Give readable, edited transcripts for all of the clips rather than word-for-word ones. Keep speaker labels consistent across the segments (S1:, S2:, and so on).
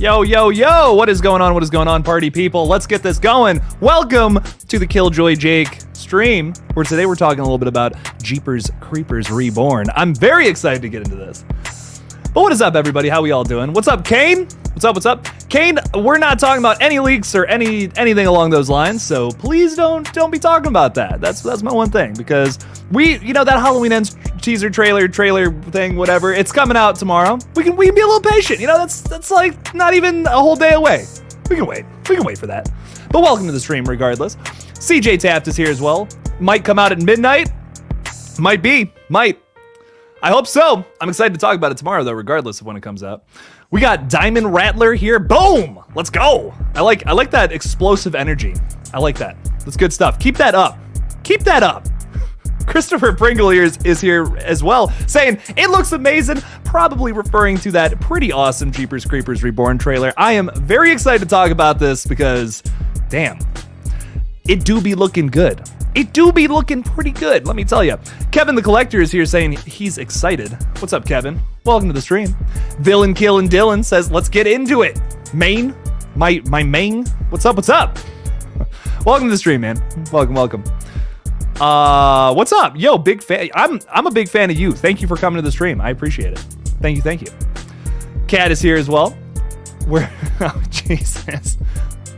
S1: Yo, yo, yo, what is going on? What is going on, party people? Let's get this going. Welcome to the KillJoy Jake stream, where today we're talking a little bit about Jeepers Creepers Reborn. I'm very excited to get into this. But what is up, everybody? How we all doing? What's up, Kane? What's up? Kane, we're not talking about any leaks or anything along those lines, so please don't be talking about that. That's my one thing, because that Halloween Ends teaser trailer thing, whatever, it's coming out tomorrow. We can be a little patient. That's like not even a whole day away. We can wait for that. But welcome to the stream regardless. CJ Taft is here as well. Might come out at midnight. Might. I hope so. I'm excited to talk about it tomorrow, though, regardless of when it comes out. We got Diamond Rattler here. Boom! Let's go. I like that explosive energy. I like that. That's good stuff. Keep that up. Christopher Pringle is here as well, saying, it looks amazing, probably referring to that pretty awesome Jeepers Creepers Reborn trailer. I am very excited to talk about this because, damn, it do be looking good. It do be looking pretty good, let me tell you. Kevin the Collector is here saying he's excited. What's up, Kevin? Welcome to the stream. Villain Killin' Dylan says, let's get into it. Main? My main? What's up? Welcome to the stream, man. Welcome. What's up? Yo, big fan. I'm a big fan of you. Thank you for coming to the stream. I appreciate it. Thank you. Cat is here as well. Oh, Jesus.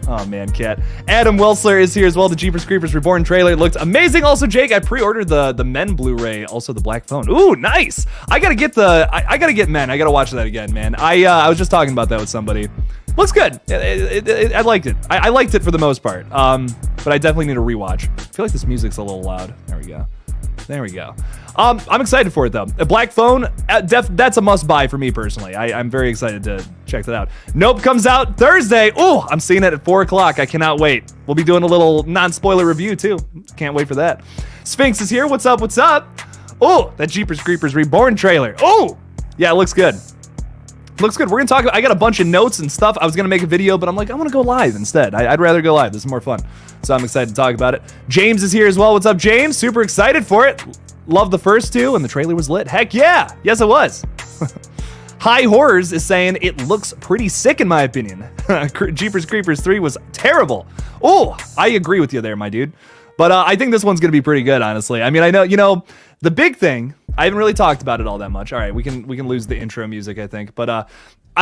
S1: Oh man, Cat. Adam Welsler is here as well. The Jeepers Creepers Reborn trailer looked amazing. Also, Jake, I pre-ordered the Men Blu-ray, also the Black Phone. Ooh, nice. I gotta get Men. I gotta watch that again, man. I was just talking about that with somebody. Looks good. I liked it. I liked it for the most part. But I definitely need a rewatch. I feel like this music's a little loud. There we go. I'm excited for it though. A Black Phone, that's a must buy for me personally. I'm very excited to check that out. Nope comes out Thursday. Oh, I'm seeing it at 4 o'clock. I cannot wait. We'll be doing a little non-spoiler review too. Can't wait for that. Sphinx is here. What's up? Oh, that Jeepers Creepers Reborn trailer. Oh, yeah, it looks good. We're gonna talk about, I got a bunch of notes and stuff. I was gonna make a video, but I'm like, I wanna go live instead. I'd rather go live. This is more fun. So I'm excited to talk about it. James is here as well. What's up, James? Super excited for it. Love the first two, and the trailer was lit. Heck yeah. Yes, it was. High Horrors is saying it looks pretty sick in my opinion. Jeepers Creepers 3 was terrible. Oh, I agree with you there, my dude. But I think this one's gonna be pretty good, honestly. I mean, I know, the big thing, I haven't really talked about it all that much. All right, we can lose the intro music, I think. But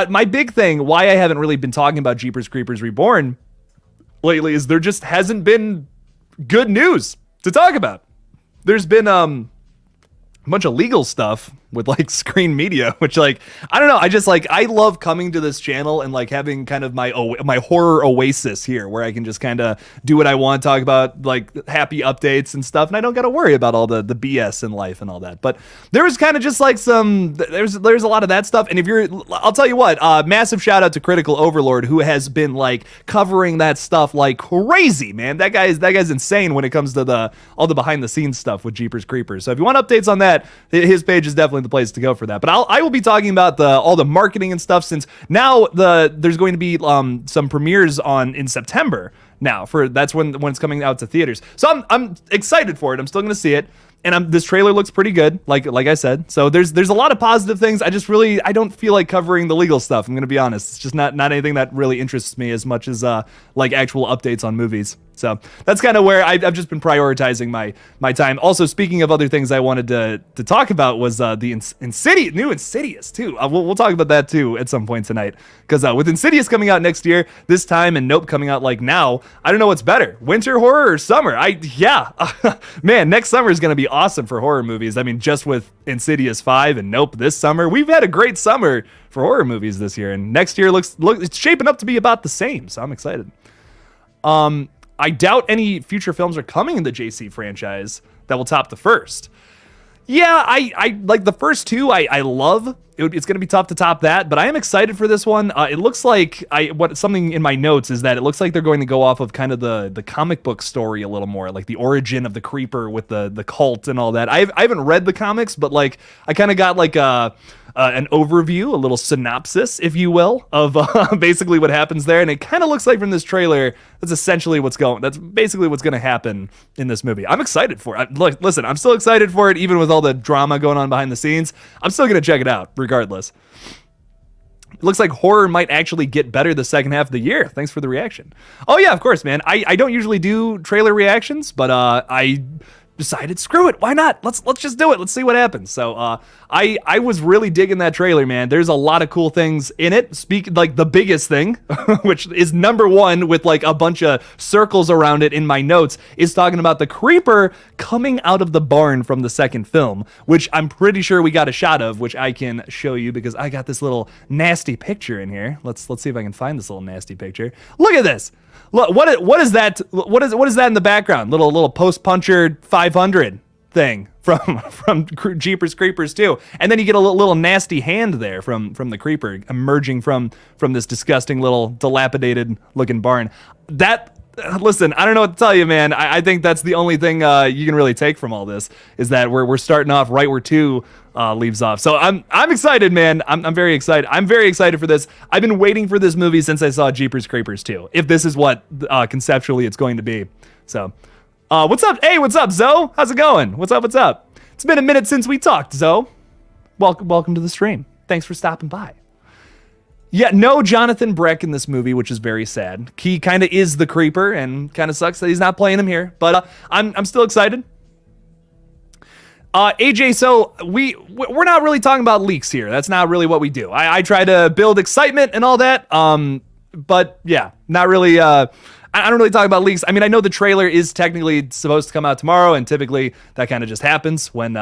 S1: my big thing, why I haven't really been talking about Jeepers Creepers Reborn lately, is there just hasn't been good news to talk about. There's been a bunch of legal stuff with like Screen Media, which I don't know. I love coming to this channel and like having kind of my horror oasis here where I can just kind of do what I want, talk about like happy updates and stuff. And I don't got to worry about all the BS in life and all that. But there was kind of just like there's a lot of that stuff. And I'll tell you what, massive shout out to Critical Overlord, who has been like covering that stuff like crazy, man. That guy's insane when it comes to all the behind the scenes stuff with Jeepers Creepers. So if you want updates on that, his page is definitely the place to go for that. But I will be talking about all the marketing and stuff, since now there's going to be some premieres in September now. That's when it's coming out to theaters. So I'm excited for it. I'm still going to see it. And this trailer looks pretty good, like I said. So there's a lot of positive things. I don't feel like covering the legal stuff. I'm gonna be honest. It's just not anything that really interests me as much as like actual updates on movies. So that's kind of where I've just been prioritizing my time. Also, speaking of other things I wanted to talk about was the new Insidious too. We'll talk about that too at some point tonight, because with Insidious coming out next year this time and Nope coming out like now, I don't know what's better, winter horror or summer. Man, next summer is gonna be awesome for horror movies. I mean, just with Insidious 5 and Nope this summer, we've had a great summer for horror movies this year, and next year it's shaping up to be about the same. So I'm excited. I doubt any future films are coming in the JC franchise that will top the first. Yeah, I like the first two. I love. It's going to be tough to top that, but I am excited for this one. It looks like something in my notes is that it looks like they're going to go off of kind of the comic book story a little more, like the origin of the creeper with the cult and all that. I haven't read the comics, but like I kind of got like an overview, a little synopsis, if you will, of basically what happens there. And it kind of looks like from this trailer, that's basically what's going to happen in this movie. I'm excited for it. Listen, I'm still excited for it, even with all the drama going on behind the scenes. I'm still going to check it out regardless. It looks like horror might actually get better the second half of the year. Thanks for the reaction. Oh yeah, of course, man. I don't usually do trailer reactions, but I decided, screw it, why not? Let's just do it. Let's see what happens. So I was really digging that trailer, man. There's a lot of cool things in it. Speak like the biggest thing, which is number one with like a bunch of circles around it in my notes, is talking about the creeper coming out of the barn from the second film, which I'm pretty sure we got a shot of, which I can show you because I got this little nasty picture in here. Let's see if I can find this little nasty picture. Look at this. Look, what is that? What is that in the background? Little post puncher 500 thing from Jeepers Creepers 2, and then you get a little nasty hand there from the creeper emerging from this disgusting little dilapidated looking barn. Listen, I don't know what to tell you, man. I think that's the only thing you can really take from all this, is that we're starting off right where 2 leaves off. So I'm excited, man. I'm very excited. I'm very excited for this. I've been waiting for this movie since I saw Jeepers Creepers 2, if this is what conceptually it's going to be. So what's up? Hey, what's up, Zoe? How's it going? What's up? It's been a minute since we talked, Zoe. Welcome to the stream. Thanks for stopping by. Yeah, no Jonathan Breck in this movie, which is very sad. He kind of is the creeper, and kind of sucks that he's not playing him here. But I'm still excited. AJ, so we're not really talking about leaks here. That's not really what we do. I try to build excitement and all that. But yeah, not really. I don't really talk about leaks. I mean, I know the trailer is technically supposed to come out tomorrow, and typically that kind of just happens when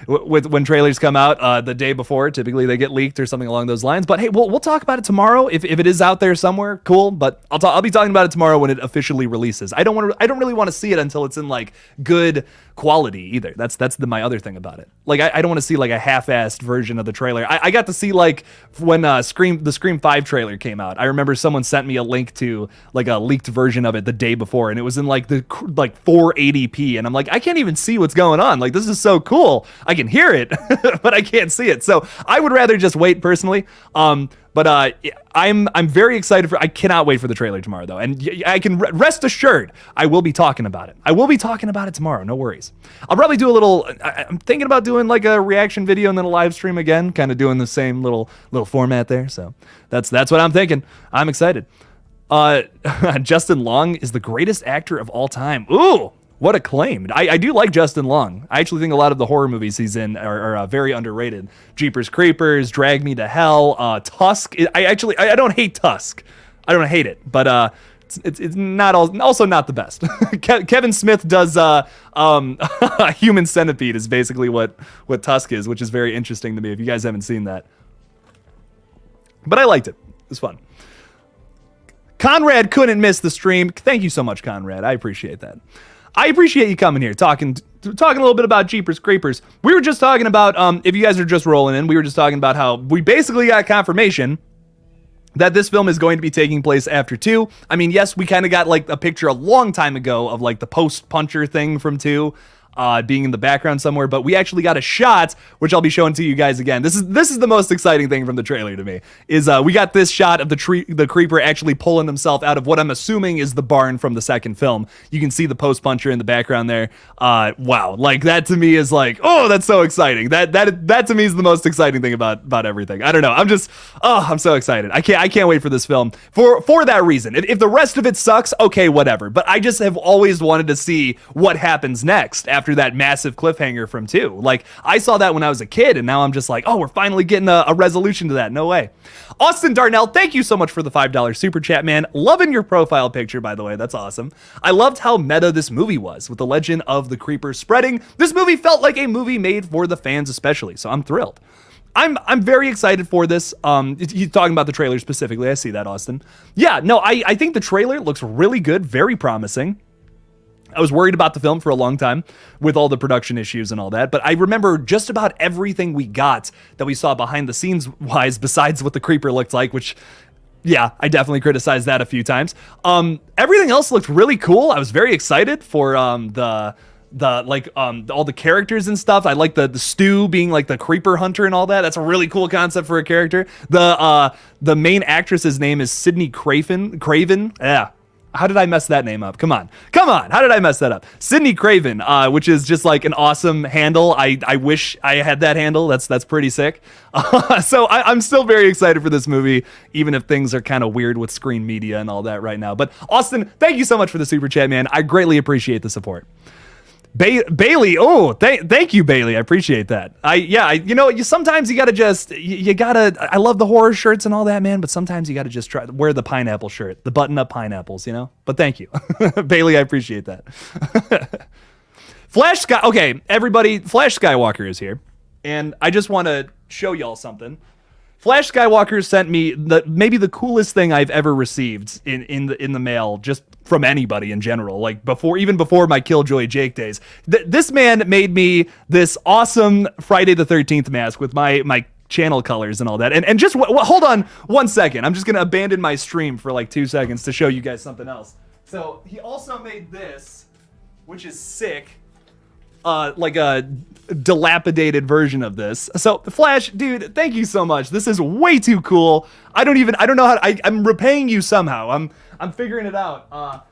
S1: when trailers come out the day before. Typically they get leaked or something along those lines. But hey, we'll talk about it tomorrow if it is out there somewhere. Cool, but I'll be talking about it tomorrow when it officially releases. I don't really want to see it until it's in like good quality either. That's my other thing about it. Like I don't want to see like a half-assed version of the trailer. I got to see like when the Scream 5 trailer came out. I remember someone sent me a link to like a leaked version of it the day before, and it was in like 480p, and I'm like, I can't even see what's going on. Like, this is so cool. I can hear it, but I can't see it. So I would rather just wait personally. But I'm very excited I cannot wait for the trailer tomorrow, though. And I can rest assured I will be talking about it. I will be talking about it tomorrow. No worries. I'll probably do a little, I'm thinking about doing like a reaction video and then a live stream again, kind of doing the same little format there. So that's what I'm thinking. I'm excited. Justin Long is the greatest actor of all time. Ooh, what a claim. I do like Justin Long. I actually think a lot of the horror movies he's in are very underrated. Jeepers Creepers, Drag Me to Hell, Tusk. I don't hate Tusk. I don't hate it, but it's not also not the best. Kevin Smith does Human Centipede is basically what Tusk is, which is very interesting to me if you guys haven't seen that. But I liked it. It was fun. Conrad couldn't miss the stream. Thank you so much, Conrad. I appreciate that. I appreciate you coming here, talking a little bit about Jeepers Creepers. We were just talking about, if you guys are just rolling in, we were just talking about how we basically got confirmation that this film is going to be taking place after 2. I mean, yes, we kind of got like a picture a long time ago of like the post-puncher thing from 2. Being in the background somewhere, but we actually got a shot, which I'll be showing to you guys again. This is the most exciting thing from the trailer to me, is we got this shot of the creeper actually pulling himself out of what I'm assuming is the barn from the second film. You can see the post puncher in the background there. Wow, like that to me is like, oh, that's so exciting. That to me is the most exciting thing about everything. I don't know. I'm so excited. I can't wait for this film for that reason. If the rest of it sucks, okay, whatever. But I just have always wanted to see what happens next after that massive cliffhanger from 2. Like, I saw that when I was a kid, and now I'm just like, oh, we're finally getting a resolution to that. No way. Austin Darnell, thank you so much for the $5 super chat, man. Loving your profile picture, by the way. That's awesome. I loved how meta this movie was, with the legend of the creeper spreading. This movie felt like a movie made for the fans especially, so I'm thrilled. I'm very excited for this. He's talking about the trailer specifically. I see that, Austin. Yeah, no, I think the trailer looks really good, very promising. I was worried about the film for a long time with all the production issues and all that, but I remember just about everything we got that we saw behind the scenes wise, besides what the creeper looked like, which, yeah, I definitely criticized that a few times. Everything else looked really cool. I was very excited for all the characters and stuff. I like the Stu being like the creeper hunter and all that. That's a really cool concept for a character. The main actress's name is Sydney Craven. Yeah. How did I mess that name up? Come on. How did I mess that up? Sydney Craven, which is just like an awesome handle. I wish I had that handle. That's pretty sick. So I'm still very excited for this movie, even if things are kind of weird with screen media and all that right now. But Austin, thank you so much for the super chat, man. I greatly appreciate the support. Bailey, thank you, Bailey. I appreciate that. Sometimes you gotta just, I love the horror shirts and all that, man, but sometimes you gotta just wear the pineapple shirt, the button-up pineapples, But thank you, Bailey. I appreciate that. Okay, everybody, Flash Skywalker is here, and I just want to show y'all something. Flash Skywalker sent me maybe the coolest thing I've ever received in the mail, just from anybody in general. Like even before my KillJoy Jake days, this man made me this awesome Friday the 13th mask with my channel colors and all that. And just hold on 1 second. I'm just gonna abandon my stream for like 2 seconds to show you guys something else. So he also made this, which is sick. Like a dilapidated version of this. So Flash, dude, thank you so much. This is way too cool. I don't know how I'm repaying you somehow. I'm figuring it out. I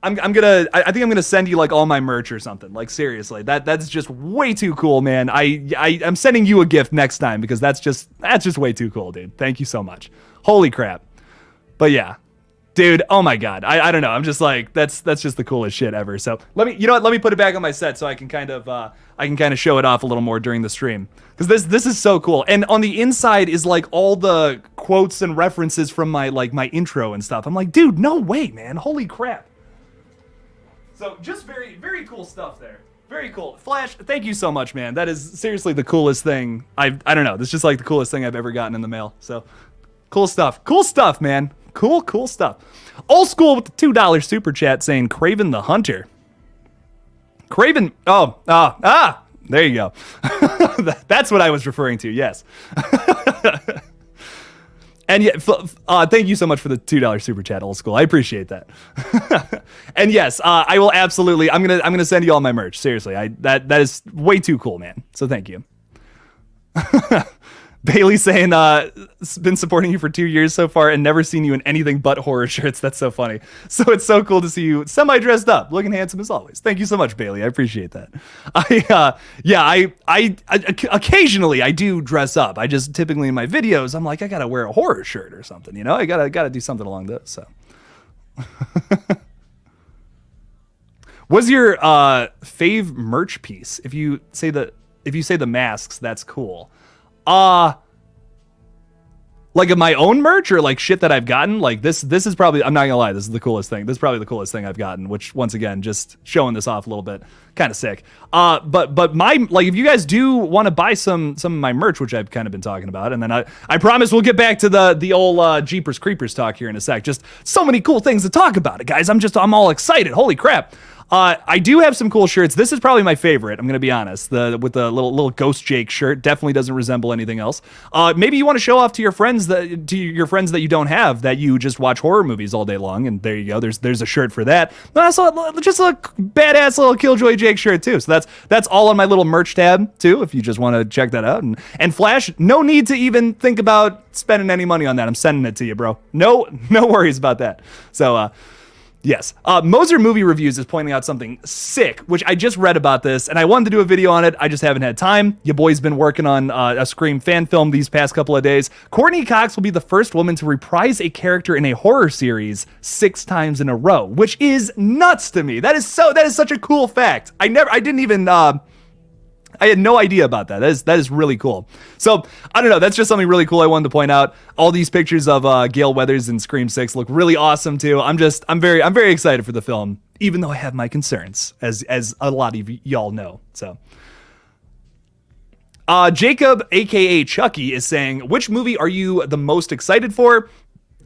S1: think I'm gonna send you like all my merch or something. Like seriously, that's just way too cool, man. I'm sending you a gift next time because that's just way too cool, dude. Thank you so much. Holy crap. But yeah. Dude, oh my God. I don't know. I'm just like, that's just the coolest shit ever. So let me put it back on my set so I can kind of show it off a little more during the stream. Because this is so cool. And on the inside is like all the quotes and references from my intro and stuff. I'm like, dude, no way, man. Holy crap. So just very, very cool stuff there. Very cool. Flash, thank you so much, man. That is seriously the coolest thing. I don't know. This is just like the coolest thing I've ever gotten in the mail. So cool stuff. Cool stuff, man. Cool stuff. Old school with the $2 super chat saying Craven the Hunter. Craven. There you go. That's what I was referring to. Yes. And yeah, thank you so much for the $2 super chat, old school. I appreciate that. And yes, I will absolutely. I'm gonna send you all my merch. Seriously, that is way too cool, man. So thank you. Bailey saying, been supporting you for 2 years so far and never seen you in anything but horror shirts. That's so funny. So it's so cool to see you semi-dressed up, looking handsome as always. Thank you so much, Bailey. I appreciate that. I occasionally I do dress up. I just typically in my videos, I'm like, I gotta wear a horror shirt or something, I gotta do something along those. So. What's your fave merch piece? If you say the masks, that's cool. Like of my own merch or like shit that I've gotten, like this is probably, I'm not gonna lie, this is the coolest thing. This is probably the coolest thing I've gotten, which once again, just showing this off a little bit, kind of sick. But my, like, if you guys do want to buy some of my merch, which I've kind of been talking about, and then I promise we'll get back to the old Jeepers Creepers talk here in a sec. Just so many cool things to talk about it, guys. I'm all excited. Holy crap. I do have some cool shirts. This is probably my favorite. I'm gonna be honest. With the little Ghost Jake shirt, definitely doesn't resemble anything else. Maybe you want to show off to your friends that you don't have, that you just watch horror movies all day long, and there you go. There's a shirt for that. But also just a badass little KillJoy Jake shirt too. So that's all on my little merch tab too. If you just want to check that out. And Flash, no need to even think about spending any money on that. I'm sending it to you, bro. No worries about that. So. Yes. Moser Movie Reviews is pointing out something sick, which I just read about this, and I wanted to do a video on it. I just haven't had time. Your boy's been working on a Scream fan film these past couple of days. Courtney Cox will be the first woman to reprise a character in a horror series 6 times in a row, which is nuts to me. That is such a cool fact. I had no idea about that. That is really cool. So, I don't know. That's just something really cool I wanted to point out. All these pictures of Gale Weathers in Scream 6 look really awesome too. I'm very excited for the film, even though I have my concerns, as a lot of y'all know. So, Jacob, aka Chucky, is saying, which movie are you the most excited for?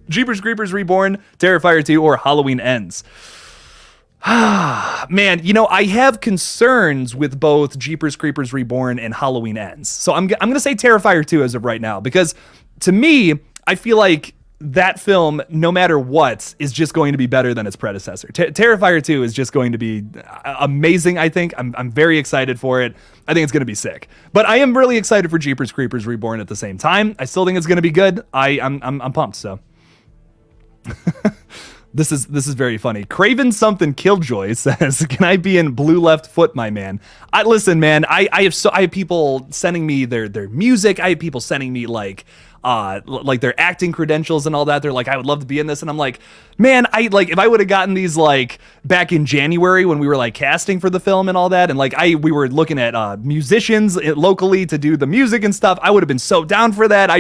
S1: Jeepers Creepers Reborn, Terrifier 2, or Halloween Ends? Man, I have concerns with both Jeepers Creepers Reborn and Halloween Ends. So I'm going to say Terrifier 2 as of right now, because to me, I feel like that film, no matter what, is just going to be better than its predecessor. Terrifier 2 is just going to be amazing, I think. I'm very excited for it. I think it's going to be sick. But I am really excited for Jeepers Creepers Reborn at the same time. I still think it's going to be good. I'm pumped, so... This is very funny. Craven something KillJoy says, "Can I be in Blue Left Foot, my man?" Listen, man. I have people sending me their music. I have people sending me like their acting credentials and all that. They're like, "I would love to be in this," and I'm like, man, if I would have gotten these like back in January when we were like casting for the film and all that, and like we were looking at musicians locally to do the music and stuff, I would have been so down for that.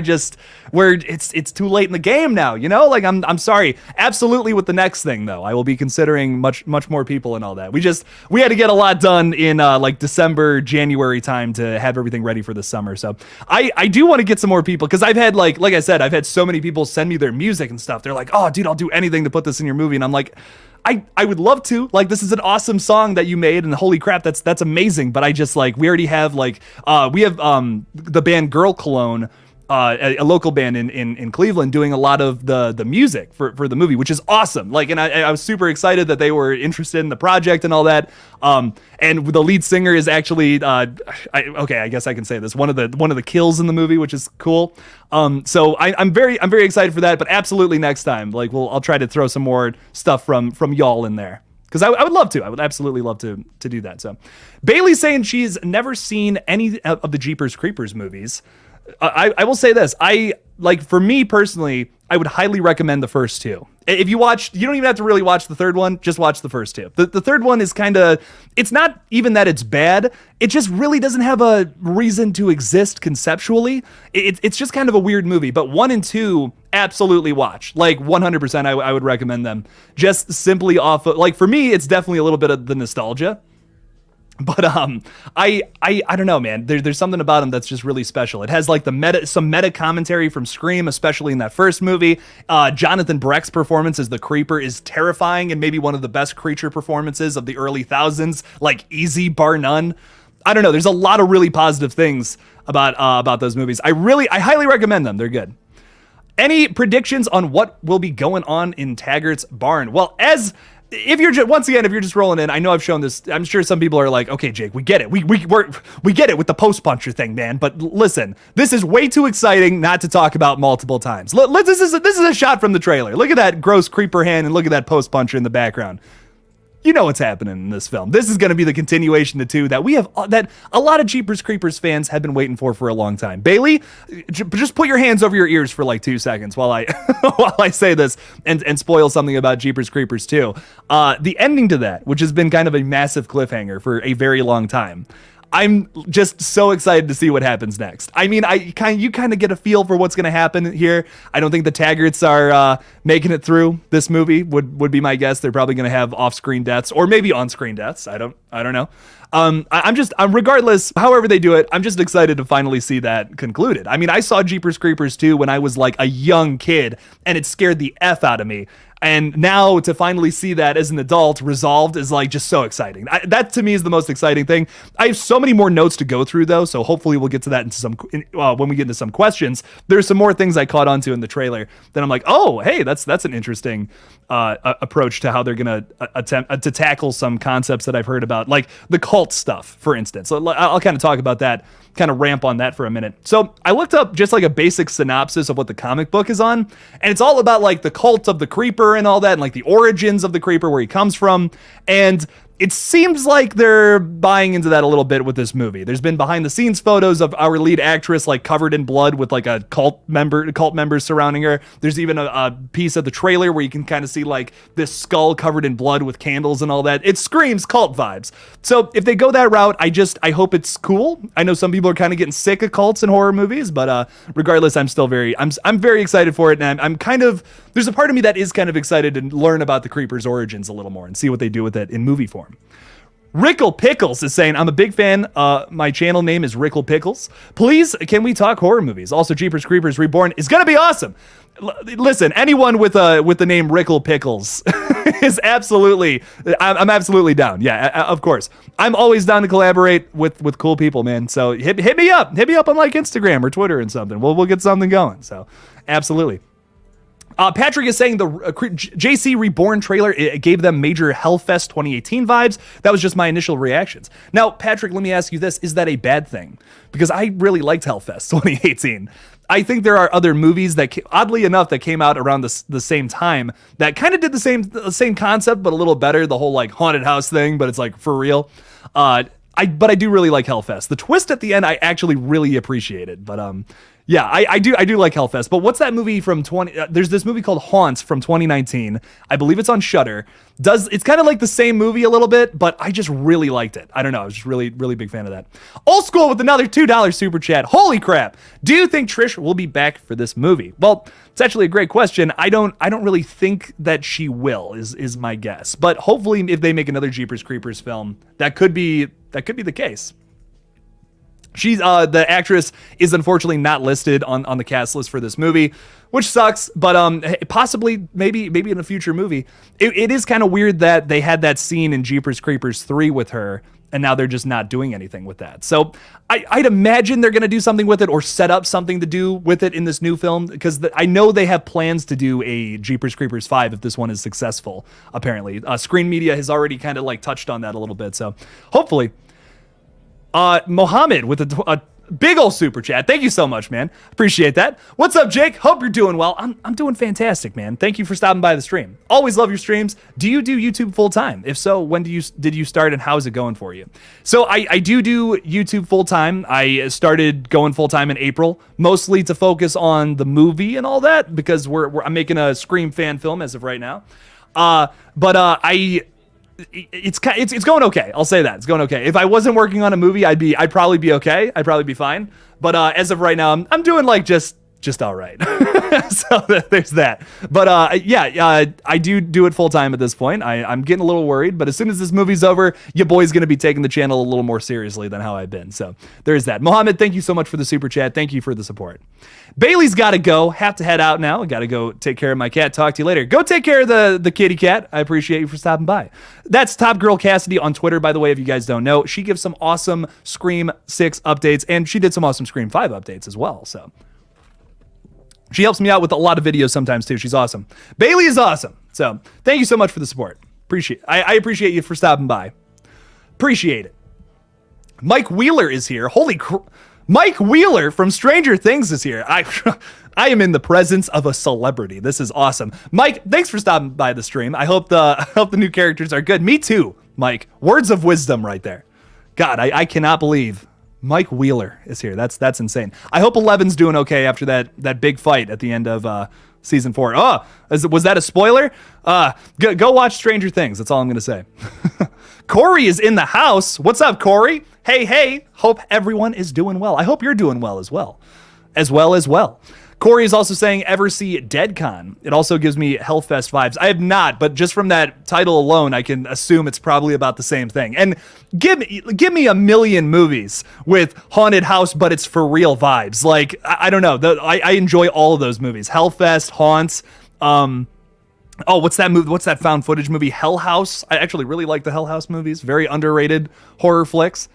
S1: It's too late in the game now, you know? Like I'm sorry. Absolutely with the next thing though, I will be considering much more people and all that. We had to get a lot done in like December, January time to have everything ready for the summer. So I do want to get some more people, because I've had like I said, I've had so many people send me their music and stuff. They're like, "Oh dude, I'll do anything to put this in your movie," and I'm like, I would love to. Like, this is an awesome song that you made, and holy crap, that's amazing. But I just like, we already have like we have the band Girl Cologne, a local band in Cleveland, doing a lot of the music for the movie, which is awesome. Like, and I was super excited that they were interested in the project and all that. And the lead singer is actually I guess I can say this, one of the kills in the movie, which is cool. So I'm very excited for that. But absolutely next time, like I'll try to throw some more stuff from y'all in there, because I would love to. I would absolutely love to do that. So Bailey's saying she's never seen any of the Jeepers Creepers movies. I will say this. For me personally, I would highly recommend the first two. If you don't even have to really watch the third one, just watch the first two. The third one is it's not even that it's bad. It just really doesn't have a reason to exist conceptually. It's just kind of a weird movie. But 1 and 2, absolutely watch. Like 100%, I would recommend them. Just simply off of, like, for me, it's definitely a little bit of the nostalgia. But I don't know, man. There's something about him that's just really special. It has like some meta commentary from Scream, especially in that first movie. Jonathan Brecht's performance as the Creeper is terrifying, and maybe one of the best creature performances of the early thousands, like easy, bar none. I don't know. There's a lot of really positive things about those movies. I highly recommend them. They're good. Any predictions on what will be going on in Taggart's barn? Well, if you're just rolling in, I know I've shown this. I'm sure some people are like, "Okay, Jake, we get it. We get it with the post puncher thing, man." But listen, this is way too exciting not to talk about multiple times. This is a shot from the trailer. Look at that gross creeper hand, and look at that post puncher in the background. You know what's happening in this film. This is going to be the continuation to 2 that a lot of Jeepers Creepers fans have been waiting for a long time. Bailey, just put your hands over your ears for like 2 seconds while I say this and spoil something about Jeepers Creepers 2. The ending to that, which has been kind of a massive cliffhanger for a very long time. I'm just so excited to see what happens next. I mean, you kind of get a feel for what's going to happen here. I don't think the Taggarts are making it through this movie. Would be my guess. They're probably going to have off-screen deaths, or maybe on-screen deaths. I don't know. I'm regardless, however they do it, I'm just excited to finally see that concluded. I mean, I saw Jeepers Creepers 2 when I was like a young kid, and it scared the F out of me. And now to finally see that as an adult resolved is like just so exciting. That to me is the most exciting thing. I have so many more notes to go through though, so hopefully we'll get to that when we get into some questions. There's some more things I caught onto in the trailer that I'm like, oh, hey, that's an interesting approach to how they're gonna attempt to tackle some concepts that I've heard about, like the cult stuff, for instance. So I'll kind of talk about that, kind of ramp on that for a minute. So I looked up just like a basic synopsis of what the comic book is on, and it's all about like the cult of the Creeper and all that, and like the origins of the Creeper, where he comes from. And it seems like they're buying into that a little bit with this movie. There's been behind the scenes photos of our lead actress like covered in blood with like a cult members surrounding her. There's even a piece of the trailer where you can kind of see like this skull covered in blood with candles and all that. It screams cult vibes. So if they go that route, I hope it's cool. I know some people are kind of getting sick of cults and horror movies, but regardless, I'm still I'm very excited for it, and I'm kind of, there's a part of me that is kind of excited to learn about the Creeper's origins a little more and see what they do with it in movie form. Rickle Pickles is saying, I'm a big fan. My channel name is Rickle Pickles. Please, can we talk horror movies? Also, Jeepers Creepers Reborn is going to be awesome. Listen, anyone with the name Rickle Pickles is absolutely, I'm absolutely down. Yeah, of course. I'm always down to collaborate with cool people, man. So hit me up. Hit me up on like Instagram or Twitter and something. We'll get something going. So absolutely. Patrick is saying the JC Reborn trailer, it gave them major Hellfest 2018 vibes. That was just my initial reactions. Now, Patrick, let me ask you this. Is that a bad thing? Because I really liked Hellfest 2018. I think there are other movies that, oddly enough, that came out around the same time that kind of did the same concept, but a little better. The whole like haunted house thing, but it's like for real. But I do really like Hellfest. The twist at the end, I actually really appreciated. But yeah, I do like Hellfest. But what's that movie from there's this movie called Haunts from 2019. I believe it's on Shudder. It's kind of like the same movie a little bit, but I just really liked it. I don't know. I was just really big fan of that. Old School with another $2 super chat. Holy crap. Do you think Trish will be back for this movie? Well, it's actually a great question. I don't really think that she will, is my guess. But hopefully if they make another Jeepers Creepers film, that could be the case. She's the actress is unfortunately not listed on the cast list for this movie, which sucks. But possibly maybe in a future movie. It is kind of weird that they had that scene in Jeepers Creepers 3 with her, and now they're just not doing anything with that. So I'd imagine they're gonna do something with it or set up something to do with it in this new film, because I know they have plans to do a Jeepers Creepers 5 if this one is successful. Apparently, Screen Media has already kind of like touched on that a little bit. So hopefully. Mohammed with a big old super chat. Thank you so much, man. Appreciate that. What's up, Jake? Hope you're doing well. I'm doing fantastic, man. Thank you for stopping by the stream. Always love your streams. Do you do YouTube full time? If so, when did you start and how's it going for you? So I do YouTube full time. I started going full time in April, mostly to focus on the movie and all that, because I'm making a Scream fan film as of right now. It's going okay. I'll say that it's going okay. If I wasn't working on a movie, I'd probably be okay. I'd probably be fine. But as of right now, I'm doing like just all right. So there's that. But I do it full time at this point. I'm getting a little worried, but as soon as this movie's over, your boy's gonna be taking the channel a little more seriously than how I've been. So there's that. Mohammed, thank you so much for the super chat. Thank you for the support. Bailey's got to go. Have to head out now. Got to go take care of my cat. Talk to you later. Go take care of the kitty cat. I appreciate you for stopping by. That's Top Girl Cassidy on Twitter, by the way, if you guys don't know. She gives some awesome Scream 6 updates, and she did some awesome Scream 5 updates as well. So she helps me out with a lot of videos sometimes too. She's awesome. Bailey is awesome. So thank you so much for the support. I appreciate you for stopping by. Appreciate it. Mike Wheeler is here. Mike Wheeler from Stranger Things is here. I am in the presence of a celebrity. This is awesome. Mike, thanks for stopping by the stream. I hope the new characters are good. Me too, Mike. Words of wisdom right there. God, I cannot believe Mike Wheeler is here. That's insane. I hope Eleven's doing okay after that big fight at the end of season 4. Oh, was that a spoiler? Go watch Stranger Things. That's all I'm going to say. Corey is in the house. What's up, Corey? Hey. Hope everyone is doing well. I hope you're doing well as well. Corey is also saying, ever see DeadCon? It also gives me Hellfest vibes. I have not, but just from that title alone, I can assume it's probably about the same thing. And give me a million movies with haunted house, but it's for real vibes. Like, I don't know. I enjoy all of those movies. Hellfest, Haunts, what's that movie? What's that found footage movie? Hell House. I actually really like the Hell House movies. Very underrated horror flicks.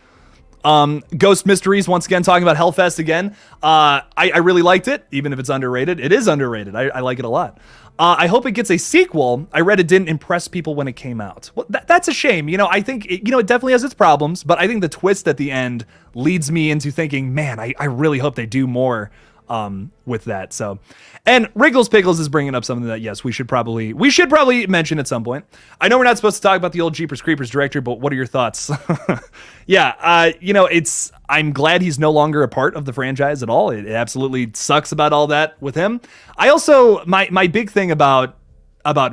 S1: Ghost Mysteries, once again, talking about Hellfest again. I really liked it, even if it's underrated. It is underrated. I like it a lot. I hope it gets a sequel. I read it didn't impress people when it came out. Well, that's a shame. I think, it definitely has its problems, but I think the twist at the end leads me into thinking, man, I really hope they do more with that. So, and Wriggles Pickles is bringing up something that, yes, we should probably mention at some point. I know we're not supposed to talk about the old Jeepers Creepers director, but what are your thoughts? Yeah, I'm glad he's no longer a part of the franchise at all. It absolutely sucks about all that with him. I also, my big thing about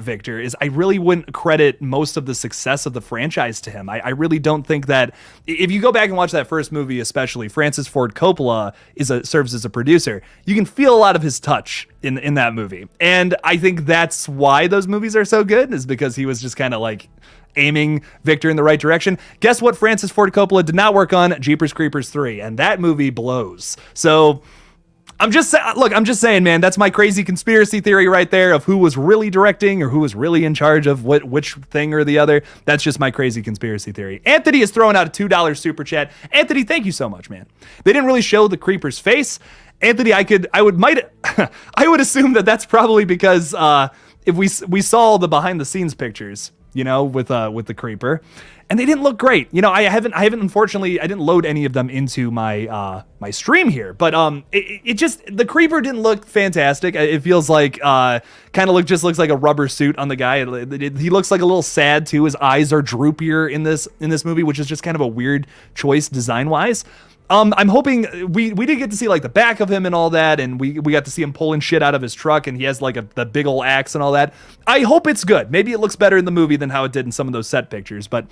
S1: Victor is I really wouldn't credit most of the success of the franchise to him. I really don't think that, if you go back and watch that first movie, especially, Francis Ford Coppola serves as a producer. You can feel a lot of his touch in that movie. And I think that's why those movies are so good, is because he was just kind of like aiming Victor in the right direction. Guess what Francis Ford Coppola did not work on? Jeepers Creepers 3. And that movie blows. So I'm just saying, man, that's my crazy conspiracy theory right there of who was really directing or who was really in charge of which thing or the other. That's just my crazy conspiracy theory. Anthony is throwing out a $2 super chat. Anthony, thank you so much, man. They didn't really show the creeper's face. Anthony, I would assume that that's probably because if we saw the behind the scenes pictures, you know, with the creeper, and they didn't look great. You know, I haven't unfortunately, I didn't load any of them into my my stream here, but it just, the creeper didn't look fantastic. It feels like kind of looks like a rubber suit on the guy. He looks like a little sad too. His eyes are droopier in this movie, which is just kind of a weird choice design wise. I'm hoping we did get to see like the back of him and all that, and we got to see him pulling shit out of his truck, and he has like the big old axe and all that. I hope it's good. Maybe it looks better in the movie than how it did in some of those set pictures, but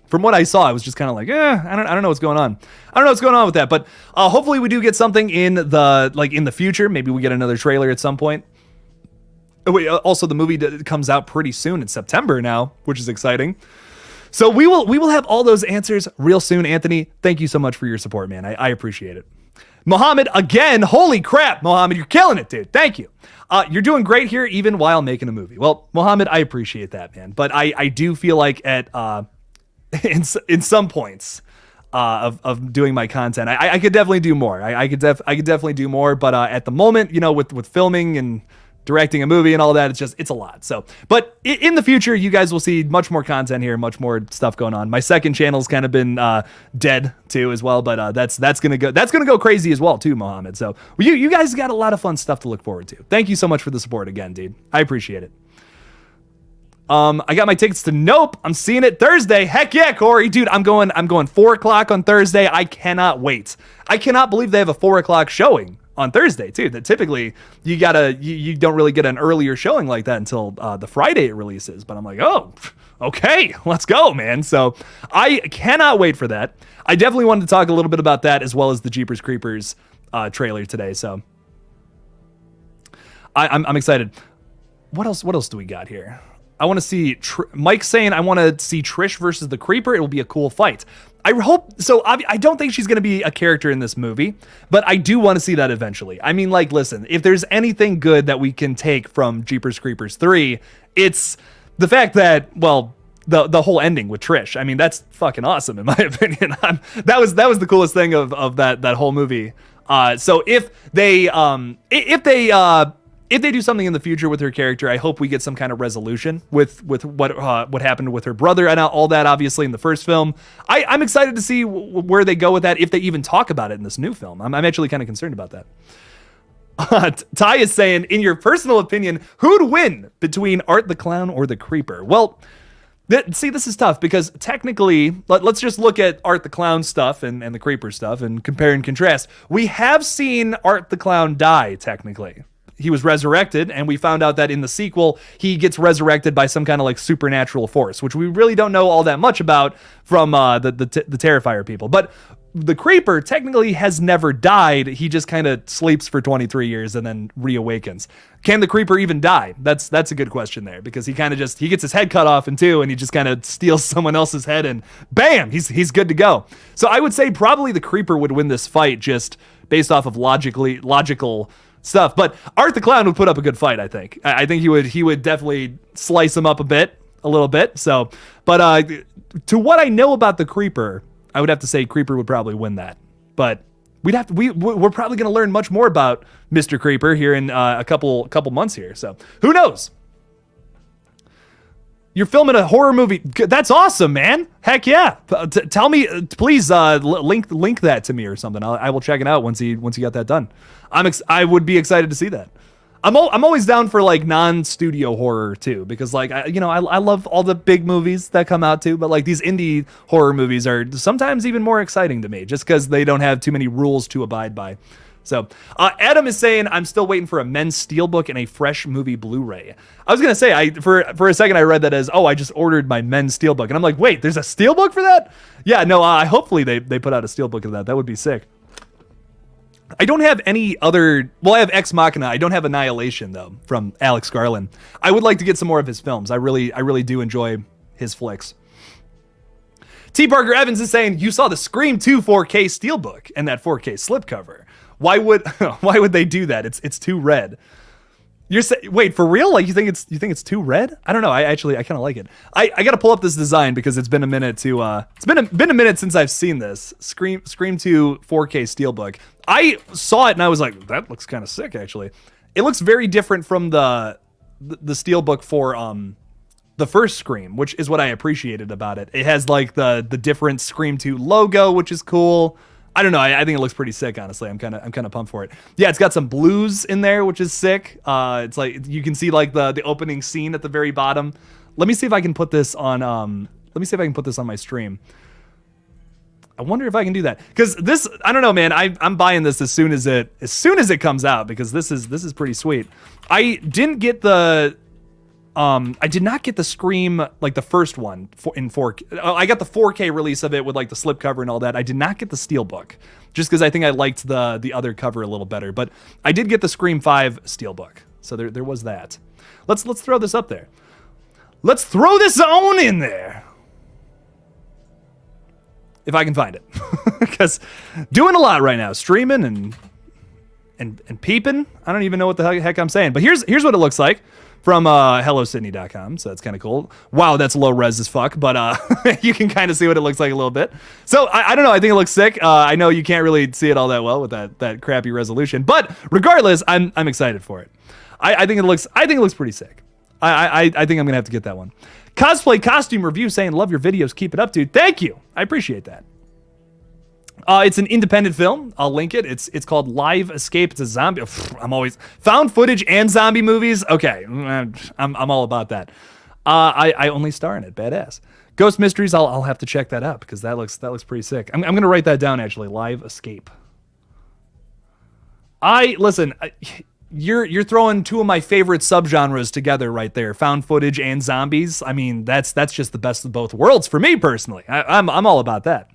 S1: from what I saw, I was just kind of like, I don't know what's going on. I don't know what's going on with that, but hopefully we do get something in the future. Maybe we get another trailer at some point. Also, the movie comes out pretty soon in September now, which is exciting. So we will have all those answers real soon, Anthony. Thank you so much for your support, man. I appreciate it. Mohammed, again, holy crap, Mohammed, you're killing it, dude. Thank you. You're doing great here, even while making a movie. Well, Mohammed, I appreciate that, man. But I do feel like at in some points of doing my content, I could definitely do more. I could definitely do more. But at the moment, you know, with filming and directing a movie and all that, it's a lot. So, but in the future, you guys will see much more content here, much more stuff going on. My second channel's kind of been dead too as well, but that's gonna go crazy as well too, Mohammed. So you guys got a lot of fun stuff to look forward to. Thank you so much for the support again, dude. I appreciate it. I got my tickets to Nope. I'm seeing it Thursday. Heck yeah, Corey, dude. I'm going 4:00 on Thursday. I cannot wait. I cannot believe they have a 4:00 showing on Thursday too. That typically you don't really get an earlier showing like that until the Friday it releases. But I'm like, oh, okay, let's go, man. So I cannot wait for that. I definitely wanted to talk a little bit about that as well as the Jeepers Creepers trailer today. So I'm excited. What else do we got here? I want to see Mike's saying I want to see Trish versus the Creeper. It will be a cool fight. I hope so. I don't think she's going to be a character in this movie, but I do want to see that eventually. I mean, like, listen, if there's anything good that we can take from Jeepers Creepers 3, it's the fact that, well, the whole ending with Trish. I mean, that's fucking awesome in my opinion. That was the coolest thing of that whole movie. So if they do something in the future with her character, I hope we get some kind of resolution with what happened with her brother and all that, obviously, in the first film. I'm excited to see where they go with that, if they even talk about it in this new film. I'm actually kind of concerned about that. Ty is saying, in your personal opinion, who'd win between Art the Clown or the Creeper? Well, see, this is tough because technically, let's just look at Art the Clown stuff and the Creeper stuff and compare and contrast. We have seen Art the Clown die, technically. He was resurrected, and we found out that in the sequel, he gets resurrected by some kind of like supernatural force, which we really don't know all that much about from the Terrifier people. But the Creeper technically has never died. He just kind of sleeps for 23 years and then reawakens. Can the Creeper even die? That's a good question there, because he kind of he gets his head cut off in two, and he just kind of steals someone else's head, and bam, he's good to go. So I would say probably the Creeper would win this fight just based off of logical stuff. But Art the Clown would put up a good fight, I think. I think he would definitely slice him up a little bit. So, but to what I know about the Creeper, I would have to say Creeper would probably win that. But we're probably going to learn much more about Mr. Creeper here in a couple months here. So who knows? You're filming a horror movie. That's awesome, man. Heck yeah. Tell me, please, link that to me or something. I will check it out once you got that done. I would be excited to see that. I'm always down for like non-studio horror too, because like I love all the big movies that come out too, but like these indie horror movies are sometimes even more exciting to me just because they don't have too many rules to abide by. So Adam is saying, I'm still waiting for a men's steelbook and a fresh movie Blu-ray. I was going to say, for a second I read that as, I just ordered my men's steelbook. And I'm like, wait, there's a steelbook for that? Yeah, no, hopefully they put out a steelbook of that. That would be sick. I don't have any other, I have Ex Machina. I don't have Annihilation though, from Alex Garland. I would like to get some more of his films. I really do enjoy his flicks. T. Parker Evans is saying, you saw the Scream 2 4K steelbook and that 4K slipcover. Why would they do that? It's too red. You're saying, wait, for real? Like you think it's too red? I don't know. I kind of like it. I got to pull up this design because it's been a minute it's been a minute since I've seen this Scream 2 4K Steelbook. I saw it and I was like, that looks kind of sick actually. It looks very different from the Steelbook for the first Scream, which is what I appreciated about it. It has like the different Scream 2 logo, which is cool. I don't know. I think it looks pretty sick, honestly. I'm kind of pumped for it. Yeah, it's got some blues in there, which is sick. It's like you can see like the opening scene at the very bottom. Let me see if I can put this on. Let me see if I can put this on my stream. I wonder if I can do that because this. I don't know, man. I'm buying this as soon as it comes out because this is pretty sweet. I didn't get the. I did not get the Scream, like the first one in 4K. I got the 4K release of it with like the slipcover and all that. I did not get the Steelbook just because I think I liked the other cover a little better. But I did get the Scream 5 Steelbook. So there was that. Let's throw this up there. Let's throw this on in there. If I can find it. Because doing a lot right now. Streaming and peeping. I don't even know what the heck I'm saying. But here's what it looks like. From hellosydney.com, so that's kind of cool. Wow, that's low res as fuck, but you can kind of see what it looks like a little bit. So I don't know, I think it looks sick. I know you can't really see it all that well with that crappy resolution, but regardless, I'm excited for it. I think it looks pretty sick. I think I'm gonna have to get that one. Cosplay costume review saying love your videos, keep it up, dude. Thank you, I appreciate that. It's an independent film. I'll link it. It's called Live Escape. It's a zombie. I'm always found footage and zombie movies. Okay, I'm all about that. I only star in it. Badass. Ghost Mysteries. I'll have to check that out because that looks pretty sick. I'm gonna write that down actually. Live Escape. Listen. You're throwing two of my favorite subgenres together right there. Found footage and zombies. I mean that's just the best of both worlds for me personally. I'm all about that.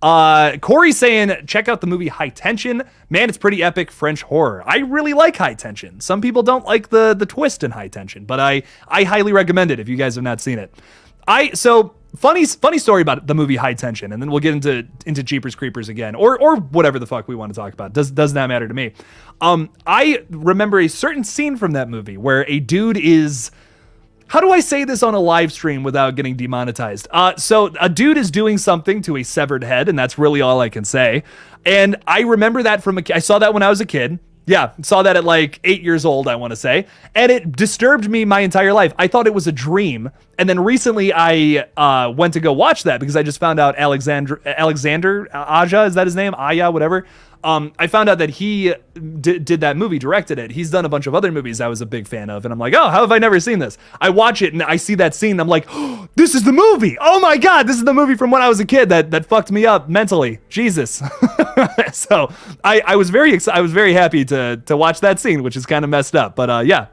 S1: Corey saying, check out the movie High Tension. Man, it's pretty epic French horror. I really like High Tension. Some people don't like the twist in High Tension, but I highly recommend it if you guys have not seen it. So funny story about the movie High Tension, and then we'll get into Jeepers Creepers again, or whatever the fuck we want to talk about. Does not matter to me. I remember a certain scene from that movie where a dude is... How do I say this on a live stream without getting demonetized? So a dude is doing something to a severed head, and that's really all I can say. And I remember that I saw that when I was a kid. Yeah, saw that at like 8 years old, I want to say. And it disturbed me my entire life. I thought it was a dream. And then recently I went to go watch that because I just found out Alexander Aja, is that his name? Aya, whatever. I found out that he did that movie, directed it. He's done a bunch of other movies I was a big fan of. And I'm like, oh, how have I never seen this? I watch it and I see that scene. And I'm like, oh, this is the movie. Oh my God, this is the movie from when I was a kid that fucked me up mentally. Jesus. So I was very excited. I was very happy to watch that scene, which is kind of messed up. But yeah,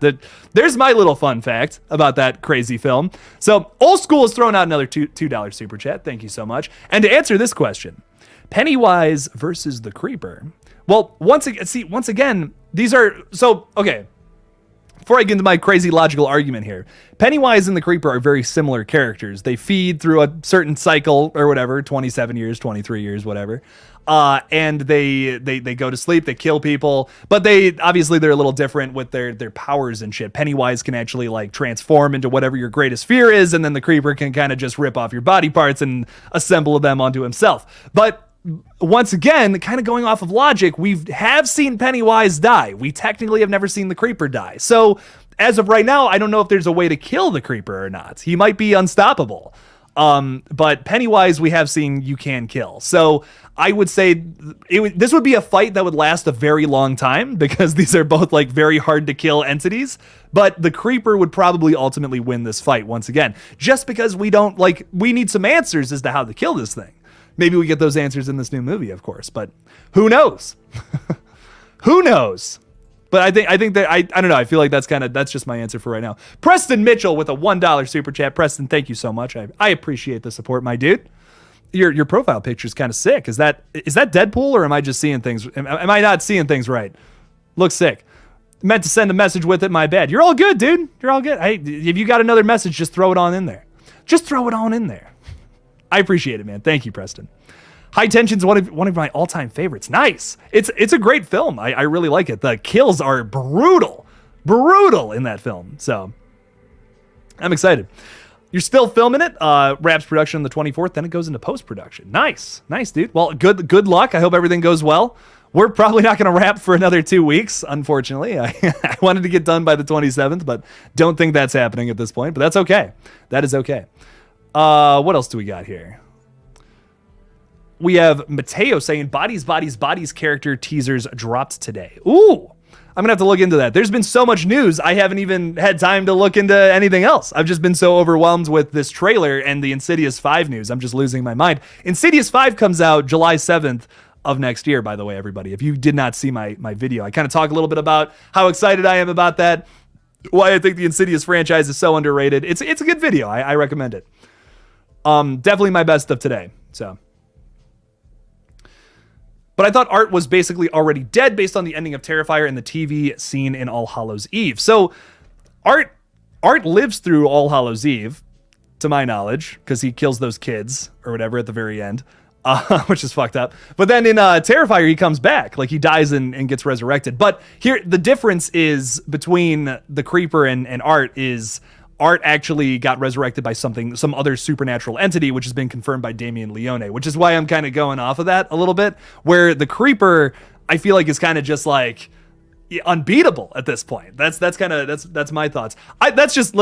S1: there's my little fun fact about that crazy film. So Old School has thrown out another $2 super chat. Thank you so much. And to answer this question, Pennywise versus the Creeper. Well, once again, these are... So, okay. Before I get into my crazy logical argument here, Pennywise and the Creeper are very similar characters. They feed through a certain cycle or whatever, 27 years, 23 years, whatever. And they go to sleep, they kill people, but they're a little different with their powers and shit. Pennywise can actually like transform into whatever your greatest fear is, and then the Creeper can kind of just rip off your body parts and assemble them onto himself. But once again, kind of going off of logic, we have seen Pennywise die. We technically have never seen the Creeper die. So as of right now, I don't know if there's a way to kill the Creeper or not. He might be unstoppable. But Pennywise, we have seen you can kill. So I would say this would be a fight that would last a very long time because these are both like very hard to kill entities. But the Creeper would probably ultimately win this fight once again, just because we need some answers as to how to kill this thing. Maybe we get those answers in this new movie, of course, but who knows? Who knows? But I think that I don't know. I feel like that's just my answer for right now. Preston Mitchell with a $1 super chat. Preston, thank you so much. I appreciate the support, my dude. Your profile picture is kind of sick. Is that Deadpool, or am I just seeing things? Am I not seeing things right? Looks sick. Meant to send a message with it. My bad. You're all good, dude. You're all good. Hey, if you got another message, just throw it on in there. Just throw it on in there. I appreciate it, man. Thank you, Preston. High Tension's one of my all-time favorites. Nice. It's a great film. I really like it. The kills are brutal in that film. So I'm excited. You're still filming it. Wraps production on the 24th. Then it goes into post-production. Nice, dude. Well, good luck. I hope everything goes well. We're probably not going to wrap for another 2 weeks, unfortunately. I wanted to get done by the 27th, but don't think that's happening at this point. But that's okay. That is okay. What else do we got here? We have Mateo saying, Bodies character teasers dropped today. Ooh, I'm going to have to look into that. There's been so much news, I haven't even had time to look into anything else. I've just been so overwhelmed with this trailer and the Insidious 5 news. I'm just losing my mind. Insidious 5 comes out July 7th of next year, by the way, everybody. If you did not see my video, I kind of talk a little bit about how excited I am about that, why I think the Insidious franchise is so underrated. It's a good video. I recommend it. Definitely my best of today. So, but I thought Art was basically already dead based on the ending of Terrifier and the TV scene in All Hallows Eve. So Art lives through All Hallows Eve, to my knowledge, because he kills those kids or whatever at the very end, which is fucked up. But then in Terrifier, he comes back, like he dies and gets resurrected. But here, the difference is between the Creeper and Art is Art actually got resurrected by some other supernatural entity, which has been confirmed by Damien Leone, which is why I'm kind of going off of that a little bit, where the Creeper, I feel like, is kind of just like unbeatable at this point. That's my thoughts. That's just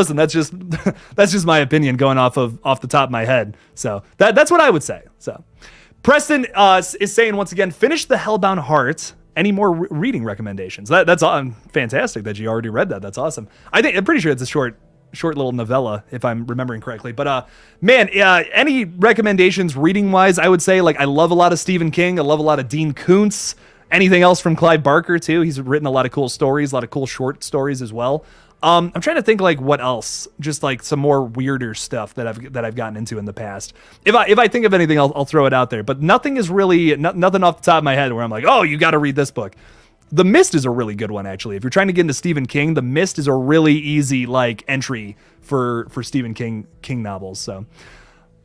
S1: my opinion going off the top of my head. So that's what I would say. So Preston is saying once again, finish the Hellbound Heart. Any more reading recommendations? That's fantastic that you already read that. That's awesome. I'm pretty sure it's a short little novella, if I'm remembering correctly. But man, any recommendations reading wise? I would say, like, I love a lot of Stephen King. I love a lot of Dean Koontz. Anything else from Clive Barker too? He's written a lot of cool stories, a lot of cool short stories as well. I'm trying to think like what else, just like some more weirder stuff that I've gotten into in the past. If I think of anything, I'll throw it out there. But nothing is really nothing off the top of my head where I'm like, oh, you got to read this book. The Mist is a really good one, actually. If you're trying to get into Stephen King, The Mist is a really easy like entry for Stephen King novels. So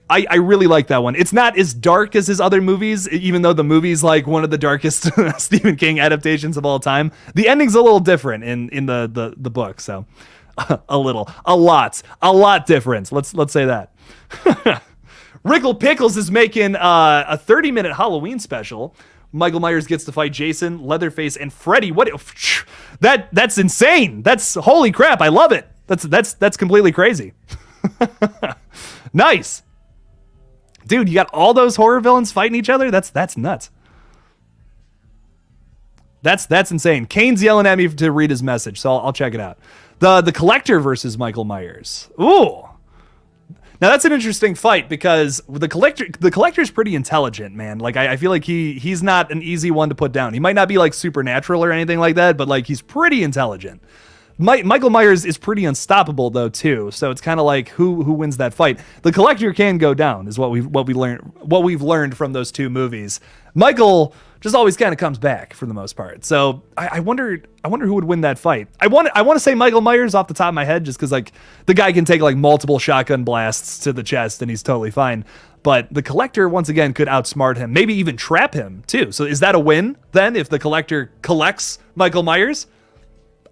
S1: I really like that one. It's not as dark as his other movies, even though the movie's like one of the darkest Stephen King adaptations of all time. The ending's a little different in the book. So a lot different. Let's say that. Rickle Pickles is making a 30-minute Halloween special. Michael Myers gets to fight Jason, Leatherface, and Freddy. That's insane. That's holy crap. I love it. That's completely crazy. Nice. Dude, you got all those horror villains fighting each other? That's nuts. That's insane. Kane's yelling at me to read his message, so I'll check it out. The Collector versus Michael Myers. Ooh. Now that's an interesting fight because the Collector's pretty intelligent, man. Like I feel like he's not an easy one to put down. He might not be like supernatural or anything like that, but like he's pretty intelligent. Michael Myers is pretty unstoppable though too, so it's kind of like who wins that fight. The Collector can go down, is what we've learned from those two movies. Michael just always kind of comes back for the most part. So I wonder who would win that fight. I want to say Michael Myers off the top of my head, just because like the guy can take like multiple shotgun blasts to the chest and he's totally fine. But the Collector once again could outsmart him, maybe even trap him too. So is that a win then if the Collector collects Michael Myers?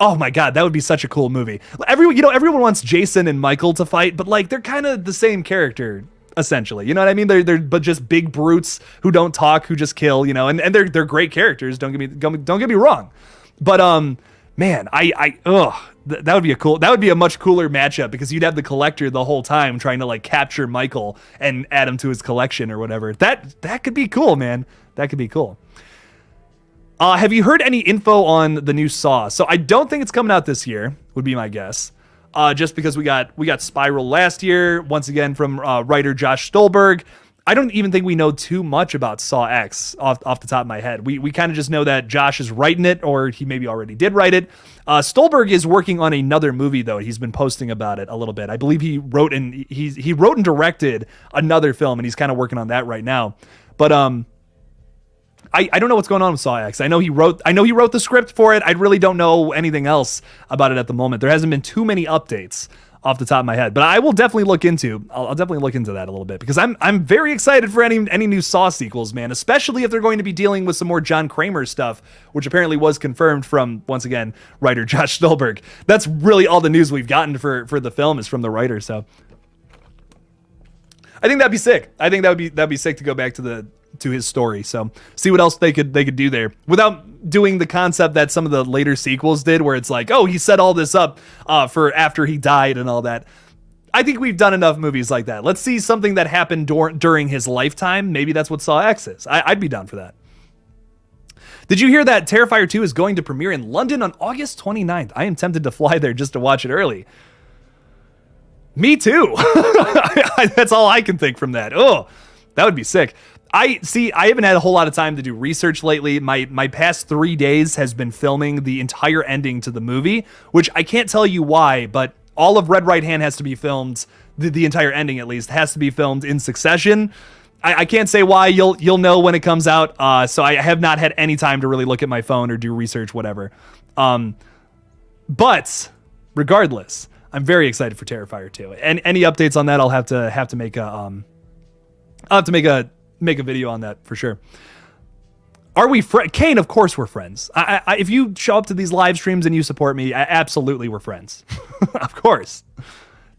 S1: Oh my God, that would be such a cool movie. Everyone wants Jason and Michael to fight, but like they're kind of the same character essentially. You know what I mean? They're but just big brutes who don't talk, who just kill. You know, and they're great characters. Don't get me wrong, but man, that would be a much cooler matchup because you'd have the Collector the whole time trying to like capture Michael and add him to his collection or whatever. That could be cool, man. That could be cool. Have you heard any info on the new Saw? So I don't think it's coming out this year, would be my guess. Just because we got Spiral last year, once again from writer Josh Stolberg. I don't even think we know too much about Saw X off the top of my head. We kind of just know that Josh is writing it, or he maybe already did write it. Stolberg is working on another movie though. He's been posting about it a little bit. I believe he wrote and directed another film, and he's kind of working on that right now. But I don't know what's going on with Saw X. I know he wrote the script for it. I really don't know anything else about it at the moment. There hasn't been too many updates off the top of my head, but I will definitely look into. I'll definitely look into that a little bit because I'm very excited for any new Saw sequels, man. Especially if they're going to be dealing with some more John Kramer stuff, which apparently was confirmed from, once again, writer Josh Stolberg. That's really all the news we've gotten for the film is from the writer. So I think that'd be sick. I think that'd be sick to go back to his story. So see what else they could do there without doing the concept that some of the later sequels did, where it's like, oh, he set all this up for after he died and all that. I think we've done enough movies like that. Let's see something that happened during his lifetime. Maybe that's what Saw X is. I'd be down for that. Did you hear that Terrifier 2 is going to premiere in London on August 29th? I am tempted to fly there just to watch it early. Me too. That's all I can think from that. Oh, that would be sick. I haven't had a whole lot of time to do research lately. My past 3 days has been filming the entire ending to the movie, which I can't tell you why, but all of Red Right Hand has to be filmed, the entire ending at least, has to be filmed in succession. I can't say why. You'll know when it comes out. So I have not had any time to really look at my phone or do research, whatever. But regardless, I'm very excited for Terrifier 2. And any updates on that, I'll have to make a video on that for sure. Are we Kane? Of course we're friends. If you show up to these live streams and you support me, absolutely we're friends. Of course.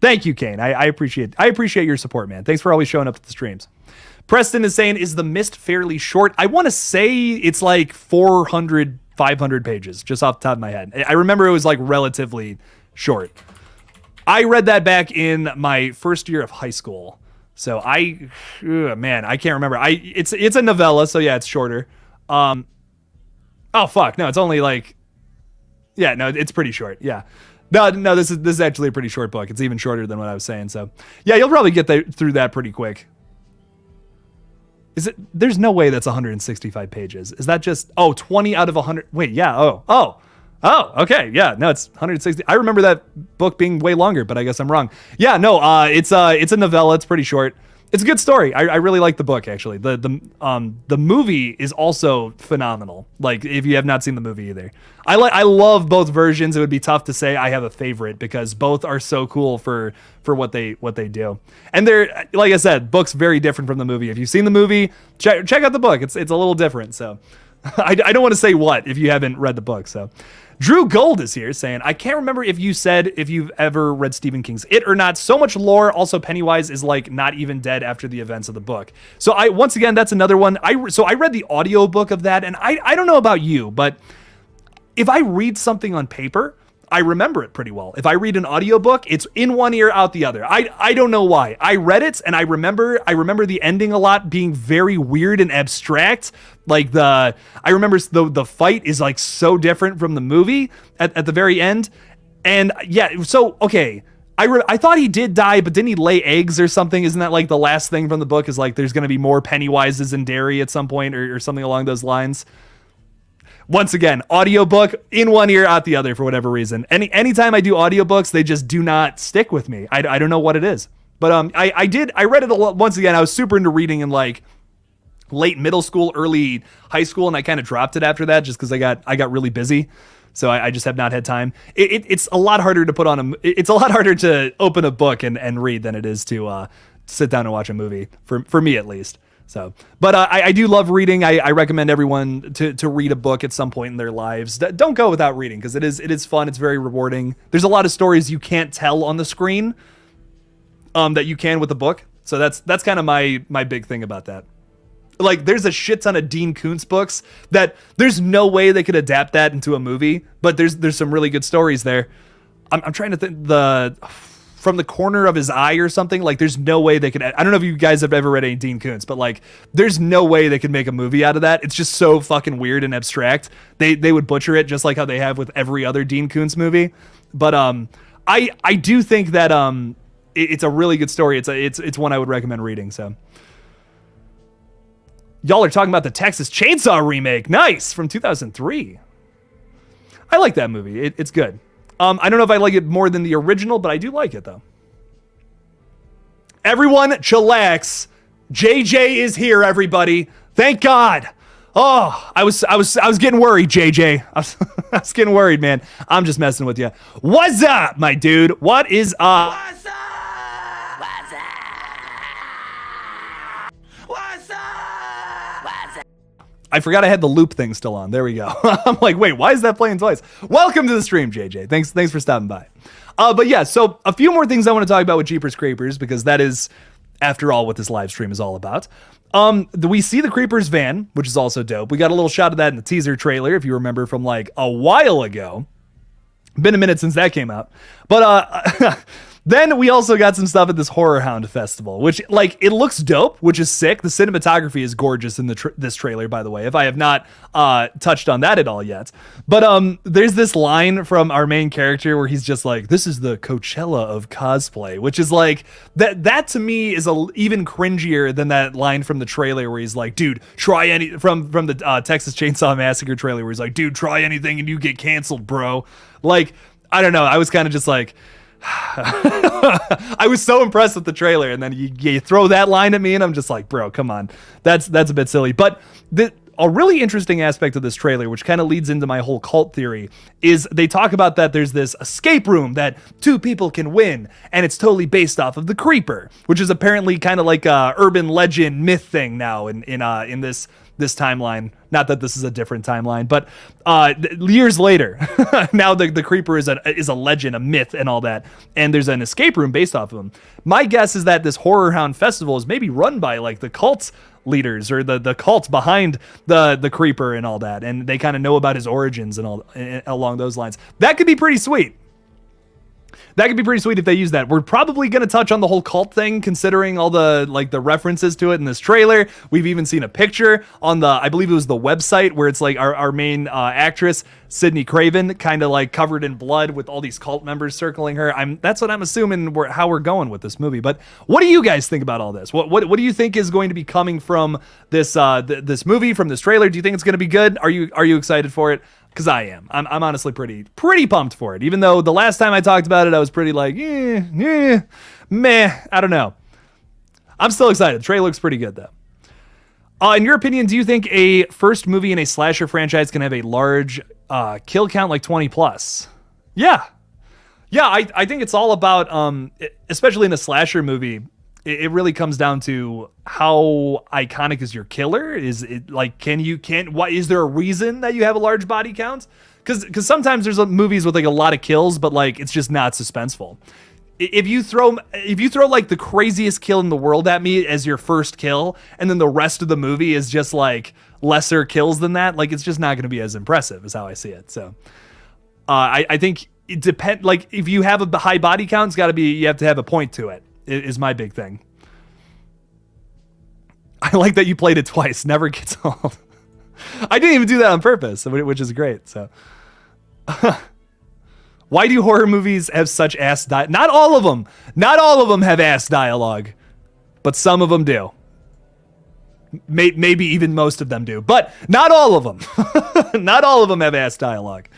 S1: Thank you, Kane. I appreciate your support, man. Thanks for always showing up to the streams. Preston is saying, is The Mist fairly short? I want to say it's like 400, 500 pages, just off the top of my head. I remember it was like relatively short. I read that back in my first year of high school. So I can't remember. It's a novella, so yeah, it's shorter. Oh fuck, no, it's only like, yeah, no, it's pretty short. Yeah, no, this is actually a pretty short book. It's even shorter than what I was saying. So yeah, you'll probably get through that pretty quick. Is it? There's no way that's 165 pages. Is that just 20 out of 100? Wait, yeah. Oh, okay. Yeah, no, it's 160. I remember that book being way longer, but I guess I'm wrong. Yeah, no, it's a novella. It's pretty short. It's a good story. I really like the book, actually. The movie is also phenomenal. Like, if you have not seen the movie either. I love both versions. It would be tough to say I have a favorite because both are so cool for what they do. And they're, like I said, book's very different from the movie. If you've seen the movie, check out the book. It's a little different, so I don't want to say what if you haven't read the book, so. Drew Gold is here saying, I can't remember if you said if you've ever read Stephen King's It or not. So much lore. Also, Pennywise is like not even dead after the events of the book. So once again, that's another one. I read the audiobook of that, and I don't know about you, but if I read something on paper, I remember it pretty well. If I read an audiobook, it's in one ear, out the other. I don't know why. I read it, and I remember the ending a lot being very weird and abstract. Like I remember the fight is like so different from the movie at the very end. And yeah, so, okay. I thought he did die, but didn't he lay eggs or something? Isn't that like the last thing from the book is like there's going to be more Pennywises in Derry at some point or something along those lines? Once again, audiobook in one ear, out the other for whatever reason. Anytime I do audiobooks, they just do not stick with me. I don't know what it is. But I read it a lot. Once again, I was super into reading in like late middle school, early high school, and I kind of dropped it after that just because I got really busy. So I just have not had time. It's a lot harder to put on it's a lot harder to open a book and read than it is to sit down and watch a movie for me at least. So, but I do love reading. I recommend everyone to read a book at some point in their lives. Don't go without reading because it is fun. It's very rewarding. There's a lot of stories you can't tell on the screen that you can with a book. So that's kind of my big thing about that. Like, there's a shit ton of Dean Koontz books that there's no way they could adapt that into a movie, but there's some really good stories there. I'm trying to think From the Corner of His Eye or something. Like, there's no way they could. I don't know if you guys have ever read any Dean Koontz, but like, there's no way they could make a movie out of that. It's just so fucking weird and abstract. They would butcher it just like how they have with every other Dean Koontz movie. But I do think that it's a really good story. It's one I would recommend reading. So. Y'all are talking about the Texas Chainsaw remake. Nice. From 2003. I like that movie. It's good. I don't know if I like it more than the original, but I do like it, though. Everyone, chillax. JJ is here, everybody. Thank God. Oh, I was getting worried, JJ. I was getting worried, man. I'm just messing with you. What's up, my dude? What is up?
S2: What's up? What's up? What's up? What's up?
S1: I forgot I had the loop thing still on. There we go. I'm like, wait, why is that playing twice? Welcome to the stream, JJ. Thanks for stopping by. But yeah, so a few more things I want to talk about with Jeepers Creepers, because that is, after all, what this live stream is all about. We see the Creepers van, which is also dope. We got a little shot of that in the teaser trailer, if you remember from like a while ago. Been a minute since that came out. But then we also got some stuff at this Horror Hound Festival, which, like, it looks dope, which is sick. The cinematography is gorgeous in this trailer, by the way, if I have not touched on that at all yet. But there's this line from our main character where he's just like, this is the Coachella of cosplay, which is like, that to me is even cringier than that line from the trailer where he's like, dude, try any, from the Texas Chainsaw Massacre trailer where he's like, dude, try anything and you get canceled, bro. Like, I don't know. I was kind of just like, I was so impressed with the trailer, and then you throw that line at me, and I'm just like, bro, come on. That's a bit silly. But a really interesting aspect of this trailer, which kind of leads into my whole cult theory, is they talk about that there's this escape room that two people can win, and it's totally based off of the Creeper, which is apparently kind of like a urban legend myth thing now in this timeline. Not that this is a different timeline, but years later, now the Creeper is a legend, a myth, and all that, and there's an escape room based off of him. My guess is that this Horror Hound Festival is maybe run by like the cult leaders or the cult behind the Creeper and all that, and they kind of know about his origins and all along those lines. That could be pretty sweet. That could be pretty sweet if they use that. We're probably going to touch on the whole cult thing, considering all the references to it in this trailer. We've even seen a picture on I believe it was the website, where it's like our main actress, Sydney Craven, kind of like covered in blood with all these cult members circling her. That's what I'm assuming how we're going with this movie. But what do you guys think about all this? What do you think is going to be coming from this this movie, from this trailer? Do you think it's going to be good? Are you excited for it? Because I am. I'm honestly pretty pumped for it. Even though the last time I talked about it, I was pretty like, meh. I don't know. I'm still excited. The trailer looks pretty good, though. In your opinion, do you think a first movie in a slasher franchise can have a large kill count, like 20 plus? Yeah. I think it's all about, especially in a slasher movie, it really comes down to how iconic is your killer. Is it like, why is there a reason that you have a large body count? Because sometimes there's movies with like a lot of kills, but like it's just not suspenseful. If you throw like the craziest kill in the world at me as your first kill, and then the rest of the movie is just like lesser kills than that, like it's just not going to be as impressive, is how I see it. So I think it depends. Like if you have a high body count, you have to have a point to it. Is my big thing. I like that you played it twice. Never gets old. I didn't even do that on purpose, which is great. So, why do horror movies have such ass dialogue? Not all of them. Not all of them have ass dialogue, but some of them do. Maybe even most of them do, but not all of them. Not all of them have ass dialogue.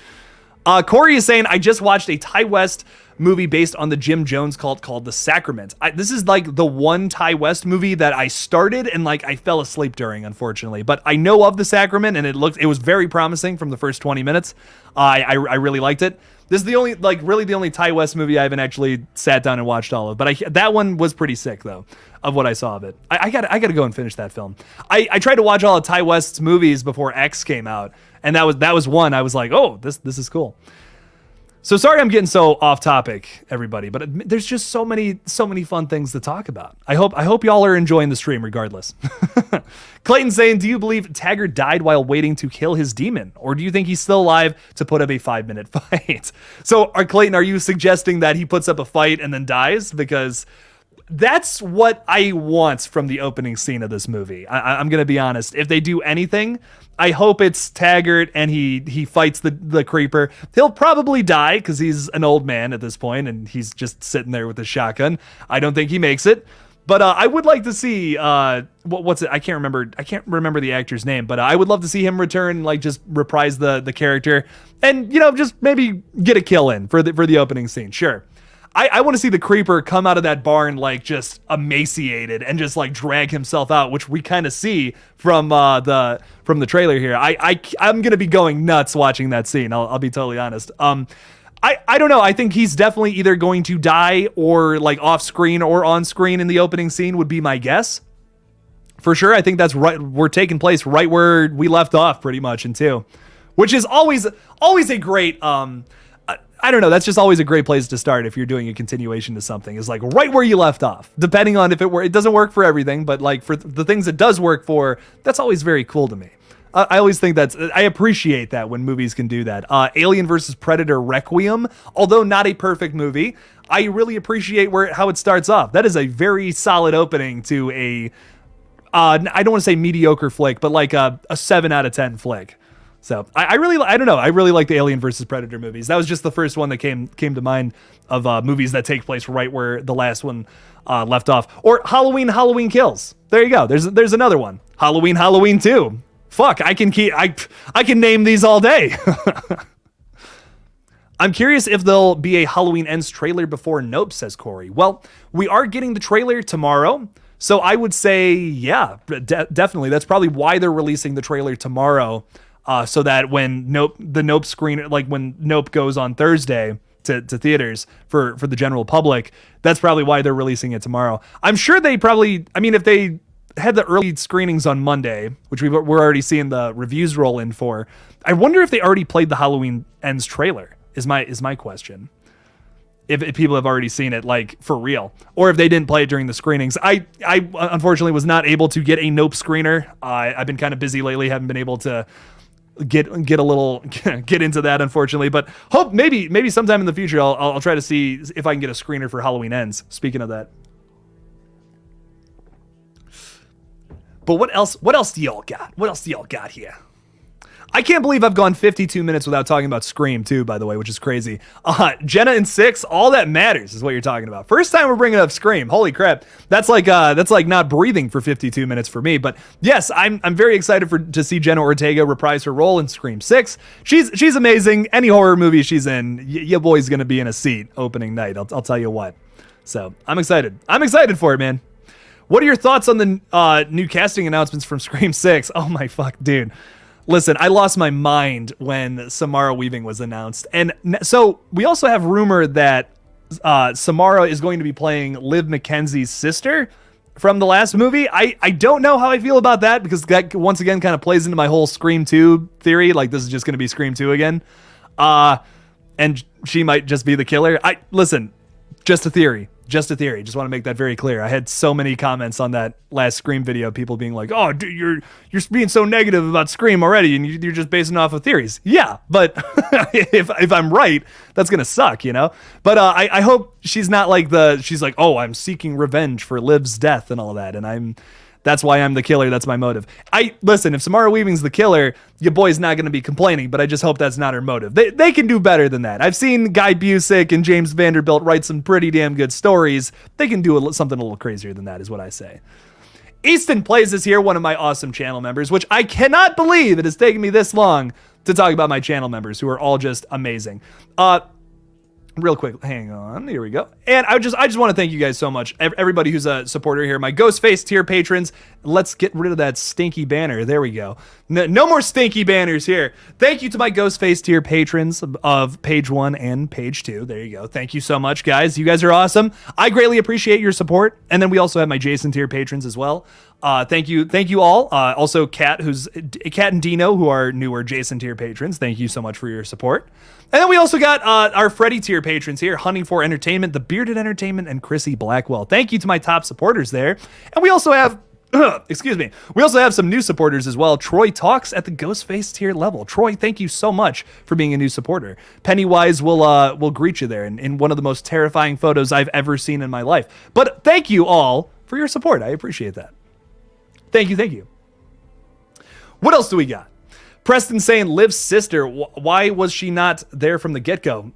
S1: Corey is saying, I just watched a Ty West movie based on the Jim Jones cult called The Sacrament. This is like the one Ty West movie that I started and like I fell asleep during, unfortunately. But I know of The Sacrament, and it was very promising from the first 20 minutes. I really liked it. This is the only Ty West movie I haven't actually sat down and watched all of. But that one was pretty sick though, of what I saw of it. I gotta go and finish that film. I tried to watch all of Ty West's movies before X came out, and that was one I was like, oh, this is cool. So sorry I'm getting so off topic, everybody, but there's just so many fun things to talk about. I hope y'all are enjoying the stream regardless. Clayton saying, do you believe Taggart died while waiting to kill his demon? Or do you think he's still alive to put up a 5-minute fight? So Clayton, are you suggesting that he puts up a fight and then dies? Because that's what I want from the opening scene of this movie. I'm going to be honest. If they do anything, I hope it's Taggart and he fights the creeper. He'll probably die because he's an old man at this point and he's just sitting there with a shotgun. I don't think he makes it. But I would like to see what's it? I can't remember the actor's name, but I would love to see him return, like just reprise the character and just maybe get a kill in for the opening scene. Sure. I want to see the creeper come out of that barn like just emaciated and just like drag himself out, which we kind of see from the trailer here. I'm gonna be going nuts watching that scene. I'll be totally honest. I don't know. I think he's definitely either going to die or like off screen or on screen in the opening scene would be my guess. For sure, I think that's right. We're taking place right where we left off, pretty much in 2, which is always a great. I don't know. That's just always a great place to start if you're doing a continuation to something. Is like right where you left off, depending on if it doesn't work for everything, but like for the things it does work for, that's always very cool to me. I always think I appreciate that when movies can do that. Alien vs. Predator Requiem, although not a perfect movie, I really appreciate how it starts off. That is a very solid opening to a, I don't want to say mediocre flick, but like a 7 out of 10 flick. So I don't know. I really like the Alien vs. Predator movies. That was just the first one that came to mind of movies that take place right where the last one left off. Or Halloween Kills. There you go. There's another one. Halloween 2. Fuck, I can name these all day. I'm curious if there'll be a Halloween Ends trailer before Nope, says Corey. Well, we are getting the trailer tomorrow. So I would say, yeah, definitely. That's probably why they're releasing the trailer tomorrow. So that when the Nope screen, like when Nope goes on Thursday to theaters for the general public, that's probably why they're releasing it tomorrow. I'm sure they probably, I mean, if they had the early screenings on Monday, which we're already seeing the reviews roll in for, I wonder if they already played the Halloween Ends trailer is my question. If people have already seen it, like for real, or if they didn't play it during the screenings. I unfortunately was not able to get a Nope screener. I've been kind of busy lately, haven't been able to get into that, unfortunately, but hope maybe sometime in the future I'll try to see if I can get a screener for Halloween Ends. Speaking of that, but what else do y'all got? What else do y'all got here? I can't believe I've gone 52 minutes without talking about Scream too, by the way, which is crazy. Jenna and 6, all that matters is what you're talking about. First time we're bringing up Scream. Holy crap. That's like not breathing for 52 minutes for me. But yes, I'm very excited to see Jenna Ortega reprise her role in Scream 6. She's amazing. Any horror movie she's in, your boy's going to be in a seat opening night. I'll tell you what. So I'm excited. I'm excited for it, man. What are your thoughts on the new casting announcements from Scream 6? Oh my fuck, dude. Listen, I lost my mind when Samara Weaving was announced. And so we also have rumor that Samara is going to be playing Liv McKenzie's sister from the last movie. I don't know how I feel about that, because that once again kind of plays into my whole Scream 2 theory. Like, this is just going to be Scream 2 again. And she might just be the killer. Listen, just a theory. Just a theory. Just want to make that very clear. I had so many comments on that last Scream video, people being like, "Oh, dude, you're being so negative about Scream already, and you're just basing off of theories." Yeah, but if I'm right, that's gonna suck, you know. But I hope she's not like she's like, "Oh, I'm seeking revenge for Liv's death and all that," and that's why I'm the killer. That's my motive. Listen, if Samara Weaving's the killer, your boy's not going to be complaining, but I just hope that's not her motive. They can do better than that. I've seen Guy Busick and James Vanderbilt write some pretty damn good stories. They can do something a little crazier than that, is what I say. Easton Plays is here, one of my awesome channel members, which I cannot believe it has taken me this long to talk about my channel members, who are all just amazing. Real quick, hang on, here we go. And I just want to thank you guys so much, everybody who's a supporter here, my Ghostface tier patrons. Let's get rid of that stinky banner. There we go. No more stinky banners here. Thank you to my Ghostface tier patrons of page 1 and page 2. There you go. Thank you so much, guys. You guys are awesome. I greatly appreciate your support. And then we also have my Jason tier patrons as well. Thank you all. Also Kat and Dino, who are newer Jason tier patrons. Thank you so much for your support. And then we also got our Freddy tier patrons here, Hunting for Entertainment, The Bearded Entertainment, and Chrissy Blackwell. Thank you to my top supporters there. And we also have, we also have some new supporters as well. Troy Talks at the Ghostface tier level. Troy, thank you so much for being a new supporter. Pennywise will greet you there in one of the most terrifying photos I've ever seen in my life. But thank you all for your support. I appreciate that. Thank you. What else do we got? Preston saying Liv's sister, why was she not there from the get-go?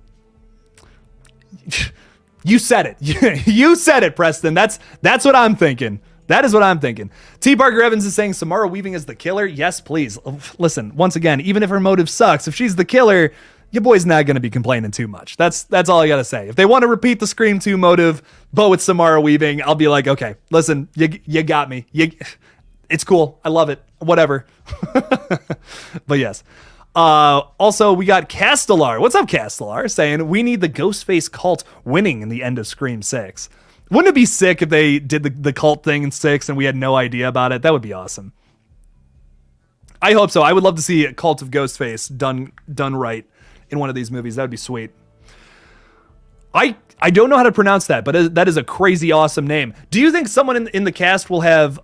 S1: You said it. You said it, Preston. That's what I'm thinking. That is what I'm thinking. T. Parker Evans is saying Samara Weaving is the killer. Yes, please. Listen, once again, even if her motive sucks, if she's the killer, your boy's not going to be complaining too much. That's all I got to say. If they want to repeat the Scream 2 motive, but with Samara Weaving, I'll be like, okay, listen, you got me. It's cool. I love it. Whatever. But yes. Also, we got Castellar. What's up, Castellar? Saying, we need the Ghostface cult winning in the end of Scream 6. Wouldn't it be sick if they did the cult thing in 6 and we had no idea about it? That would be awesome. I hope so. I would love to see a Cult of Ghostface done right in one of these movies. That would be sweet. I don't know how to pronounce that, but that is a crazy awesome name. Do you think someone in the cast will have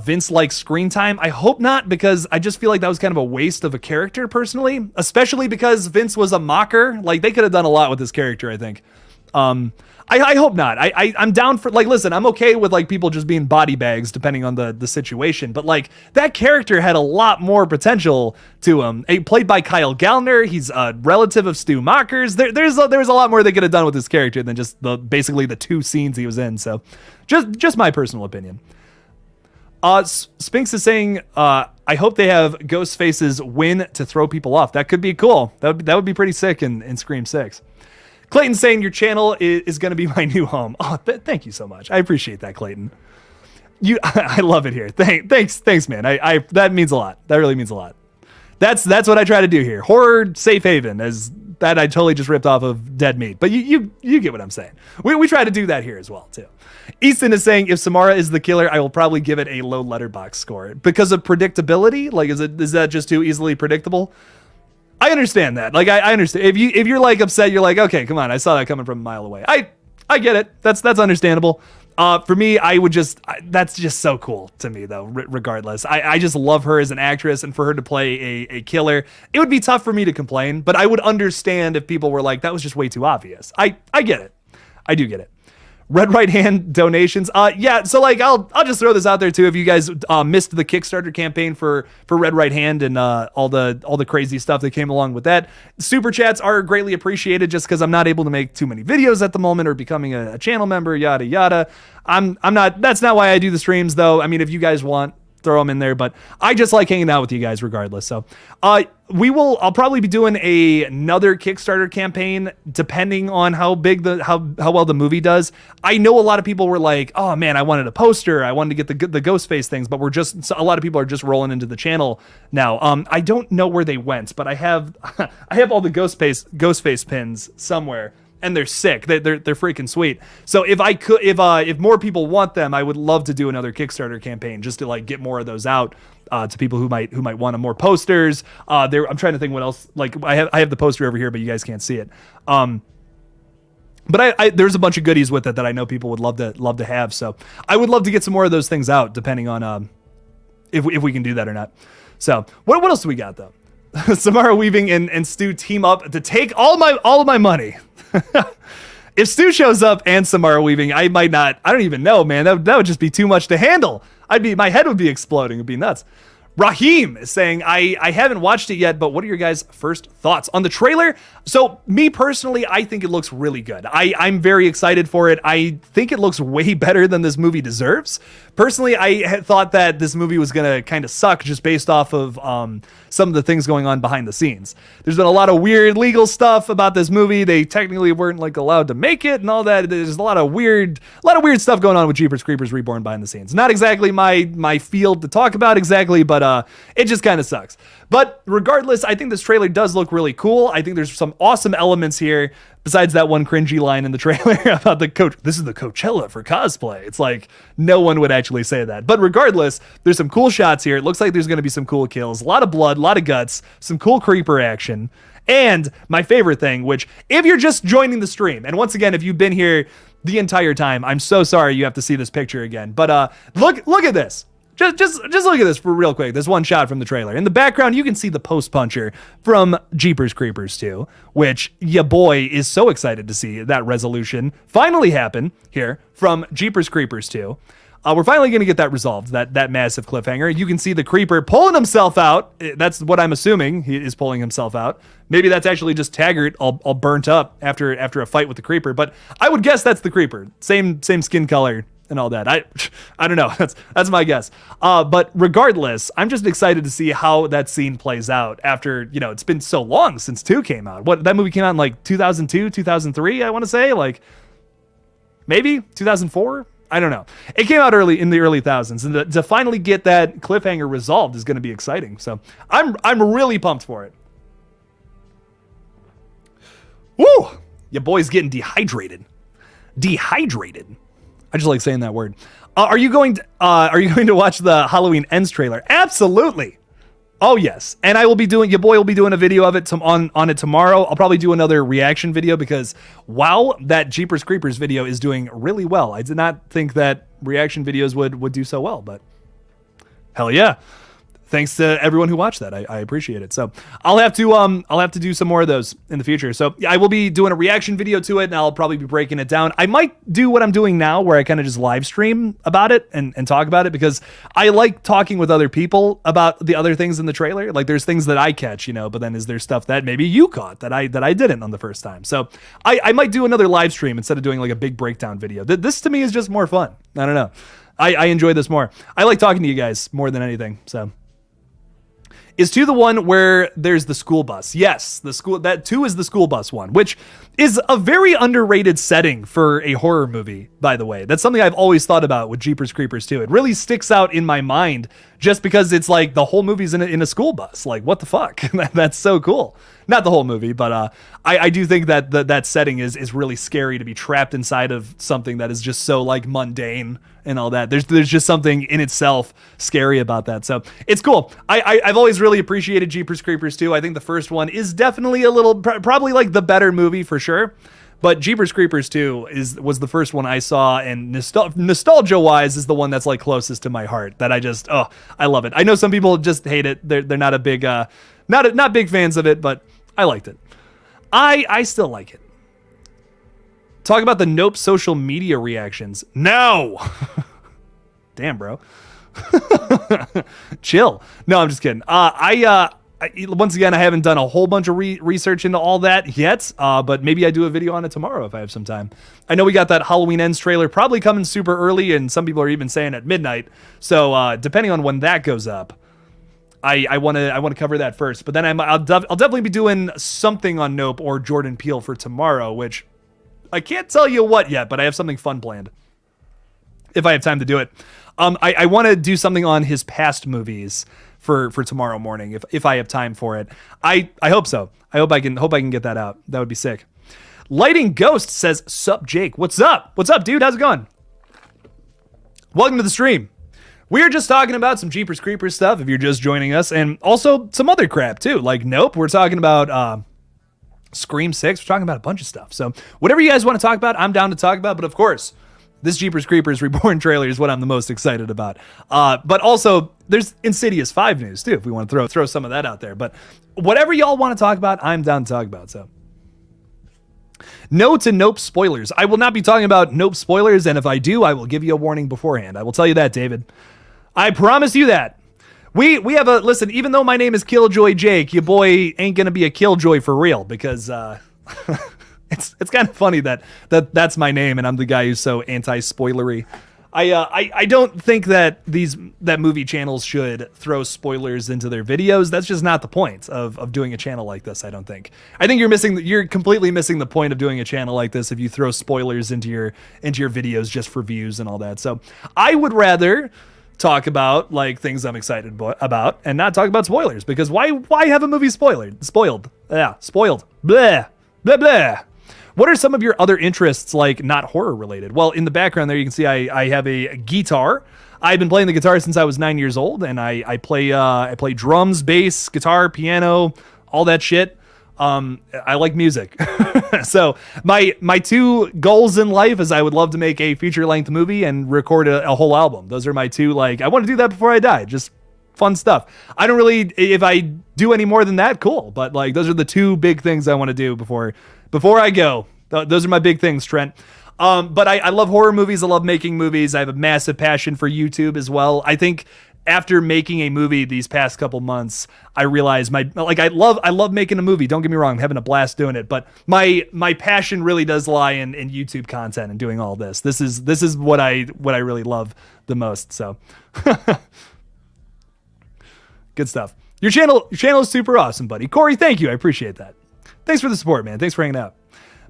S1: Vince-like screen time? I hope not, because I just feel like that was kind of a waste of a character personally, especially because Vince was a mocker. Like, they could have done a lot with this character, I think. I hope not. I'm down for, like, listen, I'm okay with, like, people just being body bags depending on the situation, but, like, that character had a lot more potential to him. Played by Kyle Gallner. He's a relative of Stu Macher's. There's a lot more they could have done with this character than just basically the 2 scenes he was in. So just my personal opinion. Spinks is saying, I hope they have Ghostface's win to throw people off. That could be cool. That would be pretty sick in Scream 6. Clayton saying, your channel is going to be my new home. Oh, thank you so much. I appreciate that, Clayton. I love it here. Thanks, man. That means a lot. That really means a lot. That's what I try to do here. Horror safe haven, as that I totally just ripped off of Dead Meat. But you get what I'm saying. We try to do that here as well, too. Easton is saying, if Samara is the killer, I will probably give it a low letterbox score. Because of predictability? Like, is that just too easily predictable? I understand that. Like, I understand. If you're like upset, you're like, okay, come on, I saw that coming from a mile away. I get it. That's understandable. For me, that's just so cool to me, though, regardless. I just love her as an actress, and for her to play a killer, it would be tough for me to complain, but I would understand if people were like, that was just way too obvious. I get it. I do get it. Red Right Hand donations. Yeah, so like I'll just throw this out there too. If you guys missed the Kickstarter campaign for Red Right Hand and all the crazy stuff that came along with that, super chats are greatly appreciated. Just because I'm not able to make too many videos at the moment or becoming a channel member, yada yada. I'm not. That's not why I do the streams though. I mean, if you guys want, throw them in there, but I just like hanging out with you guys regardless. So I'll probably be doing another Kickstarter campaign depending on how big how well the movie does. I know a lot of people were like, oh man, I wanted a poster, I wanted to get the Ghostface things, but a lot of people are just rolling into the channel now. I don't know where they went, but I have all the Ghostface pins somewhere. And they're sick. They're freaking sweet. So if more people want them, I would love to do another Kickstarter campaign just to like get more of those out to people who might want more posters. I'm trying to think what else. Like I have the poster over here, but you guys can't see it. But there's a bunch of goodies with it that I know people would love to have. So I would love to get some more of those things out, depending on if we can do that or not. So what else do we got though? Samara Weaving and Stu team up to take all of my money. If Stu shows up and Samara Weaving, I might not. I don't even know, man. That would just be too much to handle. My head would be exploding. It'd be nuts. Raheem is saying, I haven't watched it yet, but what are your guys' first thoughts on the trailer? So me personally, I think it looks really good. I'm very excited for it. I think it looks way better than this movie deserves. Personally, I had thought that this movie was going to kind of suck just based off of some of the things going on behind the scenes. There's been a lot of weird legal stuff about this movie. They technically weren't like allowed to make it and all that. There's a lot of weird stuff going on with Jeepers Creepers Reborn behind the scenes. Not exactly my field to talk about exactly, but it just kind of sucks. But regardless, I think this trailer does look really cool. I think there's some awesome elements here, besides that one cringy line in the trailer about this is the Coachella for cosplay. It's like, no one would actually say that. But regardless, there's some cool shots here. It looks like there's going to be some cool kills, a lot of blood, a lot of guts, some cool creeper action. And my favorite thing, which if you're just joining the stream, and once again, if you've been here the entire time, I'm so sorry you have to see this picture again. But look at this. Just look at this for real quick. This one shot from the trailer. In the background, you can see the post puncher from Jeepers Creepers 2, which ya boy is so excited to see that resolution finally happen here from Jeepers Creepers 2. We're finally going to get that resolved, that massive cliffhanger. You can see the creeper pulling himself out. That's what I'm assuming. He is pulling himself out. Maybe that's actually just Taggart all burnt up after a fight with the creeper, but I would guess that's the creeper. Same skin color and all that. I don't know. That's my guess. But regardless, I'm just excited to see how that scene plays out after, it's been so long since 2 came out. That movie came out in like 2002, 2003, I want to say, like maybe 2004. I don't know. It came out in the early thousands, and to finally get that cliffhanger resolved is going to be exciting. So I'm really pumped for it. Woo! Your boy's getting dehydrated. Dehydrated. I just like saying that word. Are you going to watch the Halloween Ends trailer? Absolutely. Oh yes, and I will be doing. Your boy will be doing a video of it on it tomorrow. I'll probably do another reaction video because wow, that Jeepers Creepers video is doing really well. I did not think that reaction videos would do so well, but hell yeah. Thanks to everyone who watched that. I appreciate it. So I'll have to do some more of those in the future. So I will be doing a reaction video to it, and I'll probably be breaking it down. I might do what I'm doing now, where I kind of just live stream about it and talk about it, because I like talking with other people about the other things in the trailer. Like there's things that I catch, but then is there stuff that maybe you caught that I didn't on the first time. So I might do another live stream instead of doing like a big breakdown video. This to me is just more fun. I don't know. I enjoy this more. I like talking to you guys more than anything. So. Is 2 the one where there's the school bus? Yes, that 2 is the school bus one, which is a very underrated setting for a horror movie, by the way. That's something I've always thought about with Jeepers Creepers 2. It really sticks out in my mind just because it's like the whole movie's in a school bus. Like, what the fuck? That's so cool. Not the whole movie, but I do think that that setting is really scary, to be trapped inside of something that is just so like mundane and all that. There's just something in itself scary about that. So it's cool. I've always really appreciated Jeepers Creepers 2. I think the first one is definitely a little, probably like the better movie for sure. But Jeepers Creepers 2 was the first one I saw, and nostalgia-wise is the one that's like closest to my heart. That I love it. I know some people just hate it. They're not a big, not big fans of it, but I liked it. I still like it. Talk about the Nope social media reactions. No! Damn, bro. Chill. No, I'm just kidding. Once again, I haven't done a whole bunch of research into all that yet, but maybe I do a video on it tomorrow if I have some time. I know we got that Halloween Ends trailer probably coming super early, and some people are even saying at midnight. So depending on when that goes up, I want to cover that first. But then I'll definitely be doing something on Nope or Jordan Peele for tomorrow, which I can't tell you what yet, but I have something fun planned if I have time to do it. I want to do something on his past movies for tomorrow morning if I have time for it. I hope so. I hope I can get that out. That would be sick. Lighting Ghost says, "Sup, Jake? What's up? What's up, dude? How's it going? Welcome to the stream. We are just talking about some Jeepers Creepers stuff if you're just joining us, and also some other crap too. Like Nope, we're talking about Scream 6. We're talking about a bunch of stuff. So whatever you guys want to talk about, I'm down to talk about. But of course, this Jeepers Creepers Reborn trailer is what I'm the most excited about. But also, there's Insidious 5 news, too, if we want to throw some of that out there. But whatever y'all want to talk about, I'm down to talk about. So, no to Nope spoilers. I will not be talking about Nope spoilers, and if I do, I will give you a warning beforehand. I will tell you that, David. I promise you that. We have a... Listen, even though my name is KillJoy Jake, your boy ain't going to be a KillJoy for real, because... It's kind of funny that's my name, and I'm the guy who's so anti-spoilery. I don't think that movie channels should throw spoilers into their videos. That's just not the point of doing a channel like this, I don't think. I think you're completely missing the point of doing a channel like this if you throw spoilers into your videos just for views and all that. So I would rather talk about like things I'm excited about and not talk about spoilers, because why have a movie spoiled? Yeah, spoiled. Blah, blah, blah. What are some of your other interests, like not horror related? Well, in the background there, you can see I have a guitar. I've been playing the guitar since I was 9 years old, and I play drums, bass, guitar, piano, all that shit. I like music. So my 2 goals in life is I would love to make a feature-length movie and record a whole album. Those are my 2, like, I want to do that before I die. Just fun stuff. I don't really, if I do any more than that, cool. But like, those are the 2 big things I want to do before I go. Those are my big things, Trent. But I love horror movies. I love making movies. I have a massive passion for YouTube as well. I think after making a movie these past couple months, I realized I love making a movie. Don't get me wrong, I'm having a blast doing it, but my passion really does lie in YouTube content and doing all this. This is what I really love the most. So good stuff. Your channel is super awesome, buddy. Corey, thank you. I appreciate that. Thanks for the support, man. Thanks for hanging out.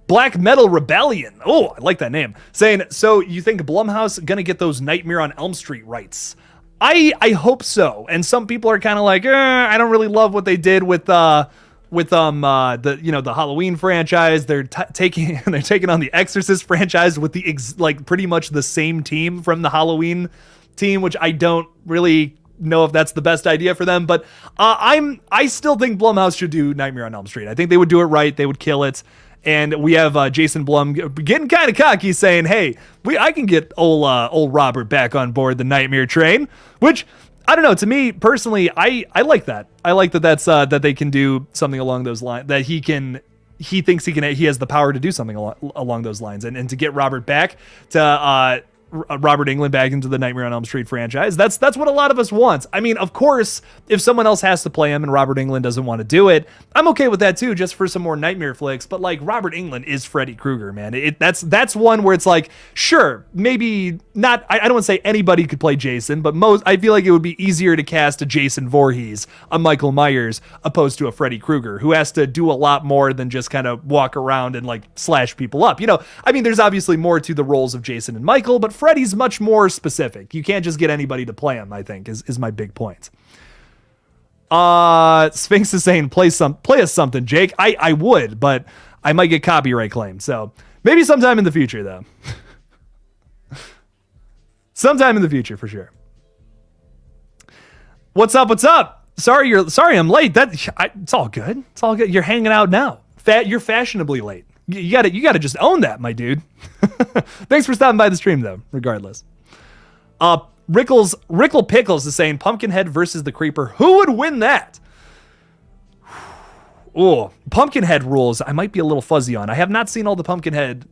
S1: Black Metal Rebellion. Oh, I like that name. Saying, so you think Blumhouse gonna get those Nightmare on Elm Street rights? I hope so. And some people are kind of like, I don't really love what they did with the Halloween franchise. They're taking on the Exorcist franchise with the pretty much the same team from the Halloween team, which I don't really know if that's the best idea for them. But I still think Blumhouse should do Nightmare on Elm Street. I think they would do it right. They would kill it. And we have Jason Blum getting kind of cocky, saying, "Hey, I can get old Robert back on board the Nightmare train." Which, I don't know. To me personally, I like that. I like that's that they can do something along those lines. That he thinks he has the power to do something along those lines, and to get Robert back to Robert Englund back into the Nightmare on Elm Street franchise. That's what a lot of us want. I mean, of course, if someone else has to play him and Robert Englund doesn't want to do it, I'm okay with that too, just for some more Nightmare flicks. But like, Robert Englund is Freddy Krueger, man. That's one where it's like, sure, maybe not. I don't want to say anybody could play Jason, but I feel like it would be easier to cast a Jason Voorhees, a Michael Myers, opposed to a Freddy Krueger, who has to do a lot more than just kind of walk around and like slash people up. I mean, there's obviously more to the roles of Jason and Michael, but Freddy's much more specific. You can't just get anybody to play him, I think, is my big point. Sphinx is saying play us something, Jake. I would, but I might get copyright claimed. So maybe sometime in the future, though. Sometime in the future, for sure. What's up? Sorry I'm late. It's all good. It's all good. You're hanging out now. You're fashionably late. You gotta just own that, my dude. Thanks for stopping by the stream, though, regardless. Rickle Pickles is saying Pumpkinhead versus the Creeper. Who would win that? Oh, Pumpkinhead rules I might be a little fuzzy on. I have not seen all the Pumpkinhead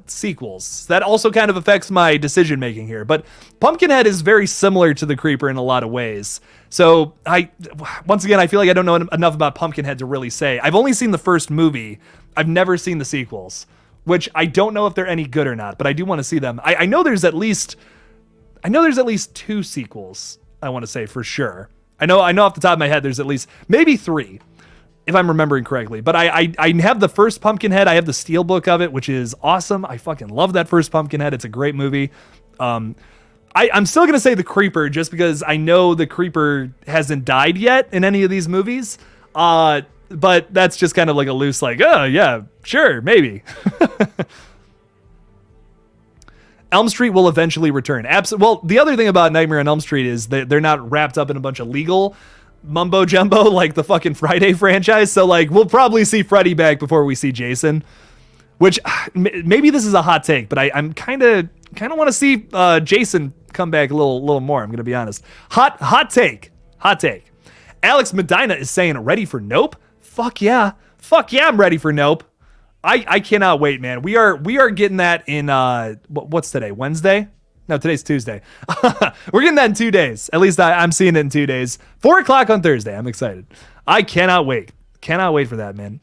S1: sequels. That also kind of affects my decision making here. But Pumpkinhead is very similar to the Creeper in a lot of ways. So once again, I feel like I don't know enough about Pumpkinhead to really say. I've only seen the first movie. I've never seen the sequels, which I don't know if they're any good or not, but I do want to see them. I know there's at least 2 sequels, I want to say for sure. I know off the top of my head there's at least maybe 3, if I'm remembering correctly. But I have the first Pumpkinhead. I have the steelbook of it, which is awesome. I fucking love that first Pumpkinhead. It's a great movie. I'm still going to say the Creeper just because I know the Creeper hasn't died yet in any of these movies. But that's just kind of like a loose, like, oh, yeah, sure, maybe. Elm Street will eventually return. Well, the other thing about Nightmare on Elm Street is that they're not wrapped up in a bunch of legal mumbo jumbo like the fucking Friday franchise. So, like, we'll probably see Freddy back before we see Jason. Which, maybe this is a hot take, but I'm kind of want to see Jason come back a little more, I'm going to be honest. Hot take. Alex Medina is saying, ready for Nope? Fuck yeah, I'm ready for Nope. I cannot wait, man. We are getting that in what's today? Wednesday? No, today's Tuesday. We're getting that in 2 days. At least I'm seeing it in 2 days. 4:00 on Thursday. I'm excited. I cannot wait. Cannot wait for that, man.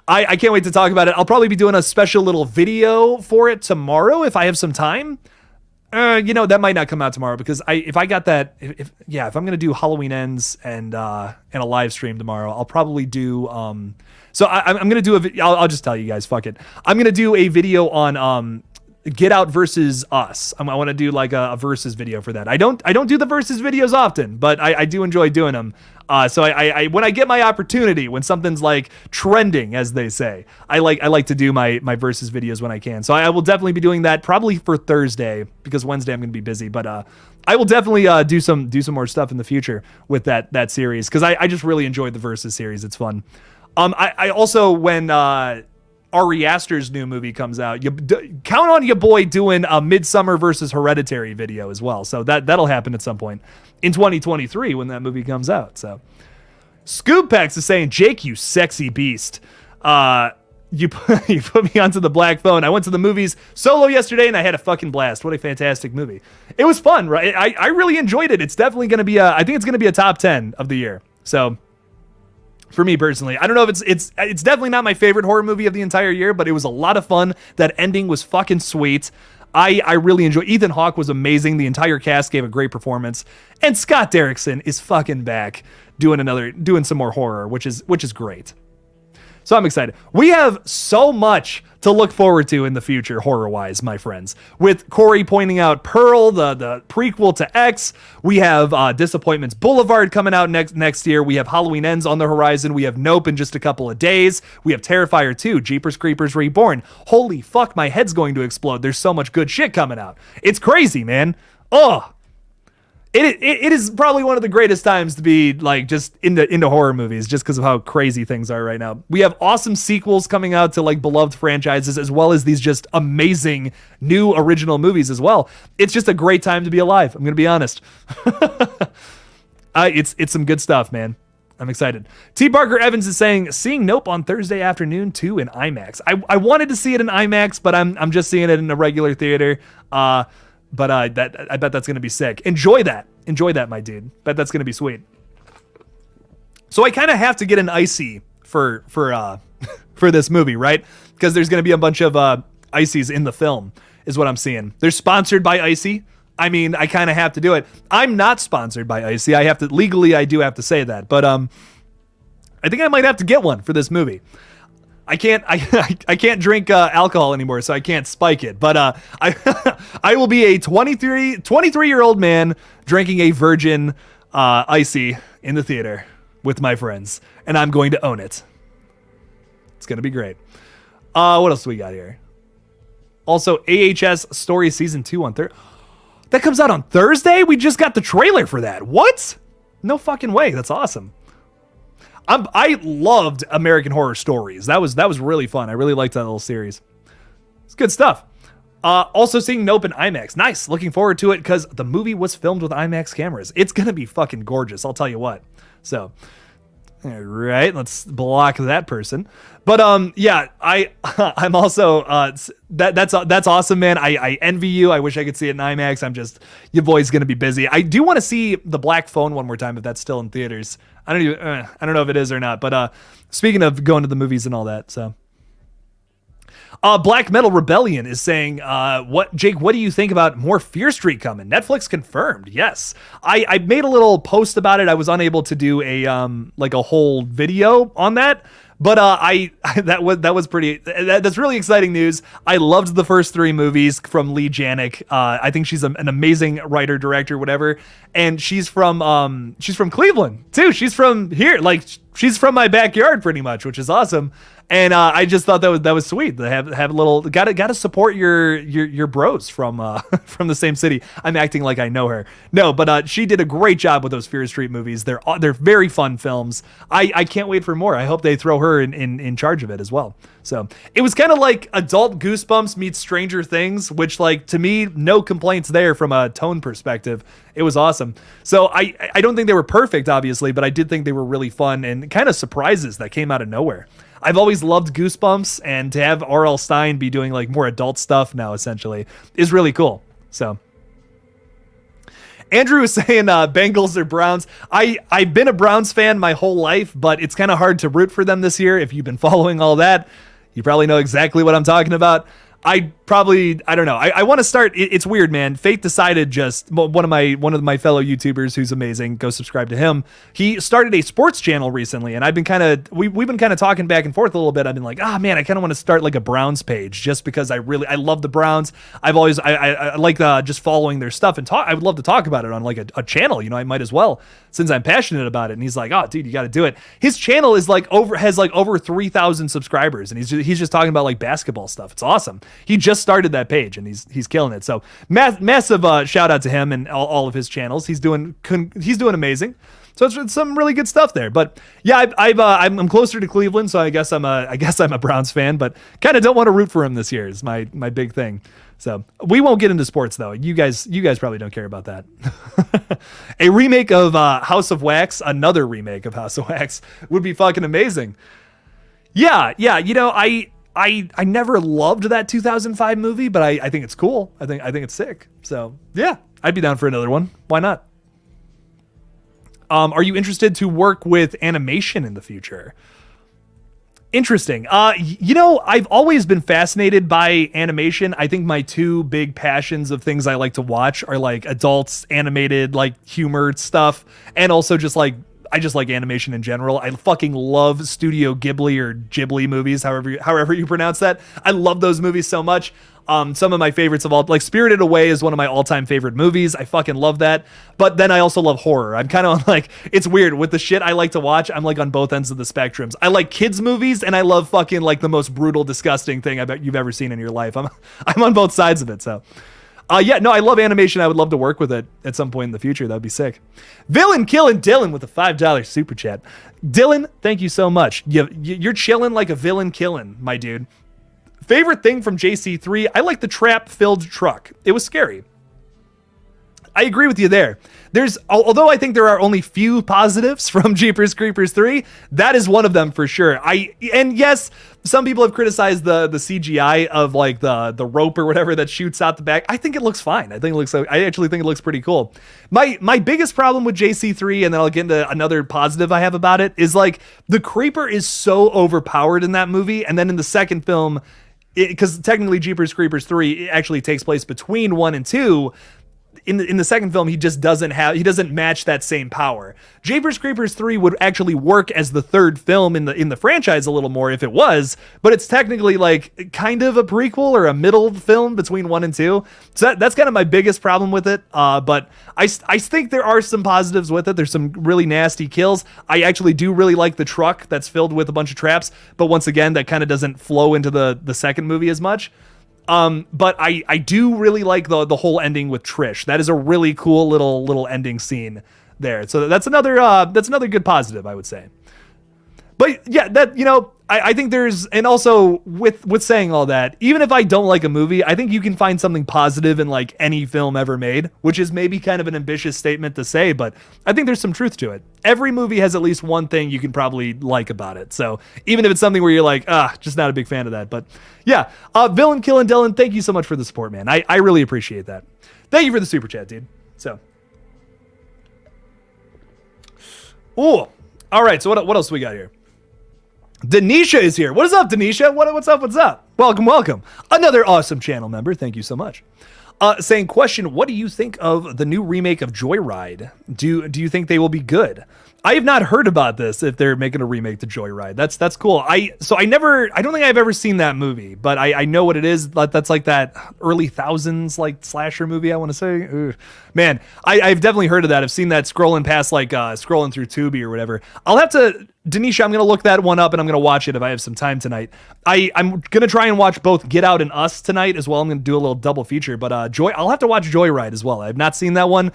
S1: I can't wait to talk about it. I'll probably be doing a special little video for it tomorrow if I have some time. That might not come out tomorrow because if I'm gonna do Halloween Ends and a live stream tomorrow, I'll probably do So I'm gonna do I'll just tell you guys, fuck it. I'm gonna do a video on Get Out versus Us. I want to do like a versus video for that. I don't do the versus videos often, but I do enjoy doing them. So I when I get my opportunity, when something's like trending, as they say, I like to do my versus videos when I can. So I will definitely be doing that probably for Thursday because Wednesday I'm going to be busy. But I will definitely do some more stuff in the future with that series because I just really enjoyed the versus series. It's fun. I also when Ari Aster's new movie comes out, you count on your boy doing a Midsummer versus Hereditary video as well. So that'll happen at some point in 2023 when that movie comes out. So Scoop Packs is saying, Jake, you sexy beast. you put me onto the black phone. I went to the movies solo yesterday and I had a fucking blast. What a fantastic movie. It was fun, right? I really enjoyed it. It's definitely going to be I think it's going to be a top 10 of the year. So for me personally, I don't know if it's definitely not my favorite horror movie of the entire year, but it was a lot of fun. That ending was fucking sweet. I really enjoyed. Ethan Hawke was amazing. The entire cast gave a great performance, and Scott Derrickson is fucking back doing some more horror, which is great. So I'm excited. We have so much to look forward to in the future, horror-wise, my friends. With Corey pointing out Pearl, the prequel to X. We have Disappointments Boulevard coming out next year. We have Halloween Ends on the horizon. We have Nope in just a couple of days. We have Terrifier 2, Jeepers Creepers Reborn. Holy fuck, my head's going to explode. There's so much good shit coming out. It's crazy, man. Oh, It is probably one of the greatest times to be like just into horror movies, just because of how crazy things are right now. We have awesome sequels coming out to like beloved franchises, as well as these just amazing new original movies as well. It's just a great time to be alive. I'm gonna be honest. It's some good stuff, man. I'm excited. T. Barker Evans is saying, seeing Nope on Thursday afternoon too in IMAX. I wanted to see it in IMAX, but I'm just seeing it in a regular theater. But I bet that's going to be sick. Enjoy that, my dude. Bet that's going to be sweet. So I kind of have to get an icy for this movie, right? Because there's going to be a bunch of icies in the film, is what I'm seeing. They're sponsored by Icy. I mean, I kind of have to do it. I'm not sponsored by Icy. I do have to say that. But I think I might have to get one for this movie. I can't drink alcohol anymore, so I can't spike it. But I will be a 23-year-old man drinking a virgin icy in the theater with my friends, and I'm going to own it. It's gonna be great. What else do we got here? Also, AHS Story Season 2 on Thursday. That comes out on Thursday? We just got the trailer for that. What? No fucking way. That's awesome. I loved American Horror Stories. That was really fun. I really liked that little series. It's good stuff. Also seeing Nope in IMAX. Nice. Looking forward to it because the movie was filmed with IMAX cameras. It's going to be fucking gorgeous. I'll tell you what. So, all right, let's block that person. But yeah, I'm also that's awesome, man. I envy you. I wish I could see it in IMAX. Your boy's gonna be busy. I do want to see The Black Phone one more time if that's still in theaters. I don't know if it is or not. But speaking of going to the movies and all that, so. Black Metal Rebellion is saying, Jake, what do you think about more Fear Street coming? Netflix confirmed. Yes. I made a little post about it. I was unable to do a whole video on that. But that was pretty. That's really exciting news. I loved the first 3 movies from Lee Janik. I think she's an amazing writer, director, whatever. And she's from Cleveland too. She's from here, like she's from my backyard, pretty much, which is awesome. And I just thought that was sweet. They have a little gotta support your bros from the same city. I'm acting like I know her. No, but she did a great job with those Fear Street movies. They're very fun films. I can't wait for more. I hope they throw her in charge of it as well. So it was kind of like adult Goosebumps meets Stranger Things, which, like, to me, no complaints there from a tone perspective. It was awesome. So I don't think they were perfect, obviously, but I did think they were really fun and kind of surprises that came out of nowhere. I've always loved Goosebumps, and to have R.L. Stine be doing like more adult stuff now, essentially, is really cool. So Andrew is saying Bengals or Browns. I've been a Browns fan my whole life, but it's kind of hard to root for them this year. If you've been following all that, you probably know exactly what I'm talking about. I don't know. I want to start. It's weird, man. Fate decided just one of my fellow YouTubers who's amazing. Go subscribe to him. He started a sports channel recently, and I've been we've been kind of talking back and forth a little bit. I've been like, man, I kind of want to start like a Browns page just because I love the Browns. I've always I like just following their stuff and talk. I would love to talk about it on like a channel. You know, I might as well since I'm passionate about it. And he's like, oh, dude, you got to do it. His channel is has over 3,000 subscribers, and he's just talking about like basketball stuff. It's awesome. He just started that page and he's killing it. So massive shout out to him and all of his channels. He's doing amazing. So it's some really good stuff there. But yeah, I'm closer to Cleveland, so I guess I'm a Browns fan, but kind of don't want to root for him this year is my big thing. So we won't get into sports though. You guys probably don't care about that. A remake of House of Wax, another remake of House of Wax would be fucking amazing. Yeah. You know, I never loved that 2005 movie, but I think it's cool. I think it's sick. So yeah, I'd be down for another one. Why not? Are you interested to work with animation in the future? Interesting. I've always been fascinated by animation. I think my two big passions of things I like to watch are like adults animated, like humor stuff, and also just like I just like animation in general. I fucking love Studio Ghibli or Ghibli movies, however you pronounce that. I love those movies so much. Some of my favorites of all, like Spirited Away is one of my all-time favorite movies. I fucking love that. But then I also love horror. I'm kind of like, it's weird with the shit I like to watch. I'm like on both ends of the spectrums. I like kids movies and I love fucking like the most brutal, disgusting thing I bet you've ever seen in your life. I'm on both sides of it. So I love animation. I would love to work with it at some point in the future. That'd be sick. Villain Killing Dylan with a $5 super chat. Dylan, thank you so much. You're chilling like a villain killing, my dude. Favorite thing from JC3, I like the trap-filled truck. It was scary. I agree with you there. Although I think there are only few positives from Jeepers Creepers 3, that is one of them for sure. And yes, some people have criticized the CGI of like the rope or whatever that shoots out the back. I think it looks fine. I actually think it looks pretty cool. My biggest problem with JC3, and then I'll get into another positive I have about it, is like the creeper is so overpowered in that movie, and then in the second film, because technically Jeepers Creepers 3 actually takes place between 1 and 2. In the second film, he doesn't match that same power. Jeepers Creepers 3 would actually work as the third film in the franchise a little more if it was, but it's technically like kind of a prequel or a middle film between 1 and 2. So that's kind of my biggest problem with it. But I think there are some positives with it. There's some really nasty kills. I actually do really like the truck that's filled with a bunch of traps, but once again, that kind of doesn't flow into the second movie as much. But I do really like the whole ending with Trish. That is a really cool little ending scene there. So that's another good positive, I would say. But yeah, that, I think there's, and also with saying all that, even if I don't like a movie, I think you can find something positive in like any film ever made, which is maybe kind of an ambitious statement to say, but I think there's some truth to it. Every movie has at least one thing you can probably like about it. So even if it's something where you're like, just not a big fan of that, but yeah, Villain Killing Dylan, thank you so much for the support, man. I really appreciate that. Thank you for the super chat, dude. So, all right. So what else we got here? Denisha is here. What is up, Denisha? What's up? Welcome. Another awesome channel member. Thank you so much. Saying, question, what do you think of the new remake of Joyride? Do you think they will be good? I have not heard about this, if they're making a remake to Joyride. That's cool. I don't think I've ever seen that movie, but I know what it is. That's like that early thousands like slasher movie, I want to say. Ugh. Man, I've definitely heard of that. I've seen that scrolling past, like scrolling through Tubi or whatever. I'll have to, Denisha, I'm going to look that one up and I'm going to watch it if I have some time tonight. I'm going to try and watch both Get Out and Us tonight as well. I'm going to do a little double feature, but I'll have to watch Joyride as well. I've not seen that one.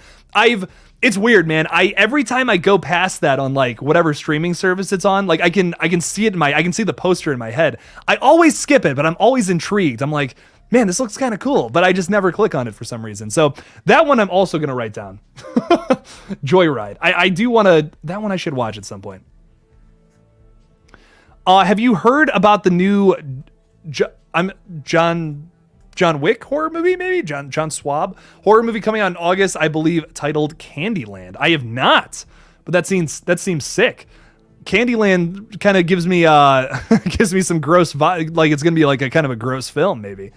S1: It's weird, man. Every time I go past that on like whatever streaming service it's on, like I can see it I can see the poster in my head. I always skip it, but I'm always intrigued. I'm like, man, this looks kind of cool, but I just never click on it for some reason. So that one I'm also going to write down. Joyride. I do want to, that one I should watch at some point. Have you heard about the new John Wick horror movie, maybe? John Swab horror movie coming out in August, I believe, titled Candyland. I have not, but that seems sick. Candyland kind of gives me some gross vibe, like it's gonna be like a kind of a gross film, maybe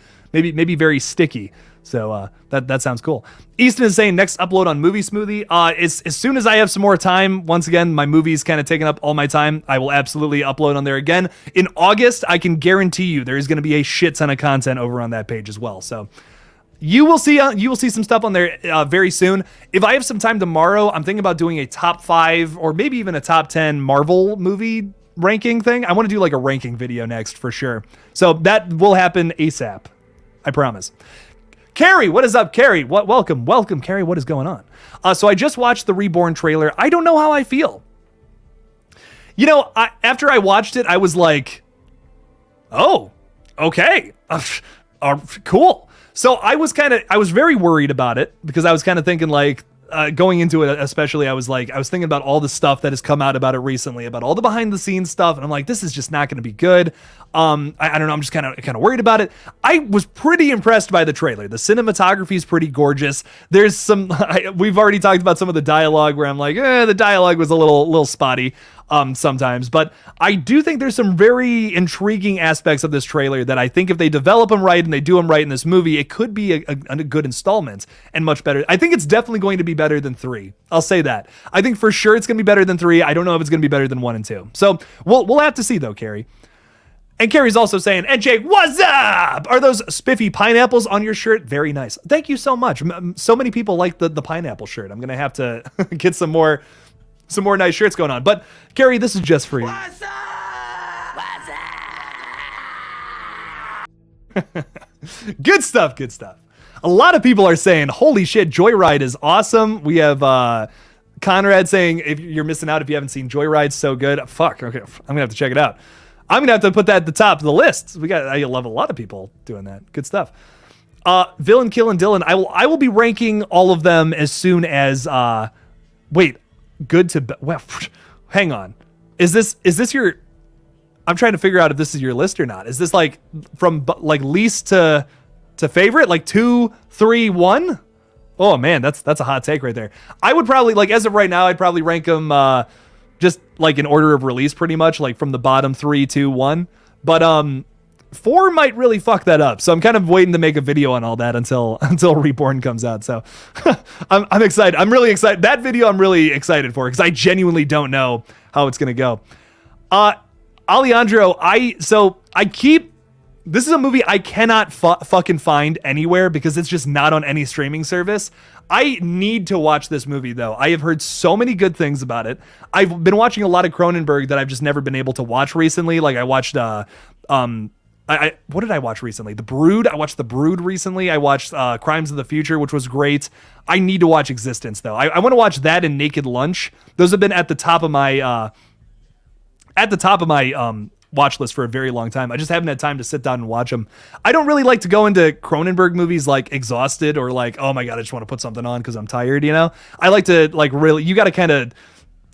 S1: very sticky. So that sounds cool. Easton is saying next upload on Movie Smoothie. As soon as I have some more time, once again, my movie's kind of taking up all my time. I will absolutely upload on there again. In August, I can guarantee you there is going to be a shit ton of content over on that page as well. So you will see some stuff on there very soon. If I have some time tomorrow, I'm thinking about doing a top 5 or maybe even a top 10 Marvel movie ranking thing. I want to do like a ranking video next for sure. So that will happen ASAP. I promise. Carrie, what is up, Carrie? Welcome, Carrie. What is going on? So I just watched the Reborn trailer. I don't know how I feel. After I watched it, I was like, oh, okay, cool. So I was very worried about it because I was kind of thinking like, going into it, especially, I was thinking about all the stuff that has come out about it recently, about all the behind the scenes stuff. And I'm like, this is just not going to be good. I don't know. I'm just kind of worried about it. I was pretty impressed by the trailer. The cinematography is pretty gorgeous. There's we've already talked about some of the dialogue where I'm like, the dialogue was a little spotty. Sometimes, but I do think there's some very intriguing aspects of this trailer that I think if they develop them right and they do them right in this movie, it could be a good installment and much better. I think it's definitely going to be better than 3. I'll say that. I think for sure it's going to be better than 3. I don't know if it's going to be better than 1 and 2. So we'll have to see though, Carrie. And Carrie's also saying, and Jake, what's up? Are those spiffy pineapples on your shirt? Very nice. Thank you so much. So many people like the pineapple shirt. I'm going to have to get some more nice shirts going on. But Carrie, this is just for you.
S2: What's up? What's up?
S1: Good stuff. A lot of people are saying, holy shit, Joyride is awesome. We have Conrad saying, if you're missing out if you haven't seen Joyride, so good. Fuck, okay, I'm gonna have to check it out. I'm gonna have to put that at the top of the list. I love a lot of people doing that. Good stuff. Villain, Kill, and Dylan. I will be ranking all of them as soon as good to well, hang on. Is this your? I'm trying to figure out if this is your list or not. Is this like from like least to favorite, like 2, 3, 1? Oh man, that's a hot take right there. I would probably, like, as of right now, I'd probably rank them just like in order of release, pretty much, like from the bottom 3, 2, 1. But 4 might really fuck that up. So I'm kind of waiting to make a video on all that until Reborn comes out. So I'm excited. I'm really excited. That video I'm really excited for because I genuinely don't know how it's gonna go. Alejandro, this is a movie I cannot fucking find anywhere because it's just not on any streaming service. I need to watch this movie though. I have heard so many good things about it. I've been watching a lot of Cronenberg that I've just never been able to watch recently. Like I watched what did I watch recently? The Brood. I watched The Brood recently. I watched Crimes of the Future, which was great. I need to watch Existence though. I want to watch that and Naked Lunch. Those have been at the top of my watch list for a very long time. I just haven't had time to sit down and watch them. I don't really like to go into Cronenberg movies like exhausted or like, oh my God, I just want to put something on because I'm tired, you know? I like to like really, you got to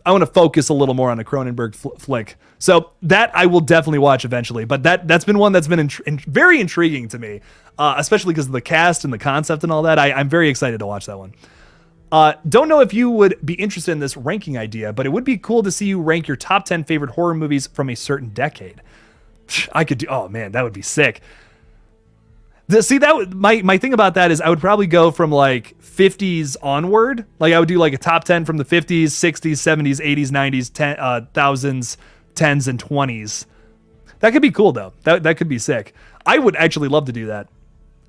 S1: I want to focus a little more on a Cronenberg flick. So that I will definitely watch eventually. But that's been one that's been very intriguing to me, especially because of the cast and the concept and all that. I'm very excited to watch that one. Don't know if you would be interested in this ranking idea, but it would be cool to see you rank your top 10 favorite horror movies from a certain decade. I could do, oh man, that would be sick. My thing about that is I would probably go from like 50s onward. Like I would do like a top 10 from the 50s, 60s, 70s, 80s, 90s, 1000s, 10s, and 20s. That could be cool though. That could be sick. I would actually love to do that.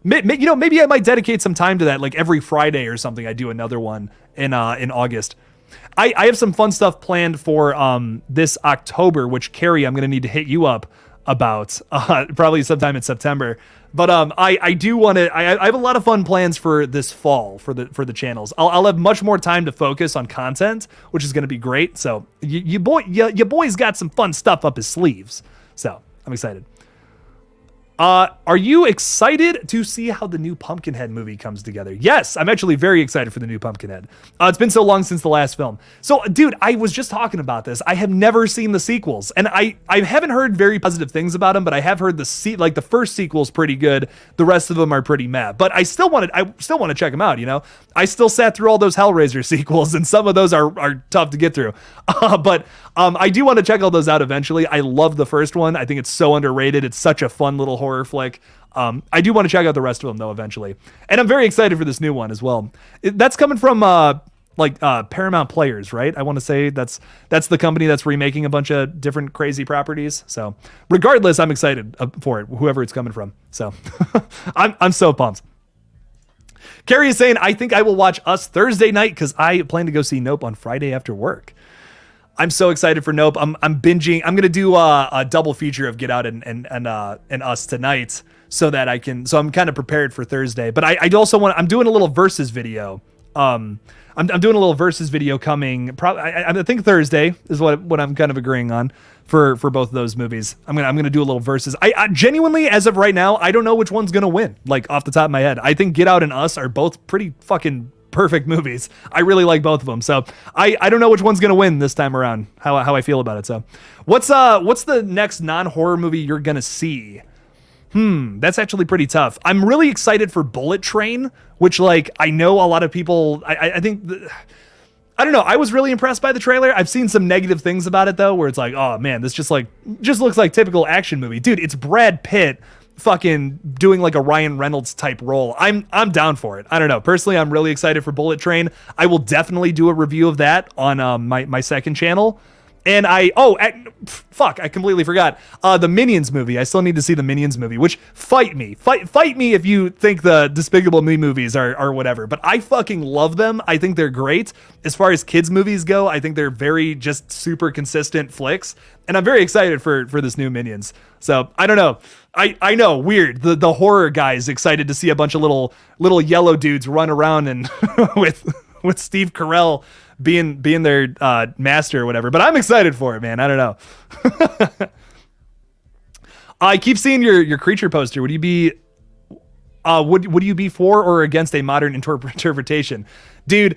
S1: You know, maybe I might dedicate some time to that, like every Friday or something. I do another one in August. I have some fun stuff planned for this October, which Carrie, I'm gonna need to hit you up about probably sometime in September. But I do want to. I have a lot of fun plans for this fall for the channels. I'll have much more time to focus on content, which is gonna be great. So your boy's got some fun stuff up his sleeves. So I'm excited. Are you excited to see how the new Pumpkinhead movie comes together? Yes, I'm actually very excited for the new Pumpkinhead. It's been so long since the last film. So, dude, I was just talking about this. I have never seen the sequels, and I haven't heard very positive things about them, but I have heard the first sequel's pretty good. The rest of them are pretty meh. But I still want to check them out, you know? I still sat through all those Hellraiser sequels, and some of those are tough to get through. But I do want to check all those out eventually. I love the first one. I think it's so underrated. It's such a fun little horror flick. I do want to check out the rest of them though eventually, and I'm very excited for this new one as well. That's coming from Paramount Players, right? I want to say that's the company that's remaking a bunch of different crazy properties. So regardless, I'm excited for it, whoever it's coming from. So I'm so pumped. Carrie is saying, I think I will watch Us Thursday night because I plan to go see Nope on Friday after work. I'm so excited for Nope. I'm binging. I'm gonna do a double feature of Get Out and Us tonight, so that I can. So I'm kind of prepared for Thursday. But I also want. I'm doing a little versus video. I'm doing a little versus video coming. Probably I think Thursday is what I'm kind of agreeing on for both of those movies. I'm gonna do a little versus. I genuinely, as of right now, I don't know which one's gonna win. Like off the top of my head, I think Get Out and Us are both pretty fucking perfect movies. I really like both of them. So I don't know which one's going to win this time around, how I feel about it. So what's the next non-horror movie you're going to see? That's actually pretty tough. I'm really excited for Bullet Train, which like I know a lot of people, I think, I don't know. I was really impressed by the trailer. I've seen some negative things about it though, where it's like, oh man, this just looks like typical action movie. Dude, it's Brad Pitt fucking doing like a Ryan Reynolds type role. I'm down for it. I don't know. Personally, I'm really excited for Bullet Train. I will definitely do a review of that on my second channel. And I completely forgot. The Minions movie. I still need to see the Minions movie, which fight me if you think the Despicable Me movies are whatever. But I fucking love them. I think they're great. As far as kids movies go, I think they're very just super consistent flicks. And I'm very excited for this new Minions. So I don't know. I know, weird. The horror guy's excited to see a bunch of little yellow dudes run around and with Steve Carell being their master or whatever, but I'm excited for it, man. I don't know. I keep seeing your creature poster. Would you be would you be for or against a modern interpretation? Dude,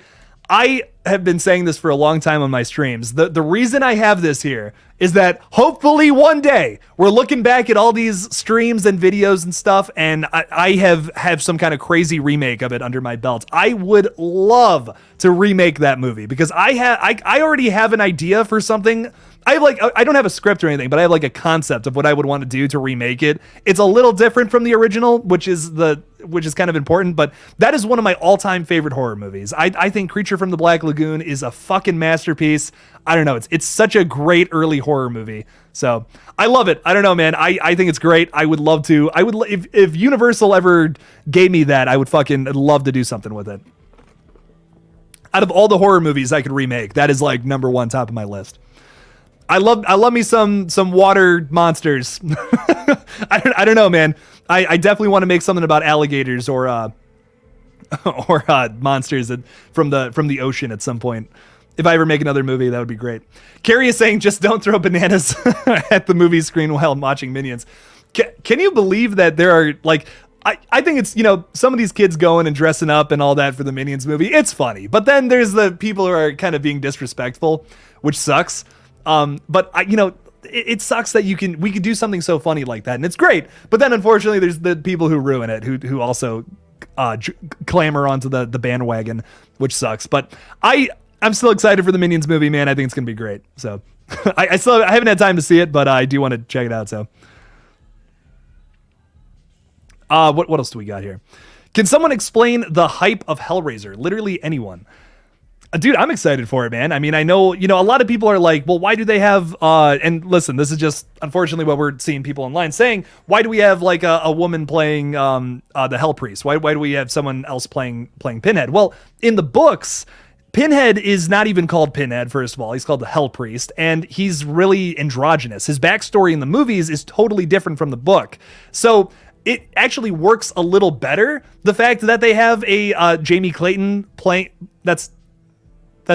S1: I have been saying this for a long time on my streams. The reason I have this here is that hopefully one day we're looking back at all these streams and videos and stuff, and I have some kind of crazy remake of it under my belt. I would love to remake that movie because I already have an idea for something. I don't have a script or anything, but I have like a concept of what I would want to do to remake it. It's a little different from the original, which is kind of important, but that is one of my all-time favorite horror movies. I think Creature from the Black Lagoon is a fucking masterpiece. I don't know. It's such a great early horror movie. So I love it. I don't know, man. I think it's great. I would love to. If Universal ever gave me that, I would fucking love to do something with it. Out of all the horror movies I could remake, that is like number one top of my list. I love me some water monsters. I don't know, man. I definitely want to make something about alligators or monsters from the ocean at some point. If I ever make another movie, that would be great. Carrie is saying, just don't throw bananas at the movie screen while watching Minions. Can you believe that there are like, I think it's, some of these kids going and dressing up and all that for the Minions movie. It's funny. But then there's the people who are kind of being disrespectful, which sucks. But it sucks that we could do something so funny like that, and it's great. But then unfortunately, there's the people who ruin it, who also clamor onto the bandwagon, which sucks. But I'm still excited for the Minions movie, man. I think it's gonna be great. So I haven't had time to see it, but I do want to check it out. So what else do we got here? Can someone explain the hype of Hellraiser? Literally anyone. Dude, I'm excited for it, man. I mean, I know, a lot of people are like, well, why do they have, and listen, this is just unfortunately what we're seeing people online saying, why do we have like a woman playing the Hell Priest? Why do we have someone else playing Pinhead? Well, in the books, Pinhead is not even called Pinhead, first of all. He's called the Hell Priest, and he's really androgynous. His backstory in the movies is totally different from the book. So it actually works a little better. The fact that they have a Jamie Clayton playing, that's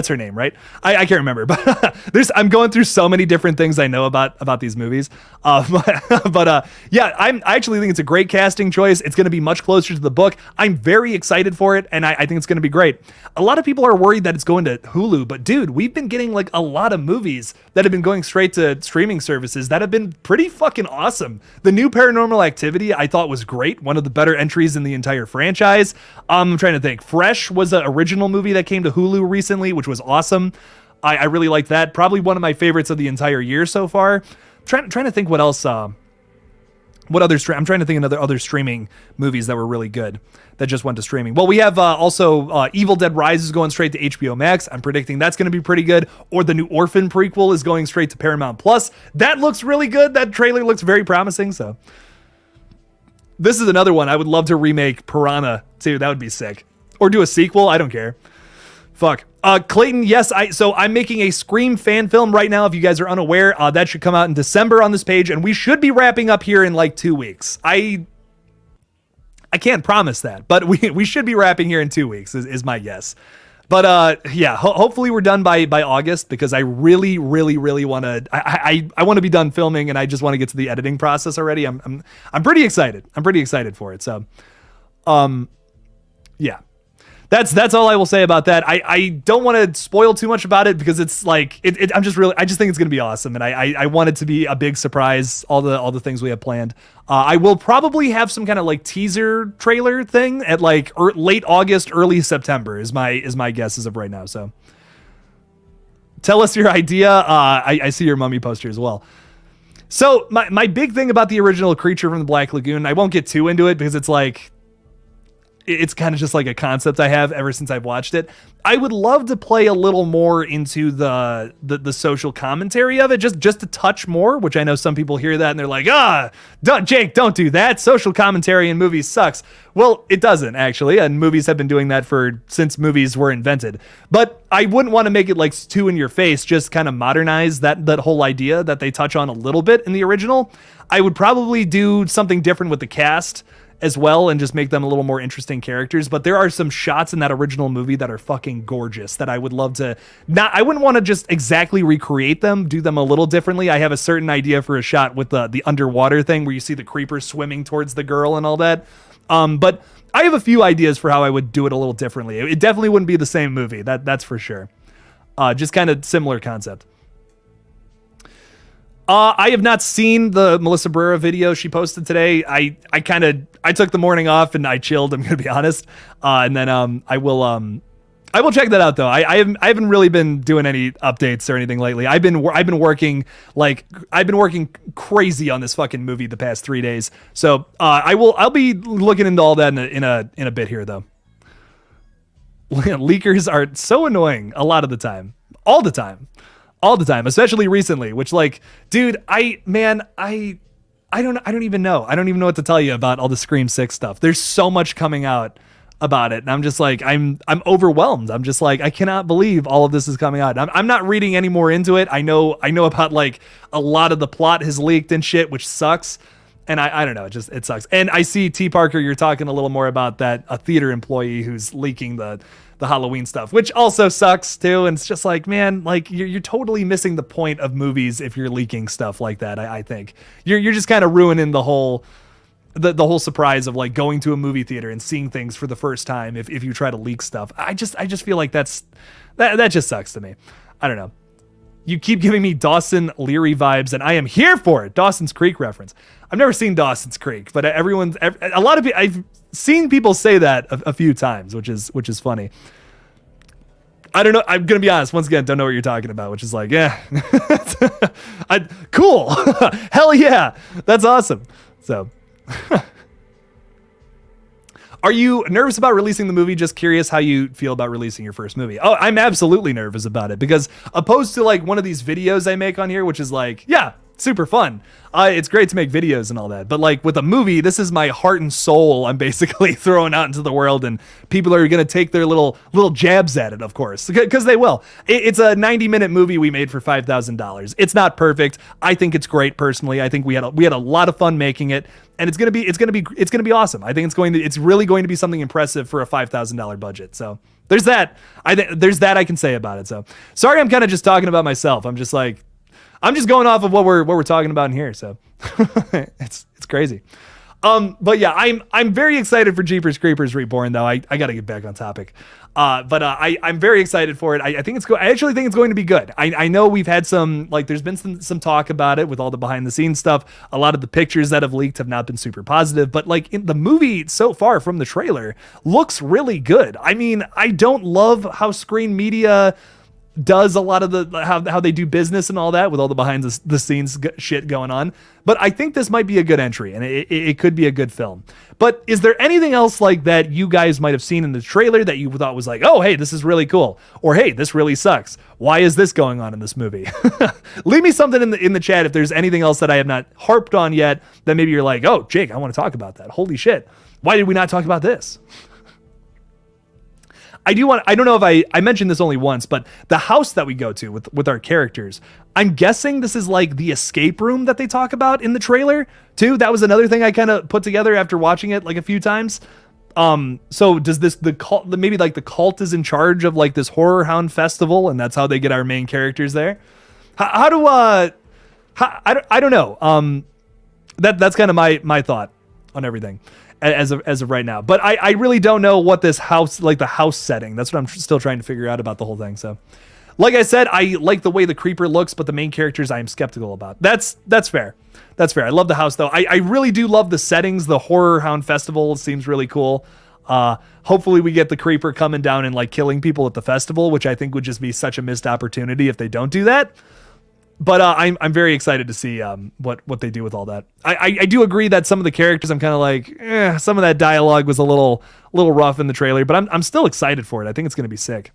S1: her name, right? I can't remember, but I'm going through so many different things I know about these movies. Yeah, I actually think it's a great casting choice. It's going to be much closer to the book. I'm very excited for it, and I think it's going to be great. A lot of people are worried that it's going to Hulu, but dude, we've been getting like a lot of movies that have been going straight to streaming services that have been pretty fucking awesome. The new Paranormal Activity I thought was great. One of the better entries in the entire franchise. I'm trying to think. Fresh was an original movie that came to Hulu recently, which was awesome. I really liked that. Probably one of my favorites of the entire year so far. Trying to think what else. I'm trying to think of other streaming movies that were really good that just went to streaming. Well, we have also Evil Dead Rise is going straight to HBO Max. I'm predicting that's going to be pretty good. Or the new Orphan prequel is going straight to Paramount Plus. That looks really good. That trailer looks very promising. So this is another one. I would love to remake Piranha too. That would be sick. Or do a sequel. I don't care. Fuck. Clayton, yes, I'm making a Scream fan film right now. If you guys are unaware, that should come out in December on this page, and we should be wrapping up here in like 2 weeks. I can't promise that, but we should be wrapping here in 2 weeks is my guess. But yeah, hopefully we're done by August, because I really want to. I want to be done filming, and I just want to get to the editing process already. I'm pretty excited. I'm pretty excited for it. So, yeah. That's all I will say about that. I don't want to spoil too much about it because it's like I just think it's gonna be awesome, and I want it to be a big surprise. All the things we have planned. I will probably have some kind of like teaser trailer thing at like late August, early September is my guess as of right now. So tell us your idea. I see your mummy poster as well. So my big thing about the original Creature from the Black Lagoon, I won't get too into it because it's like. It's kind of just like a concept I have ever since I've watched it. I would love to play a little more into the social commentary of it, just a touch more, which I know some people hear that and they're like, Jake, don't do that. Social commentary in movies sucks. Well, it doesn't actually, and movies have been doing that since movies were invented. But I wouldn't want to make it like too in your face, just kind of modernize that whole idea that they touch on a little bit in the original. I would probably do something different with the cast as well and just make them a little more interesting characters. But there are some shots in that original movie that are fucking gorgeous that I would love to I wouldn't want to just exactly recreate them, do them a little differently. I have a certain idea for a shot with the underwater thing where you see the creeper swimming towards the girl and all that. But I have a few ideas for how I would do it a little differently. It definitely wouldn't be the same movie. That's for sure. Just kind of similar concept. I have not seen the Melissa Barrera video she posted today. I took the morning off and I chilled. I'm gonna be honest, and then I will check that out though. I haven't really been doing any updates or anything lately. I've been working crazy on this fucking movie the past 3 days. So I'll be looking into all that in a bit here though. Leakers are so annoying a lot of the time, all the time, especially recently, which like, dude, I don't even know. I don't even know what to tell you about all the Scream 6 stuff. There's so much coming out about it. And I'm just like, I'm overwhelmed. I'm just like, I cannot believe all of this is coming out. I'm not reading any more into it. I know about like a lot of the plot has leaked and shit, which sucks. And I don't know, it sucks. And I see T Parker, you're talking a little more about a theater employee who's leaking the Halloween stuff, which also sucks too. And it's just like, man, like you're totally missing the point of movies if you're leaking stuff like that. I think you're just kind of ruining the whole surprise of like going to a movie theater and seeing things for the first time if you try to leak stuff. I just feel like that just sucks to me. I don't know. You keep giving me Dawson Leary vibes, and I am here for it. Dawson's Creek reference. I've never seen Dawson's Creek, but a lot of people, I've seen people say that a few times, which is funny. I don't know. I'm gonna be honest. Once again, don't know what you're talking about, which is like, yeah, cool, hell yeah, that's awesome. So. Are you nervous about releasing the movie? Just curious how you feel about releasing your first movie. Oh, I'm absolutely nervous about it because opposed to like one of these videos I make on here, which is like, yeah, super fun. It's great to make videos and all that. But like with a movie, this is my heart and soul I'm basically throwing out into the world, and people are going to take their little jabs at it, of course, because they will. It's a 90-minute movie we made for $5,000. It's not perfect. I think it's great personally. I think we had a lot of fun making it, and it's going to be awesome. I think it's really going to be something impressive for a $5,000 budget. So there's that. There's that I can say about it. So sorry, I'm kind of just talking about myself. I'm just going off of what we're talking about in here, so it's crazy. But yeah, I'm very excited for Jeepers Creepers Reborn though. I got to get back on topic. But I'm very excited for it. I actually think it's going to be good. I know we've had there's been some talk about it with all the behind the scenes stuff. A lot of the pictures that have leaked have not been super positive, but like in the movie so far from the trailer looks really good. I mean, I don't love how Screen Media does a lot of how they do business and all that with all the behind the scenes shit going on. But I think this might be a good entry, and it could be a good film. But is there anything else like that you guys might have seen in the trailer that you thought was like, oh, hey, this is really cool, or hey, this really sucks? Why is this going on in this movie? Leave me something in the chat if there's anything else that I have not harped on yet that maybe you're like, oh, Jake, I want to talk about that. Holy shit. Why did we not talk about this? I don't know if I mentioned this only once, but the house that we go to with our characters, I'm guessing this is like the escape room that they talk about in the trailer too. That was another thing I kind of put together after watching it like a few times. So does the cult, maybe like the cult is in charge of like this horror hound festival, and that's how they get our main characters there? I don't know. That's kind of my thought on everything. as of right now. But I really don't know what this house, like the house setting, that's what I'm still trying to figure out about the whole thing. So like I said, I like the way the creeper looks, but the main characters I am skeptical about. That's fair. That's fair. I love the house though. I really do love the settings. The Horror Hound Festival seems really cool. Hopefully we get the creeper coming down and like killing people at the festival, which I think would just be such a missed opportunity if they don't do that. But I'm very excited to see what they do with all that. I do agree that some of the characters I'm kind of like, some of that dialogue was a little rough in the trailer, but I'm still excited for it. I think it's going to be sick.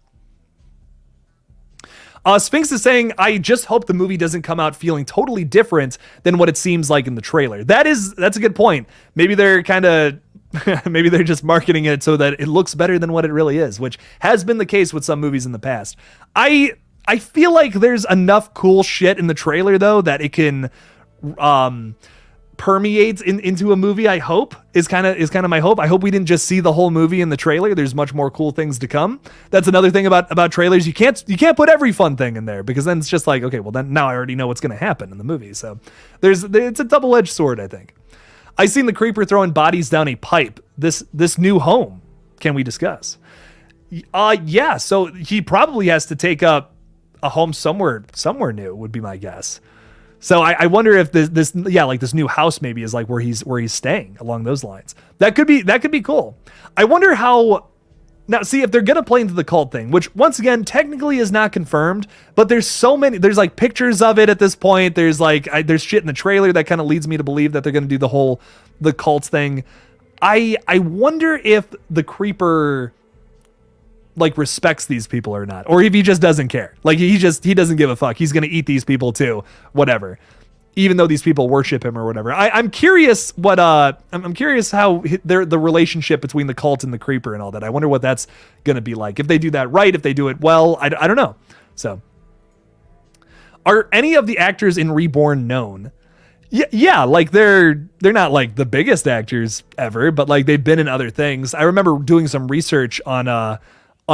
S1: Sphinx is saying, I just hope the movie doesn't come out feeling totally different than what it seems like in the trailer. That's a good point. Maybe they're maybe they're just marketing it so that it looks better than what it really is, which has been the case with some movies in the past. I feel like there's enough cool shit in the trailer though that it can permeate into a movie. I hope is kind of my hope. I hope we didn't just see the whole movie in the trailer. There's much more cool things to come. That's another thing about trailers. You can't put every fun thing in there because then it's just like, okay, well then now I already know what's going to happen in the movie. So it's a double-edged sword, I think. I seen the creeper throwing bodies down a pipe. This new home, can we discuss? Yeah. So he probably has to take up a home somewhere new would be my guess. So I wonder if this new house maybe is like where he's staying along those lines. That could be cool. I wonder how. Now, see, if they're going to play into the cult thing, which once again, technically is not confirmed, but there's there's like pictures of it at this point. There's there's shit in the trailer that kind of leads me to believe that they're going to do the cult thing. I wonder if the creeper like respects these people or not, or if he just doesn't care. Like he doesn't give a fuck. He's going to eat these people too, whatever. Even though these people worship him or whatever. I'm curious I'm curious how the relationship between the cult and the creeper and all that. I wonder what that's going to be like. If they do that right, if they do it well, I don't know. So are any of the actors in Reborn known? Yeah, like they're not like the biggest actors ever, but like they've been in other things. I remember doing some research on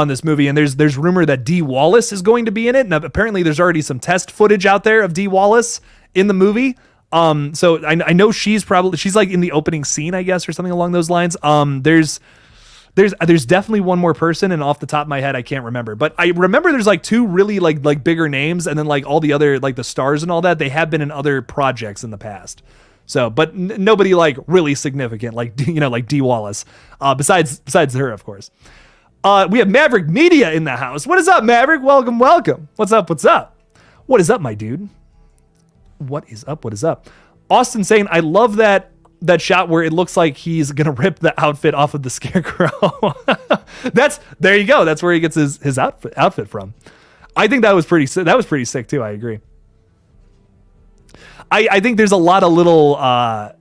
S1: this movie, and there's rumor that Dee Wallace is going to be in it. And apparently there's already some test footage out there of Dee Wallace in the movie. So I know she's like in the opening scene, I guess, or something along those lines. There's definitely one more person, and off the top of my head, I can't remember, but I remember there's like two really like bigger names, and then like all the other, like the stars and all that, they have been in other projects in the past. So, but nobody like really significant, like, like Dee Wallace, besides her, of course. We have Maverick Media in the house. What is up, Maverick? Welcome. What's up? What is up, my dude? What is up? Austin saying, I love that shot where it looks like he's gonna rip the outfit off of the Scarecrow. There you go. That's where he gets his outfit from. I think that was pretty sick too. I agree. I think there's a lot of little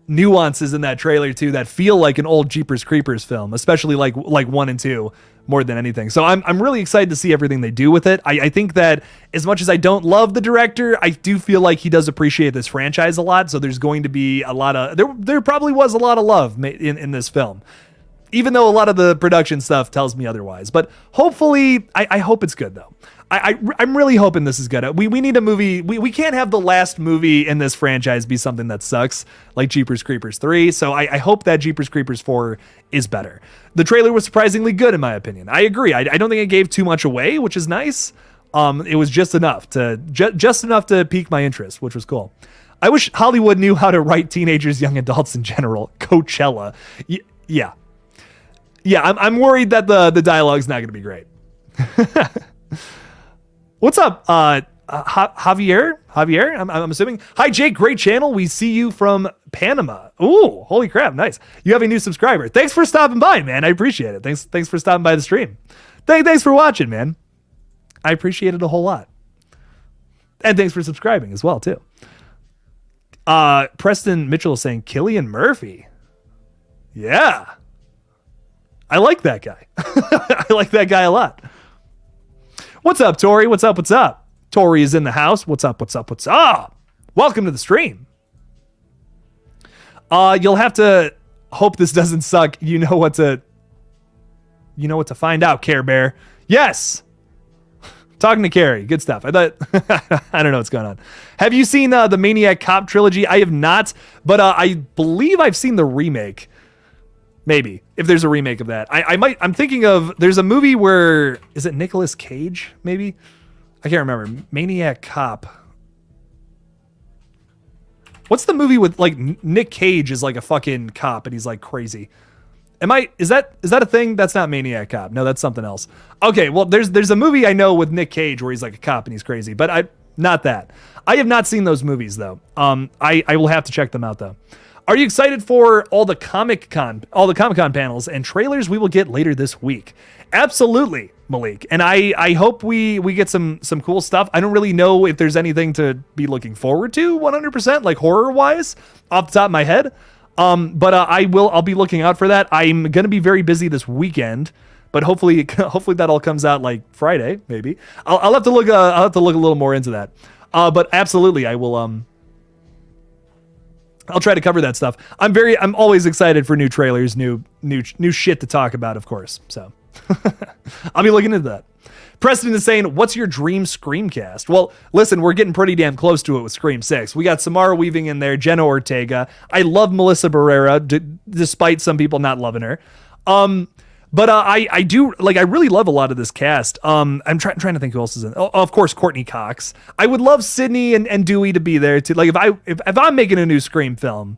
S1: nuances in that trailer too that feel like an old Jeepers Creepers film, especially like 1 and 2 more than anything. So I'm really excited to see everything they do with it. I think that as much as I don't love the director, I do feel like he does appreciate this franchise a lot. So there's going to be a lot of there probably was a lot of love in this film, even though a lot of the production stuff tells me otherwise. But hopefully, I hope it's good though. I'm really hoping this is good. We need a movie. We can't have the last movie in this franchise be something that sucks, like Jeepers Creepers 3. So I hope that Jeepers Creepers 4 is better. The trailer was surprisingly good, in my opinion. I agree. I don't think it gave too much away, which is nice. It was just enough to pique my interest, which was cool. I wish Hollywood knew how to write teenagers, young adults in general. Coachella. Yeah. I'm worried that the dialogue's not going to be great. What's up, Javier? I'm assuming. Hi, Jake. Great channel. We see you from Panama. Ooh, holy crap. Nice. You have a new subscriber. Thanks for stopping by, man. I appreciate it. Thanks for stopping by the stream. Thanks for watching, man. I appreciate it a whole lot. And thanks for subscribing as well, too. Preston Mitchell is saying Cillian Murphy. Yeah. I like that guy. I like that guy a lot. What's up, Tori? What's up? Tori is in the house. What's up? Welcome to the stream. You'll have to hope this doesn't suck. You know what to find out, Care Bear. Yes. Talking to Carrie. Good stuff. I thought I don't know what's going on. Have you seen the Maniac Cop trilogy? I have not, but I believe I've seen the remake. Maybe if there's a remake of that, I'm thinking of, there's a movie where, is it Nicolas Cage? Maybe, I can't remember. Maniac Cop. What's the movie with like Nick Cage is like a fucking cop and he's like crazy? Is that a thing? That's not Maniac Cop. No, that's something else. Okay, well there's a movie I know with Nick Cage where he's like a cop and he's crazy, but not that. I have not seen those movies though. I will have to check them out though. Are you excited for all the Comic-Con panels and trailers we will get later this week? Absolutely, Malik. And I hope we get some cool stuff. I don't really know if there's anything to be looking forward to 100%, like horror-wise, off the top of my head. But I'll be looking out for that. I'm going to be very busy this weekend, but hopefully that all comes out like Friday, maybe. I'll have to look a little more into that. But absolutely, I will I'll try to cover that stuff. I'm always excited for new trailers, new shit to talk about, of course. So I'll be looking into that. Preston is saying, what's your dream Screamcast? Well, listen, we're getting pretty damn close to it with Scream 6. We got Samara Weaving in there, Jenna Ortega. I love Melissa Barrera, despite some people not loving her. But I do, like, I really love a lot of this cast. I'm trying to think who else is in. Oh, of course, Courtney Cox. I would love Sydney and Dewey to be there too. Like, if I'm making a new Scream film,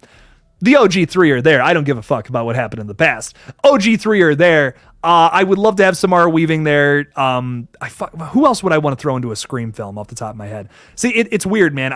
S1: the OG3 are there. I don't give a fuck about what happened in the past. OG3 are there. I would love to have Samara Weaving there. Who else would I want to throw into a Scream film off the top of my head? See, it's weird, man.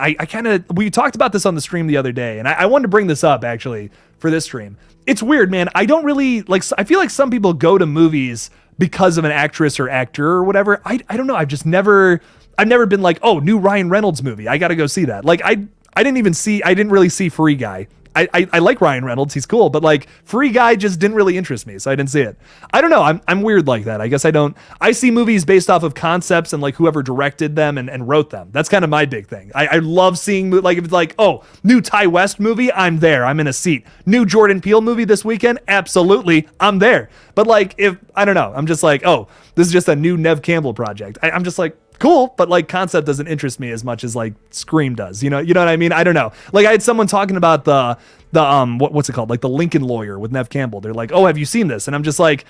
S1: We talked about this on the stream the other day, and I wanted to bring this up actually for this stream. It's weird, man. I don't really like, I feel like some people go to movies because of an actress or actor or whatever. I don't know. I've never been like, oh, new Ryan Reynolds movie, I got to go see that. Like I didn't really see Free Guy. I like Ryan Reynolds, he's cool, but like Free Guy just didn't really interest me, so I didn't see it. I don't know, I'm weird like that. I guess I see movies based off of concepts and like whoever directed them and wrote them. That's kind of my big thing. I love seeing, like, if it's like, oh, new Ty West movie, I'm there, I'm in a seat. New Jordan Peele movie this weekend, absolutely, I'm there. But like, if, I don't know, I'm just like, oh, this is just a new Nev Campbell project. I'm just like, cool, but like concept doesn't interest me as much as like Scream does. You know what I mean? I don't know. Like I had someone talking about the what's it called? Like the Lincoln Lawyer with Nev Campbell. They're like, oh, have you seen this? And I'm just like,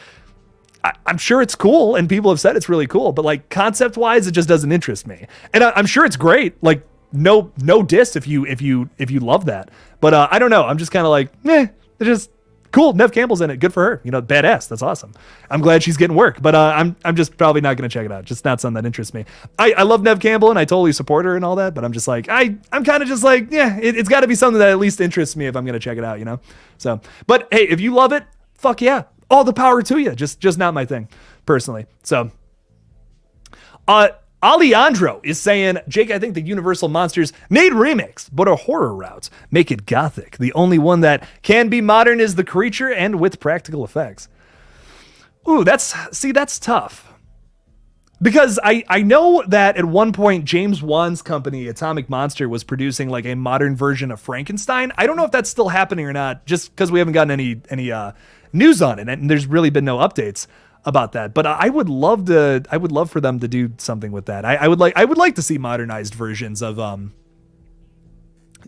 S1: I'm sure it's cool, and people have said it's really cool, but like concept wise, it just doesn't interest me. And I'm sure it's great. Like no diss if you love that. But I don't know. I'm just kind of like, it's just cool. Nev Campbell's in it. Good for her. You know, badass. That's awesome. I'm glad she's getting work, but I'm just probably not going to check it out. Just not something that interests me. I love Nev Campbell and I totally support her and all that, but I'm just like, I'm kind of just like, it's got to be something that at least interests me if I'm going to check it out, you know? So, but hey, if you love it, fuck yeah. All the power to you. Just not my thing personally. So, Alejandro is saying, Jake, I think the Universal monsters need remakes, but are horror routes. Make it gothic. The only one that can be modern is the creature and with practical effects. Ooh, that's tough. Because I know that at one point, James Wan's company, Atomic Monster, was producing like a modern version of Frankenstein. I don't know if that's still happening or not, just because we haven't gotten any news on it, and there's really been no updates about that. But I would love for them to do something with that. I would like to see modernized versions of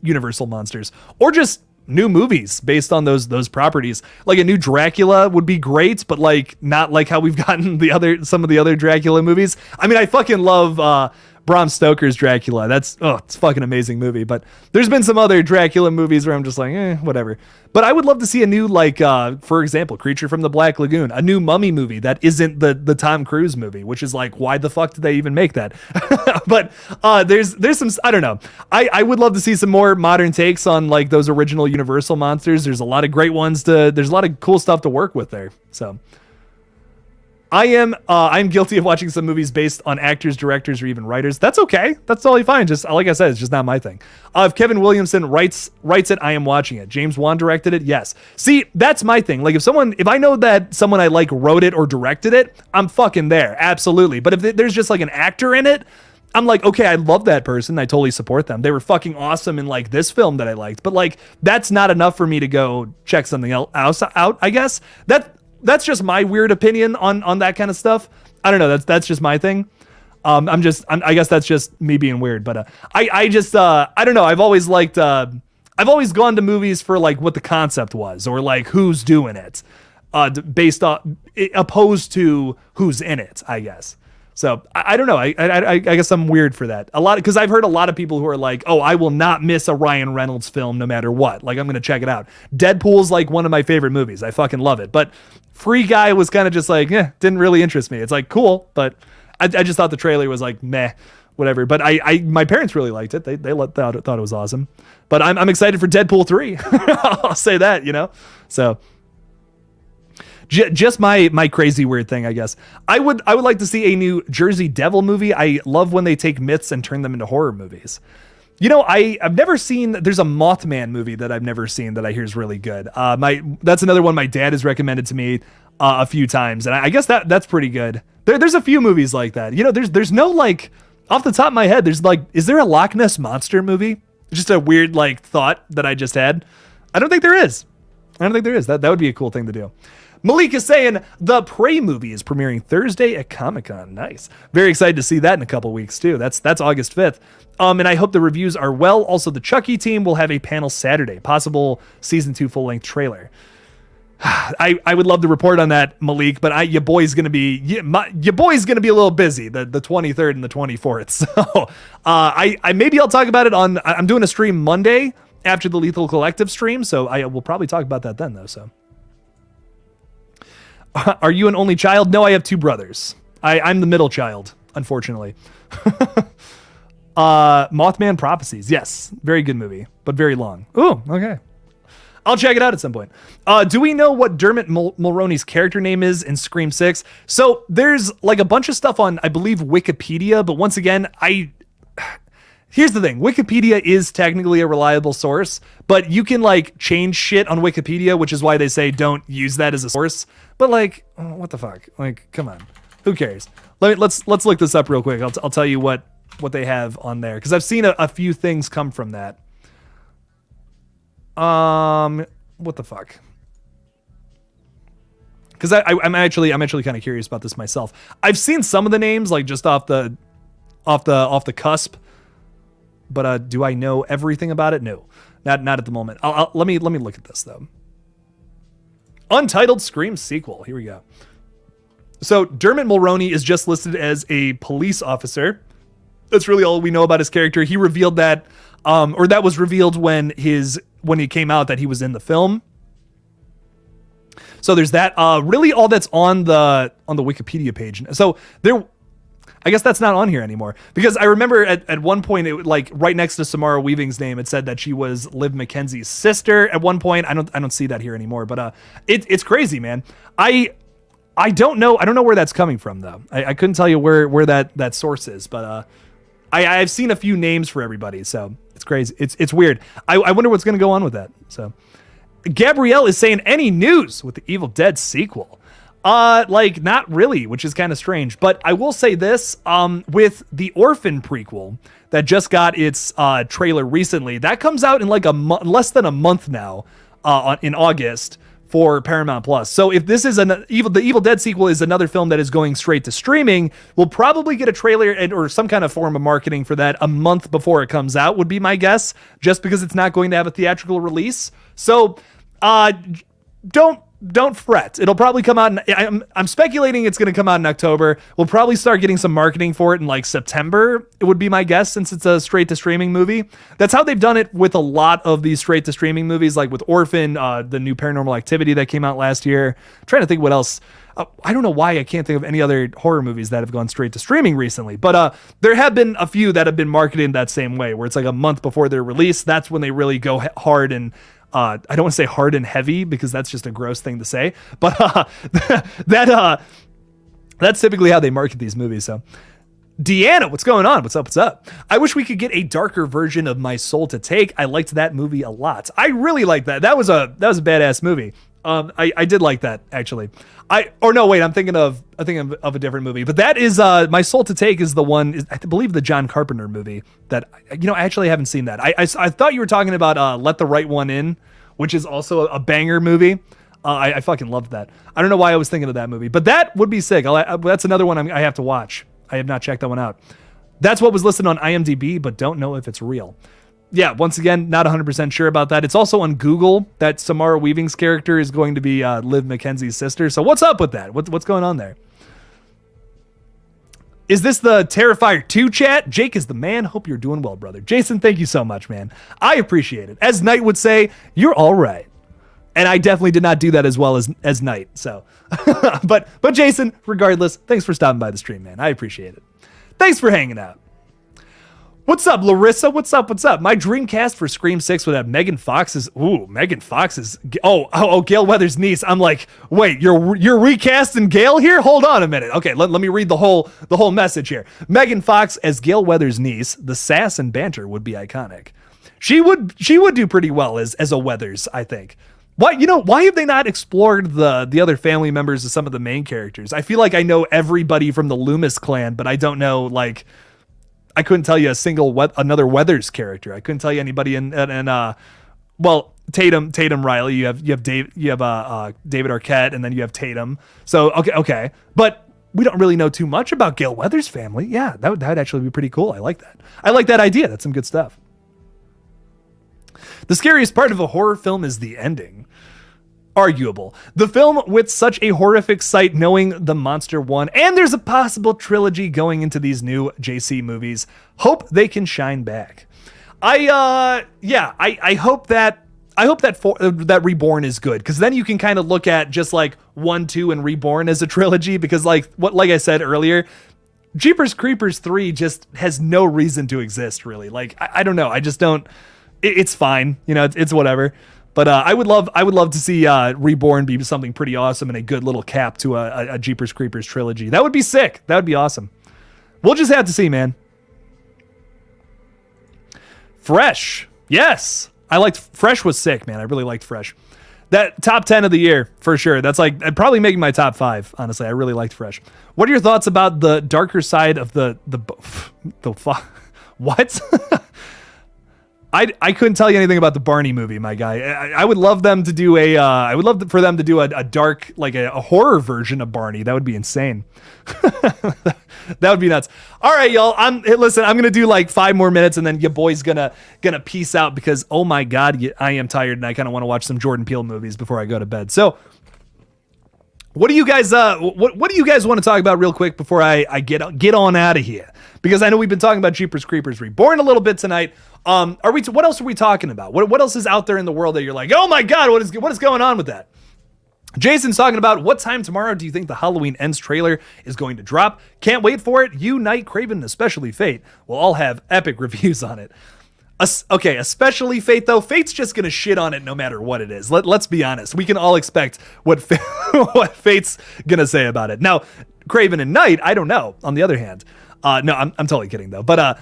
S1: Universal monsters, or just new movies based on those properties. Like a new Dracula would be great, but like not like how we've gotten some of the other Dracula movies. I mean, I fucking love Bram Stoker's Dracula. It's a fucking amazing movie. But there's been some other Dracula movies where I'm just like, whatever. But I would love to see a new, like, for example, Creature from the Black Lagoon, a new Mummy movie that isn't the Tom Cruise movie, which is like, why the fuck did they even make that? But there's some, I don't know. I would love to see some more modern takes on like those original Universal monsters. There's a lot of great ones there's a lot of cool stuff to work with there. So I'm guilty of watching some movies based on actors, directors, or even writers. That's okay. That's totally fine. Just like I said, it's just not my thing. If Kevin Williamson writes it, I am watching it. James Wan directed it. Yes. See, that's my thing. Like if I know that someone I like wrote it or directed it, I'm fucking there. Absolutely. But if there's just like an actor in it, I'm like, okay, I love that person. I totally support them. They were fucking awesome in like this film that I liked. But like, that's not enough for me to go check something else out, I guess. That's just my weird opinion on that kind of stuff. I don't know. That's just my thing. I guess that's just me being weird, but I don't know. I've always gone to movies for like what the concept was or like who's doing it. based on opposed to who's in it, I guess. So I don't know. I guess I'm weird for that. A lot because I've heard a lot of people who are like, oh, I will not miss a Ryan Reynolds film no matter what. Like, I'm gonna check it out. Deadpool's like one of my favorite movies. I fucking love it. But Free Guy was kind of just like, didn't really interest me. It's like cool, but I just thought the trailer was like meh, whatever. But my parents really liked it. They thought it was awesome. But I'm excited for Deadpool 3. I'll say that, So. Just my crazy weird thing, I guess. I would like to see a new Jersey Devil movie. I love when they take myths and turn them into horror movies. I've never seen. There's a Mothman movie that I've never seen that I hear is really good. That's another one my dad has recommended to me a few times, and I guess that's pretty good. There's a few movies like that. There's no like off the top of my head. There's like, is there a Loch Ness Monster movie? Just a weird like thought that I just had. I don't think there is. That would be a cool thing to do. Malik is saying the Prey movie is premiering Thursday at Comic-Con. Nice. Very excited to see that in a couple weeks too. That's August 5th. And I hope the reviews are well. Also, the Chucky team will have a panel Saturday, possible season 2 full-length trailer. I would love to report on that, Malik, but your boy's gonna be a little busy the 23rd and the 24th. So maybe I'll talk about it on. I'm doing a stream Monday after the Lethal Collective stream, so I will probably talk about that then though. So. Are you an only child? No, I have 2 brothers. I'm the middle child, unfortunately. Mothman Prophecies. Yes. Very good movie, but very long. Ooh, okay. I'll check it out at some point. Do we know what Dermot Mulroney's character name is in Scream 6? So there's like a bunch of stuff on, I believe, Wikipedia, but once again, here's the thing. Wikipedia is technically a reliable source, but you can like change shit on Wikipedia, which is why they say don't use that as a source. But like, what the fuck? Like, come on. Who cares? Let's look this up real quick. I'll tell you what they have on there, because I've seen a few things come from that. What the fuck? Because I'm actually kind of curious about this myself. I've seen some of the names like just off the cusp. But do I know everything about it? No, not at the moment. Let me look at this though. Untitled Scream sequel. Here we go. So Dermot Mulroney is just listed as a police officer. That's really all we know about his character. He revealed that, or that was revealed when he came out that he was in the film. So there's that. Really, all that's on the Wikipedia page. So I guess that's not on here anymore, because I remember at one point, it like right next to Samara Weaving's name, it said that she was Liv McKenzie's sister at one point. I don't see that here anymore, but it's crazy, man. I don't know where that's coming from though. I couldn't tell you where that source is, but I've seen a few names for everybody, so it's crazy. It's weird. I wonder what's gonna go on with that. So Gabrielle is saying, any news with the Evil Dead sequel? Like not really, which is kind of strange, but I will say this, with the Orphan prequel that just got its trailer recently, that comes out in like less than a month now, in August for Paramount Plus. So if this is the Evil Dead sequel is another film that is going straight to streaming, we'll probably get a trailer or some kind of form of marketing for that a month before it comes out, would be my guess, just because it's not going to have a theatrical release. So, don't fret. It'll probably come out. I'm speculating it's going to come out in October. We'll probably start getting some marketing for it in like September. It would be my guess, since it's a straight to streaming movie. That's how they've done it with a lot of these straight to streaming movies, like with Orphan, the new Paranormal Activity that came out last year. I'm trying to think what else. I don't know why I can't think of any other horror movies that have gone straight to streaming recently, but there have been a few that have been marketed that same way, where it's like a month before their release. That's when they really go hard and I don't want to say hard and heavy, because that's just a gross thing to say, but that's typically how they market these movies. So Deanna, what's going on? What's up? I wish we could get a darker version of My Soul to Take. I liked that movie a lot. I really liked that. That was a badass movie. I did like that, actually. I'm thinking of a different movie, but that is My Soul to Take is the one, I believe, the John Carpenter movie that, I actually haven't seen that. I thought you were talking about Let the Right One In, which is also a banger movie. I fucking loved that. I don't know why I was thinking of that movie, but that would be sick. That's another one I have to watch. I have not checked that one out. That's what was listed on IMDb, but don't know if it's real. yeah, once again, not 100% sure about that. It's also on Google that Samara Weaving's character is going to be Liv McKenzie's sister. So what's up with that? What's going on there? Is this the Terrifier 2 chat? Jake is the man. Hope you're doing well, brother. Jason, thank you so much, man. I appreciate it. As Knight would say, you're all right. And I definitely did not do that as well as Knight. So, but Jason, regardless, thanks for stopping by the stream, man. I appreciate it. Thanks for hanging out. What's up, Larissa? What's up? My dream cast for Scream 6 would have Megan Fox's. Megan Fox's. Oh, Gail Weathers' niece. I'm like, wait, you're recasting Gail here? Hold on a minute. Okay, let me read the whole message here. Megan Fox as Gail Weathers' niece. The sass and banter would be iconic. She would do pretty well as a Weathers, I think. Why have they not explored the other family members of some of the main characters? I feel like I know everybody from the Loomis clan, but I don't know, like, I couldn't tell you a single another Weathers character. I couldn't tell you anybody in Tatum Riley. You have David Arquette, and then you have Tatum. So okay, but we don't really know too much about Gail Weathers' family. Yeah, that would actually be pretty cool. I like that. I like that idea. That's some good stuff. The scariest part of a horror film is the ending. Arguable. The film with such a horrific sight knowing the monster won, and there's a possible trilogy going into these new JC movies. Hope they can shine back. I hope that Reborn is good, because then you can kind of look at just like 1, 2, and Reborn as a trilogy, because like I said earlier, Jeepers Creepers 3 just has no reason to exist, really. Like, I don't know. I just don't. It's fine. It's whatever. But I would love to see Reborn be something pretty awesome and a good little cap to a Jeepers Creepers trilogy. That would be sick. That would be awesome. We'll just have to see, man. Fresh. Yes. Fresh was sick, man. I really liked Fresh. That top 10 of the year, for sure. That's like, I'd probably making my top 5, honestly. I really liked Fresh. What are your thoughts about the darker side of the what? I couldn't tell you anything about the Barney movie, my guy. I would love them to do for them to do a dark, like a horror version of Barney. That would be insane. That would be nuts. All right, y'all. Listen, I'm gonna do like 5 more minutes, and then your boy's gonna peace out, because oh my god, I am tired, and I kind of want to watch some Jordan Peele movies before I go to bed. So, what do you guys what do you guys want to talk about real quick before I get on out of here? Because I know we've been talking about Jeepers Creepers Reborn a little bit tonight. What else are we talking about? What else is out there in the world that you're like, oh my god, what is going on with that? Jason's talking about what time tomorrow do you think the Halloween Ends trailer is going to drop? Can't wait for it. You, Night, Craven, especially Fate will all have epic reviews on it. Okay, especially Fate, though. Fate's just going to shit on it no matter what it is. Let's be honest. We can all expect what Fate's going to say about it. Now, Craven and Night, I don't know, on the other hand. No, I'm totally kidding, though. But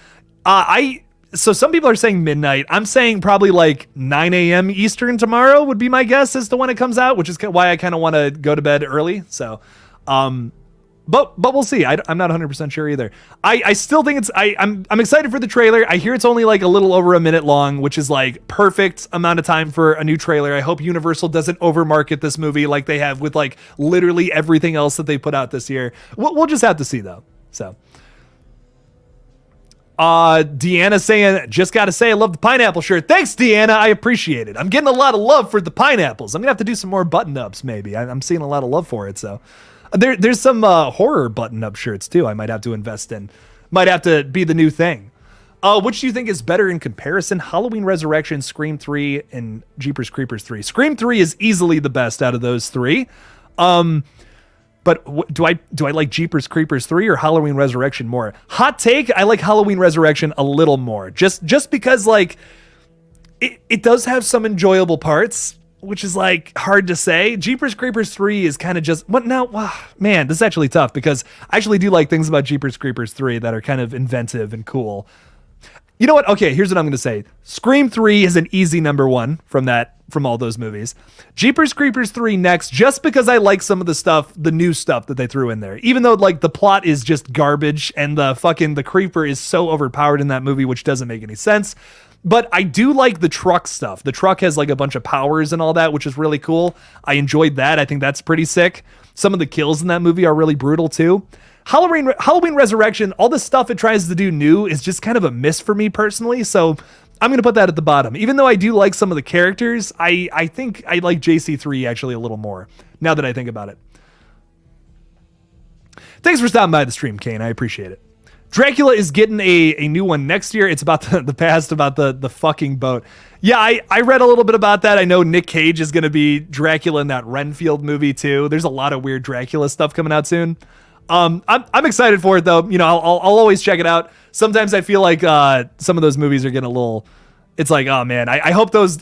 S1: so some people are saying midnight. I'm saying probably like 9 a.m. Eastern tomorrow would be my guess as to when it comes out, which is why I kind of want to go to bed early. So, but we'll see. I'm not 100% sure either. I still think I'm excited for the trailer. I hear it's only like a little over a minute long, which is like perfect amount of time for a new trailer. I hope Universal doesn't overmarket this movie like they have with like literally everything else that they put out this year. We'll just have to see though. So. Deanna saying, just gotta say, I love the pineapple shirt. Thanks, Deanna. I appreciate it. I'm getting a lot of love for the pineapples. I'm gonna have to do some more button-ups, maybe. I'm seeing a lot of love for it, so. There's some horror button-up shirts, too, I might have to invest in. Might have to be the new thing. Which do you think is better in comparison? Halloween Resurrection, Scream 3, and Jeepers Creepers 3. Scream 3 is easily the best out of those 3. But do I like Jeepers Creepers 3 or Halloween Resurrection more? Hot take, I like Halloween Resurrection a little more. Just because like it does have some enjoyable parts, which is like hard to say. Jeepers Creepers 3 is kind of just man, this is actually tough because I actually do like things about Jeepers Creepers 3 that are kind of inventive and cool. You know what? Okay, here's what I'm going to say. Scream 3 is an easy number 1 from all those movies. Jeepers Creepers 3 next, just because I like some of the new stuff that they threw in there. Even though like the plot is just garbage and the creeper is so overpowered in that movie, which doesn't make any sense. But I do like the truck stuff. The truck has like a bunch of powers and all that, which is really cool. I enjoyed that. I think that's pretty sick. Some of the kills in that movie are really brutal too. Halloween Resurrection, all the stuff it tries to do new is just kind of a miss for me personally. So I'm going to put that at the bottom. Even though I do like some of the characters, I think I like JC3 actually a little more now that I think about it. Thanks for stopping by the stream, Kane. I appreciate it. Dracula is getting a new one next year. It's about the past, about the fucking boat. Yeah, I read a little bit about that. I know Nick Cage is going to be Dracula in that Renfield movie too. There's a lot of weird Dracula stuff coming out soon. I'm excited for it though. You know, I'll always check it out. Sometimes I feel like some of those movies are getting a little. It's like, oh man, I hope those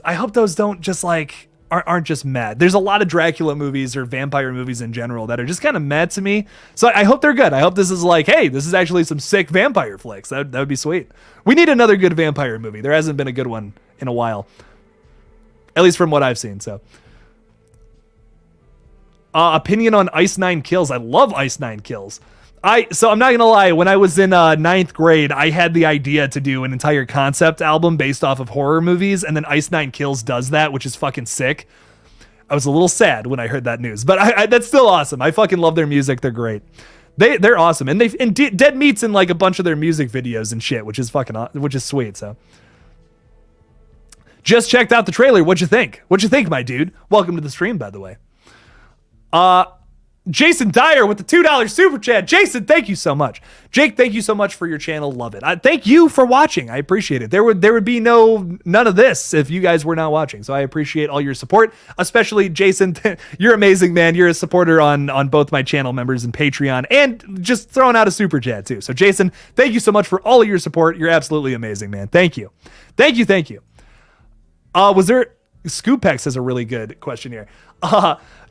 S1: don't just like aren't just mad. There's a lot of Dracula movies or vampire movies in general that are just kind of mad to me. So I hope they're good. I hope this is like, hey, this is actually some sick vampire flicks. That would be sweet. We need another good vampire movie. There hasn't been a good one in a while, at least from what I've seen. So, opinion on Ice 9 Kills. I love Ice 9 Kills. So I'm not gonna lie, when I was in 9th grade, I had the idea to do an entire concept album based off of horror movies, and then Ice 9 Kills does that, which is fucking sick. I was a little sad when I heard that news, but that's still awesome. I fucking love their music. They're great. They're awesome, and Dead Meat's in like a bunch of their music videos and shit, which is sweet. So just checked out the trailer. What'd you think? What'd you think, my dude? Welcome to the stream, by the way. Jason Dyer with the $2 super chat. Jason, thank you so much. Jake, thank you so much for your channel. Love it. Thank you for watching. I appreciate it. There would be none of this if you guys were not watching. So I appreciate all your support, especially Jason. You're amazing, man. You're a supporter on both my channel members and Patreon, and just throwing out a super chat too. So Jason, thank you so much for all of your support. You're absolutely amazing, man. Thank you. Thank you. Thank you. Was there Scoopex has a really good question here.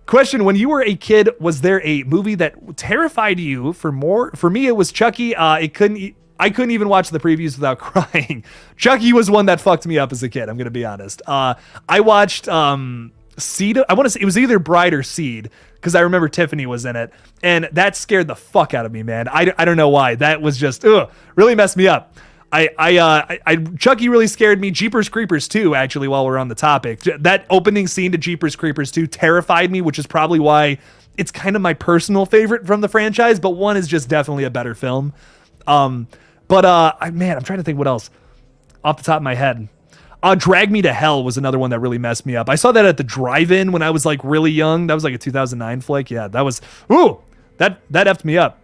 S1: Question: when you were a kid, was there a movie that terrified you? For me, it was Chucky. I couldn't even watch the previews without crying. Chucky was one that fucked me up as a kid. I'm gonna be honest. I watched Seed. I want to say it was either Bride or Seed, because I remember Tiffany was in it, and that scared the fuck out of me, man. I don't know why. That was just really messed me up. Chucky really scared me. Jeepers Creepers 2, actually, while we're on the topic. That opening scene to Jeepers Creepers 2 terrified me, which is probably why it's kind of my personal favorite from the franchise, but 1 is just definitely a better film. Man, I'm trying to think what else off the top of my head. Drag Me to Hell was another one that really messed me up. I saw that at the drive-in when I was like really young. That was like a 2009 flick. Yeah, that was, that effed me up.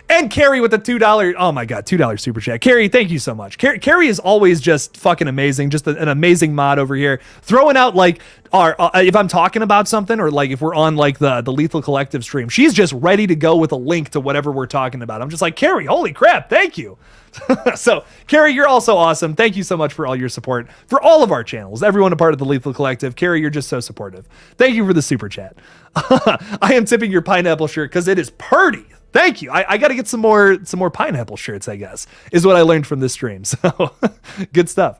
S1: And Carrie with the $2, oh my God, $2 super chat. Carrie, thank you so much. Carrie is always just fucking amazing. Just an amazing mod over here. Throwing out like, if I'm talking about something, or like if we're on like the Lethal Collective stream, she's just ready to go with a link to whatever we're talking about. I'm just like, Carrie, holy crap, thank you. So, Carrie, you're also awesome. Thank you so much for all your support for all of our channels. Everyone a part of the Lethal Collective. Carrie, you're just so supportive. Thank you for the super chat. I am tipping your pineapple shirt because it is purty. Thank you. I got to get some more pineapple shirts, I guess, is what I learned from this stream. So good stuff.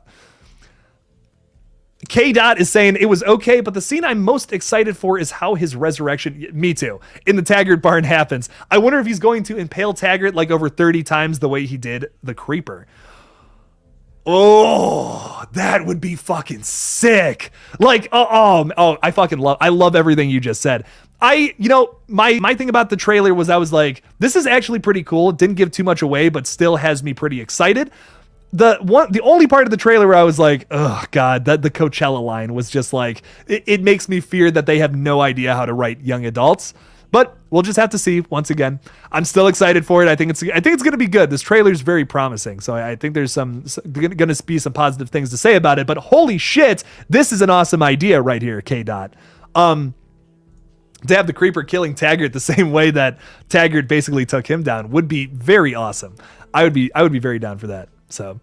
S1: K Dot is saying it was okay, but the scene I'm most excited for is how his resurrection, me too, in the Taggart barn happens. I wonder if he's going to impale Taggart like over 30 times the way he did the Creeper. Oh, that would be fucking sick. Like, I love everything you just said. My thing about the trailer was I was like, this is actually pretty cool. It didn't give too much away, but still has me pretty excited. The only part of the trailer where I was like, oh God, that the Coachella line was just like, it makes me fear that they have no idea how to write young adults. But we'll just have to see. Once again, I'm still excited for it. I think it's going to be good. This trailer is very promising. So I think there's going to be some positive things to say about it. But holy shit, this is an awesome idea right here, K Dot. To have the Creeper killing Taggart the same way that Taggart basically took him down would be very awesome. I would be very down for that. So,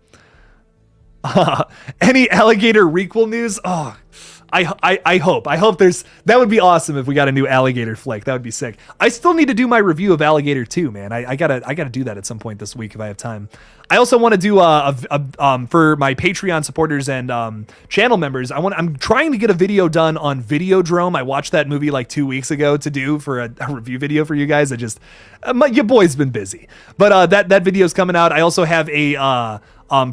S1: any alligator requel news? Oh, I hope that would be awesome if we got a new alligator flick. That would be sick. I still need to do my review of Alligator 2, man. I gotta do that at some point this week if I have time. I also want to do for my Patreon supporters and channel members. I'm trying to get a video done on Videodrome. I watched that movie like 2 weeks ago to do for a review video for you guys. Your boy's been busy, but that video's coming out. I also have a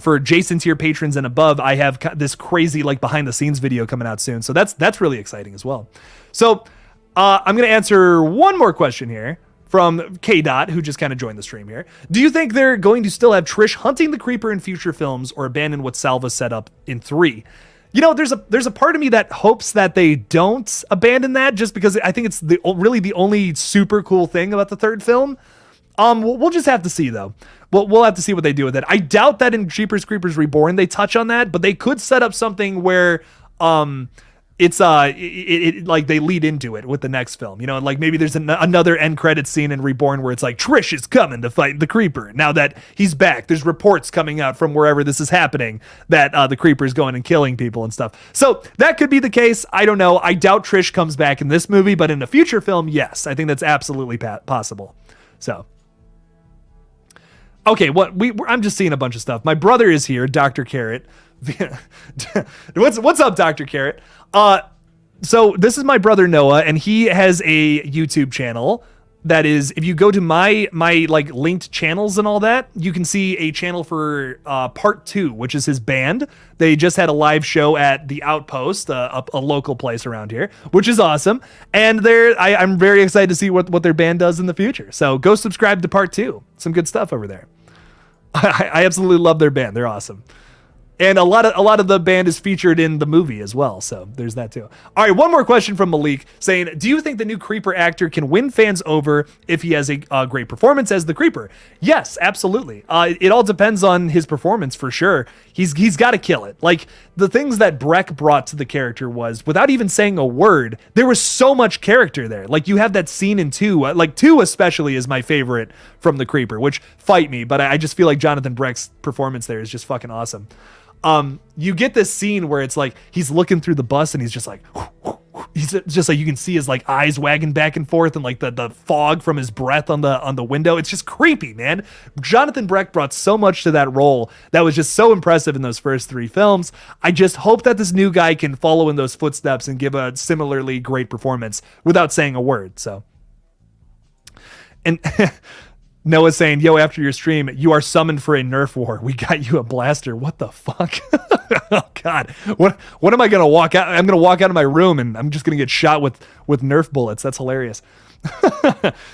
S1: for Jason tier patrons and above, I have this crazy like behind the scenes video coming out soon. So that's really exciting as well. So I'm going to answer one more question here from K-Dot, who just kind of joined the stream here. Do you think they're going to still have Trish hunting the creeper in future films or abandon what Salva set up in 3? You know, there's a part of me that hopes that they don't abandon that, just because I think it's really the only super cool thing about the third film. We'll just have to see, though. We'll have to see what they do with it. I doubt that in Jeepers Creepers Reborn they touch on that, but they could set up something where it's like they lead into it with the next film, you know, like maybe there's another end credit scene in Reborn where it's like Trish is coming to fight the creeper. Now that he's back, there's reports coming out from wherever this is happening that the creeper is going and killing people and stuff. So that could be the case. I don't know. I doubt Trish comes back in this movie, but in a future film, yes, I think that's absolutely possible. So. Okay, I'm just seeing a bunch of stuff. My brother is here, Dr. Carrot. What's up, Dr. Carrot? So this is my brother Noah, and he has a YouTube channel that is, if you go to my like linked channels and all that, you can see a channel for Part 2, which is his band. They just had a live show at the Outpost, a local place around here, which is awesome. And I'm very excited to see what their band does in the future. So go subscribe to Part 2. Some good stuff over there. I absolutely love their band. They're awesome. And a lot of the band is featured in the movie as well. So there's that too. All right, one more question from Malik saying, do you think the new Creeper actor can win fans over if he has a great performance as the Creeper? Yes, absolutely. It all depends on his performance for sure. He's got to kill it. Like the things that Breck brought to the character was, without even saying a word, there was so much character there. Like you have that scene in 2, like 2 especially is my favorite from the Creeper, which fight me, but I just feel like Jonathan Breck's performance there is just fucking awesome. You get this scene where it's like he's looking through the bus and he's just like he's just like, you can see his like eyes wagging back and forth and like the fog from his breath on the window. It's just creepy, man. Jonathan Breck brought so much to that role that was just so impressive in those first 3 films. I just hope that this new guy can follow in those footsteps and give a similarly great performance without saying a word. So, and Noah's saying, yo, after your stream, you are summoned for a Nerf war. We got you a blaster. What the fuck? Oh, God. What am I going to walk out? I'm going to walk out of my room and I'm just going to get shot with Nerf bullets. That's hilarious.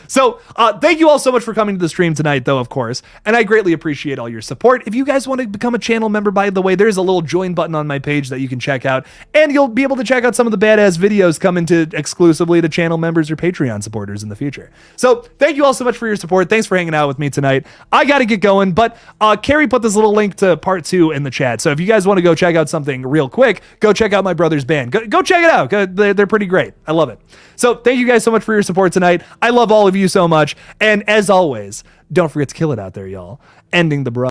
S1: So thank you all so much for coming to the stream tonight, though, of course, and I greatly appreciate all your support. If you guys want to become a channel member, by the way, there's a little join button on my page that you can check out, and you'll be able to check out some of the badass videos coming to exclusively to channel members or Patreon supporters in the future. So thank you all so much for your support. Thanks for hanging out with me tonight. I got to get going, but Carrie put this little link to Part 2 in the chat, so if you guys want to go check out something real quick, go check out my brother's band. Go check it out. They're pretty great. I love it. So thank you guys so much for your support tonight. I love all of you so much. And as always, don't forget to kill it out there, y'all. Ending the bro.